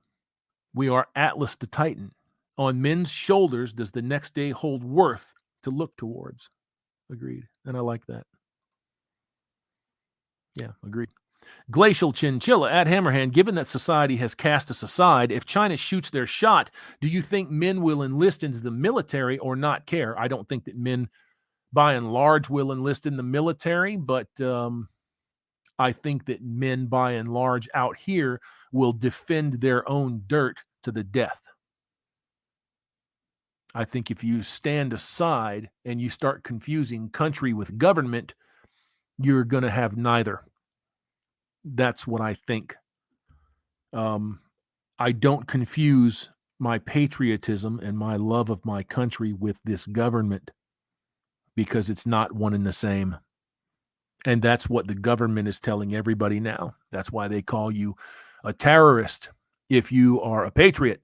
Speaker 1: We are Atlas the Titan. On men's shoulders does the next day hold worth to look towards. Agreed. And I like that. Yeah, agreed. Glacial Chinchilla at Hammerhand, given that society has cast us aside, if China shoots their shot, do you think men will enlist into the military or not care? I don't think that men, by and large, will enlist in the military, but I think that men, by and large, out here will defend their own dirt to the death. I think if you stand aside and you start confusing country with government, you're going to have neither. That's what I think. I don't confuse my patriotism and my love of my country with this government because it's not one and the same. And that's what the government is telling everybody now. That's why they call you a terrorist if you are a patriot.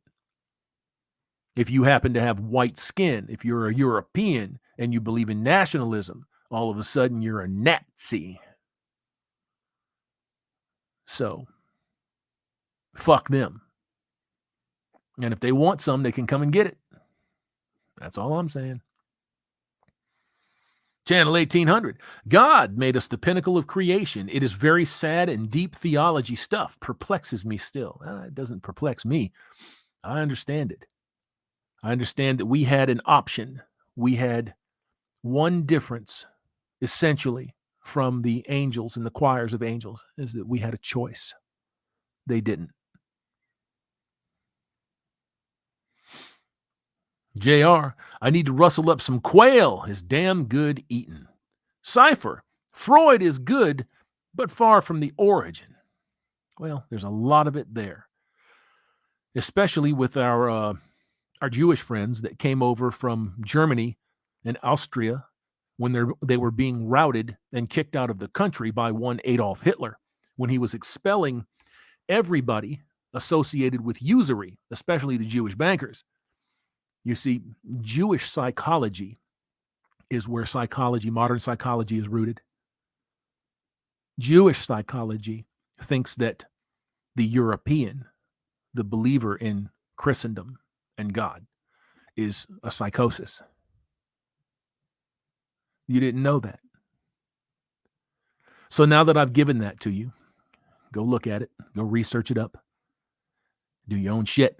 Speaker 1: If you happen to have white skin, if you're a European and you believe in nationalism, all of a sudden you're a Nazi. So, fuck them. And if they want some, they can come and get it. That's all I'm saying. Channel 1800. God made us the pinnacle of creation. It is very sad and deep theology stuff. Perplexes me still. It doesn't perplex me. I understand it. I understand that we had an option. We had one difference, essentially, from the angels and the choirs of angels, is that we had a choice. They didn't. JR, I need to rustle up some quail. Is damn good eating. Cypher, Freud is good, but far from the origin. Well, there's a lot of it there, especially with our Jewish friends that came over from Germany and Austria when they were being routed and kicked out of the country by one Adolf Hitler, when he was expelling everybody associated with usury, especially the Jewish bankers. You see, Jewish psychology is where modern psychology is rooted. Jewish psychology thinks that the European, the believer in Christendom and God, is a psychosis. You didn't know that. So now that I've given that to you, go look at it, go research it up, do your own shit.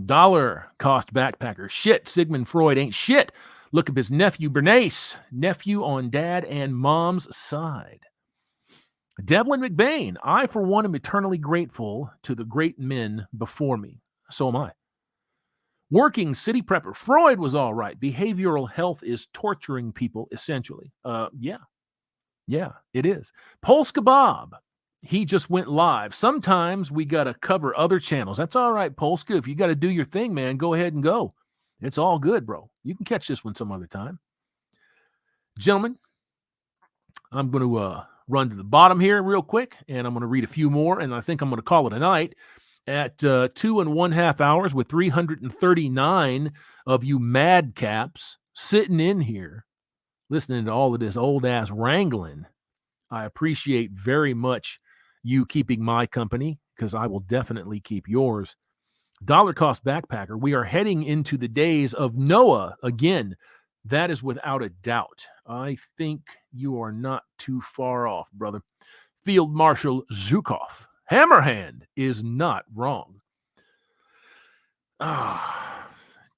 Speaker 1: Dollar cost backpacker. Shit, Sigmund Freud ain't shit. Look up his nephew, Bernace, nephew on dad and mom's side. Devlin McBain, I, for one, am eternally grateful to the great men before me. So am I. Working city prepper. Freud was all right. Behavioral health is torturing people, essentially. Yeah, it is. Polska Bob, he just went live. Sometimes we got to cover other channels. That's all right, Polska. If you got to do your thing, man, go ahead and go. It's all good, bro. You can catch this one some other time. Gentlemen, I'm going to run to the bottom here real quick, and I'm going to read a few more, and I think I'm going to call it a night at 2.5 hours with 339 of you madcaps sitting in here listening to all of this old-ass wrangling. I appreciate very much you keeping my company, because I will definitely keep yours. Dollar cost backpacker, we are heading into the days of Noah again. That is without a doubt. I think you are not too far off, brother. Field Marshal Zhukov, Hammerhand is not wrong.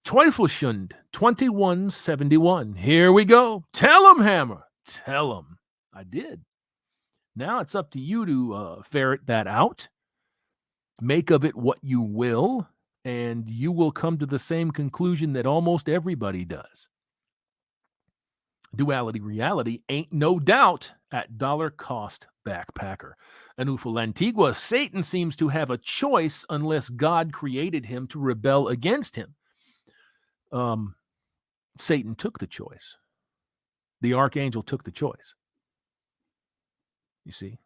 Speaker 1: Teufelschund 2171. Here we go. Tell him, Hammer. Tell him. I did. Now it's up to you to ferret that out. Make of it what you will, and you will come to the same conclusion that almost everybody does. Duality reality ain't no doubt at dollar cost backpacker. Anufal Antigua, Satan seems to have a choice unless God created him to rebel against him. Satan took the choice. The archangel took the choice. You see,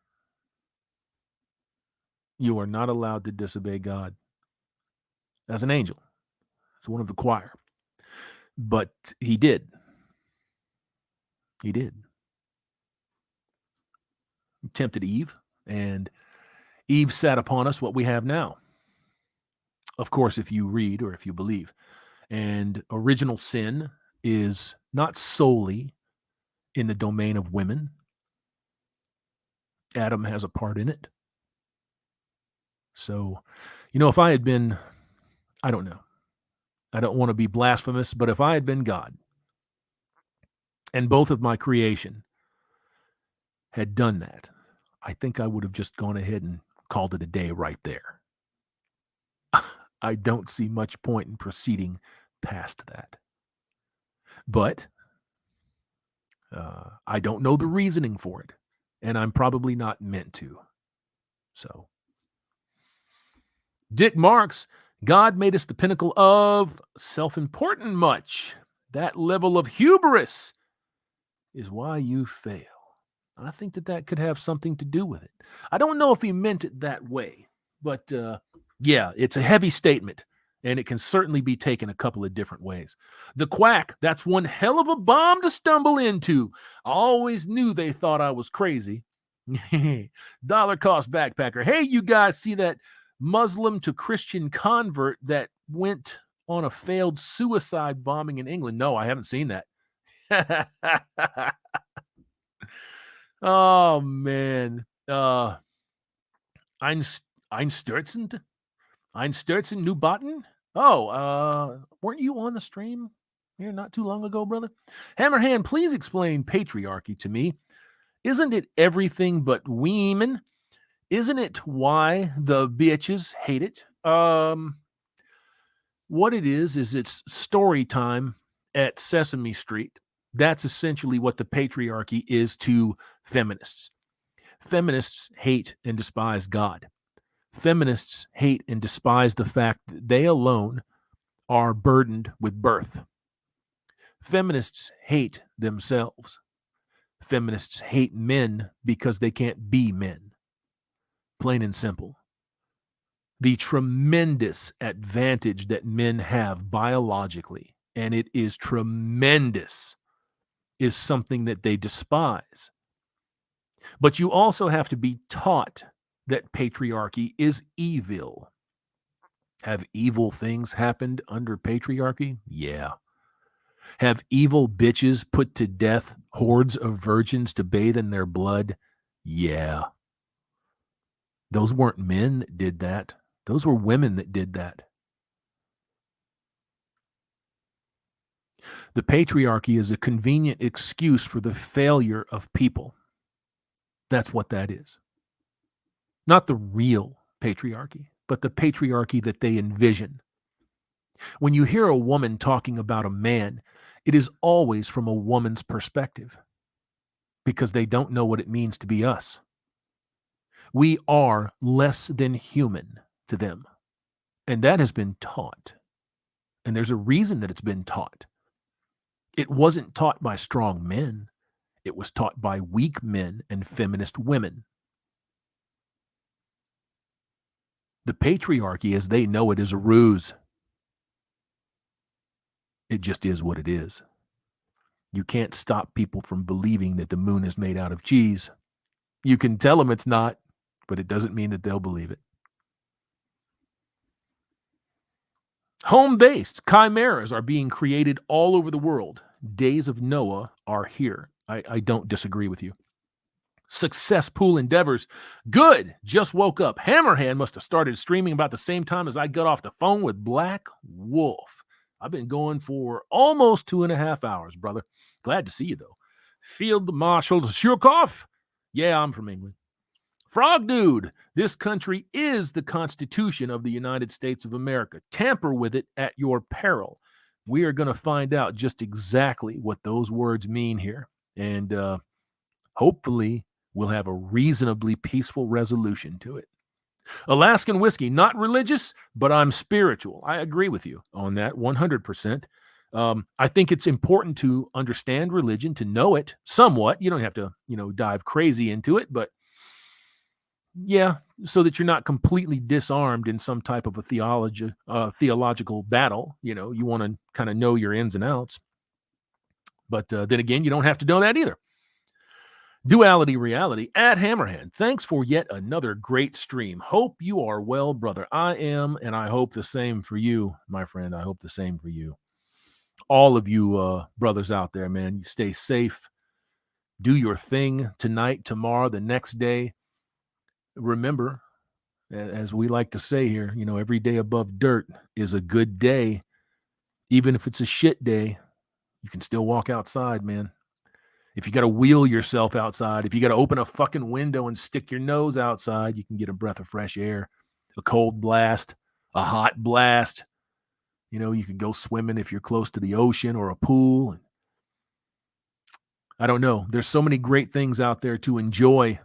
Speaker 1: you are not allowed to disobey God as an angel, as one of the choir. But he did. He did. He tempted Eve, and Eve sat upon us what we have now. Of course, if you read or if you believe. And original sin is not solely in the domain of women. Adam has a part in it. So, if I had been, I don't know, I don't want to be blasphemous, but if I had been God and both of my creation had done that, I think I would have just gone ahead and called it a day right there. I don't see much point in proceeding past that. But I don't know the reasoning for it, and I'm probably not meant to. So, Dick Marks, God made us the pinnacle of self-important much. That level of hubris is why you fail. I think that could have something to do with it. I don't know if he meant it that way, but yeah, it's a heavy statement, and it can certainly be taken a couple of different ways. The Quack, that's one hell of a bomb to stumble into. I always knew they thought I was crazy. Dollar cost backpacker. Hey, you guys see that Muslim to Christian convert that went on a failed suicide bombing in England? No, I haven't seen that. Oh, man. Einstürzen Newbotten? Oh, weren't you on the stream here not too long ago, brother? Hammerhand, please explain patriarchy to me. Isn't it everything but women? Isn't it why the bitches hate it? What it is it's story time at Sesame Street. That's essentially what the patriarchy is to feminists. Feminists hate and despise God. Feminists hate and despise the fact that they alone are burdened with birth. Feminists hate themselves. Feminists hate men because they can't be men. Plain and simple. the tremendous advantage that men have biologically, and it is tremendous, is something that they despise. But you also have to be taught that patriarchy is evil. Have evil things happened under patriarchy? Yeah. Have evil bitches put to death hordes of virgins to bathe in their blood? Yeah. Those weren't men that did that. Those were women that did that. The patriarchy is a convenient excuse for the failure of people. That's what that is. Not the real patriarchy, but the patriarchy that they envision. When you hear a woman talking about a man, it is always from a woman's perspective because they don't know what it means to be us. We are less than human to them, and that has been taught. And there's a reason that it's been taught. It wasn't taught by strong men. It was taught by weak men and feminist women. The patriarchy, as they know it, is a ruse. It just is what it is. You can't stop people from believing that the moon is made out of cheese. You can tell them it's not, but it doesn't mean that they'll believe it. Home-based chimeras are being created all over the world. Days of Noah are here. I don't disagree with you. Success pool endeavors. Good. Just woke up. Hammerhand must have started streaming about the same time as I got off the phone with Black Wolf. I've been going for almost 2.5 hours, brother. Glad to see you, though. Field Marshal Shurkoff. Yeah, I'm from England. Frog Dude. This country is the Constitution of the United States of America. Tamper with it at your peril. We are going to find out just exactly what those words mean here. And hopefully we'll have a reasonably peaceful resolution to it. Alaskan whiskey, not religious, but I'm spiritual. I agree with you on that 100%. I think it's important to understand religion, to know it somewhat. You don't have to, dive crazy into it, but yeah, so that you're not completely disarmed in some type of a theological battle. You want to kind of know your ins and outs. But then again, you don't have to know that either. Duality Reality at Hammerhand. Thanks for yet another great stream. Hope you are well, brother. I am, and I hope the same for you, my friend. I hope the same for you. All of you brothers out there, man, you stay safe. Do your thing tonight, tomorrow, the next day. Remember, as we like to say here, every day above dirt is a good day. Even if it's a shit day, you can still walk outside, man. If you got to wheel yourself outside, if you got to open a fucking window and stick your nose outside, you can get a breath of fresh air, a cold blast, a hot blast. You could go swimming if you're close to the ocean or a pool. I don't know. There's so many great things out there to enjoy,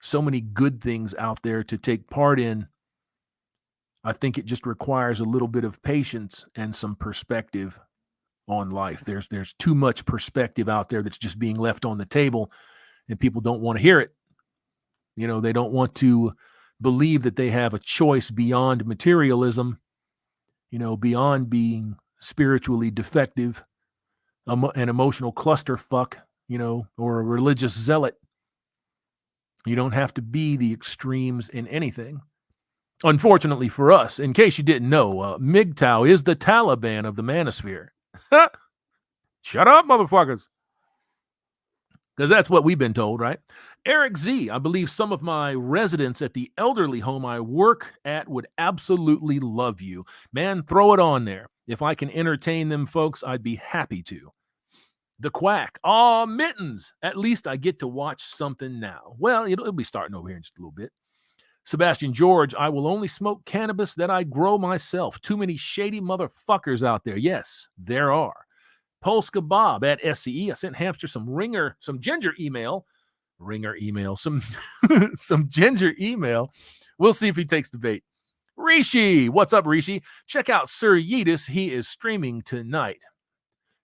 Speaker 1: so many good things out there to take part in. I think it just requires a little bit of patience and some perspective on life. There's too much perspective out there that's just being left on the table, and people don't want to hear it. They don't want to believe that they have a choice beyond materialism, beyond being spiritually defective, an emotional clusterfuck, or a religious zealot. You don't have to be the extremes in anything. Unfortunately for us, in case you didn't know, MGTOW is the Taliban of the manosphere. Shut up, motherfuckers. Because that's what we've been told, right? Eric Z, I believe some of my residents at the elderly home I work at would absolutely love you. Man, throw it on there. If I can entertain them folks, I'd be happy to. The Quack. Aw, Mittens. At least I get to watch something now. Well, it'll be starting over here in just a little bit. Sebastian George, I will only smoke cannabis that I grow myself. Too many shady motherfuckers out there. Yes, there are. Polska Bob at SCE. I sent Hamster some ginger email. Some ginger email. We'll see if he takes the bait. Rishi, what's up, Rishi? Check out Sir Yeetus. He is streaming tonight.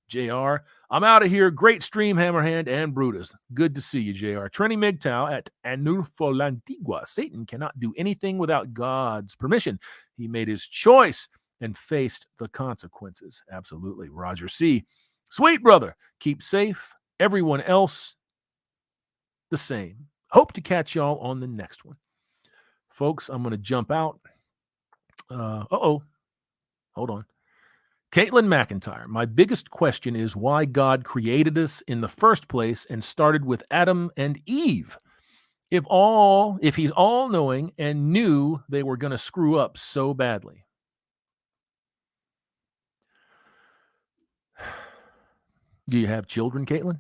Speaker 1: JR, I'm out of here. Great stream, Hammerhand and Brutus. Good to see you, JR. Trini MGTOW at Anulfo Lantigua. Satan cannot do anything without God's permission. He made his choice and faced the consequences. Absolutely. Roger C. Sweet brother, keep safe. Everyone else, the same. Hope to catch y'all on the next one. Folks, I'm going to jump out. Hold on. Caitlin McIntyre, my biggest question is why God created us in the first place and started with Adam and Eve. If he's all-knowing and knew they were going to screw up so badly. Do you have children, Caitlin?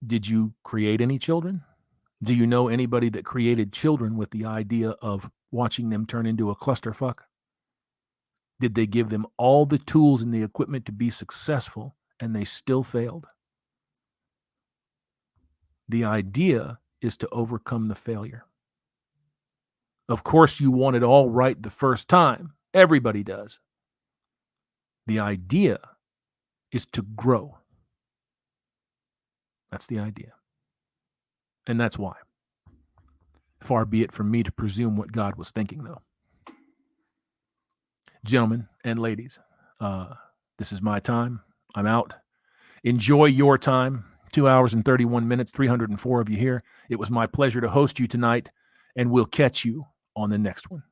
Speaker 1: Did you create any children? Do you know anybody that created children with the idea of watching them turn into a clusterfuck? Did they give them all the tools and the equipment to be successful and they still failed? The idea is to overcome the failure. Of course, you want it all right the first time. Everybody does. The idea is to grow. That's the idea. And that's why. Far be it from me to presume what God was thinking, though. Gentlemen and ladies, this is my time. I'm out. Enjoy your time. 2 hours and 31 minutes, 304 of you here. It was my pleasure to host you tonight, and we'll catch you on the next one.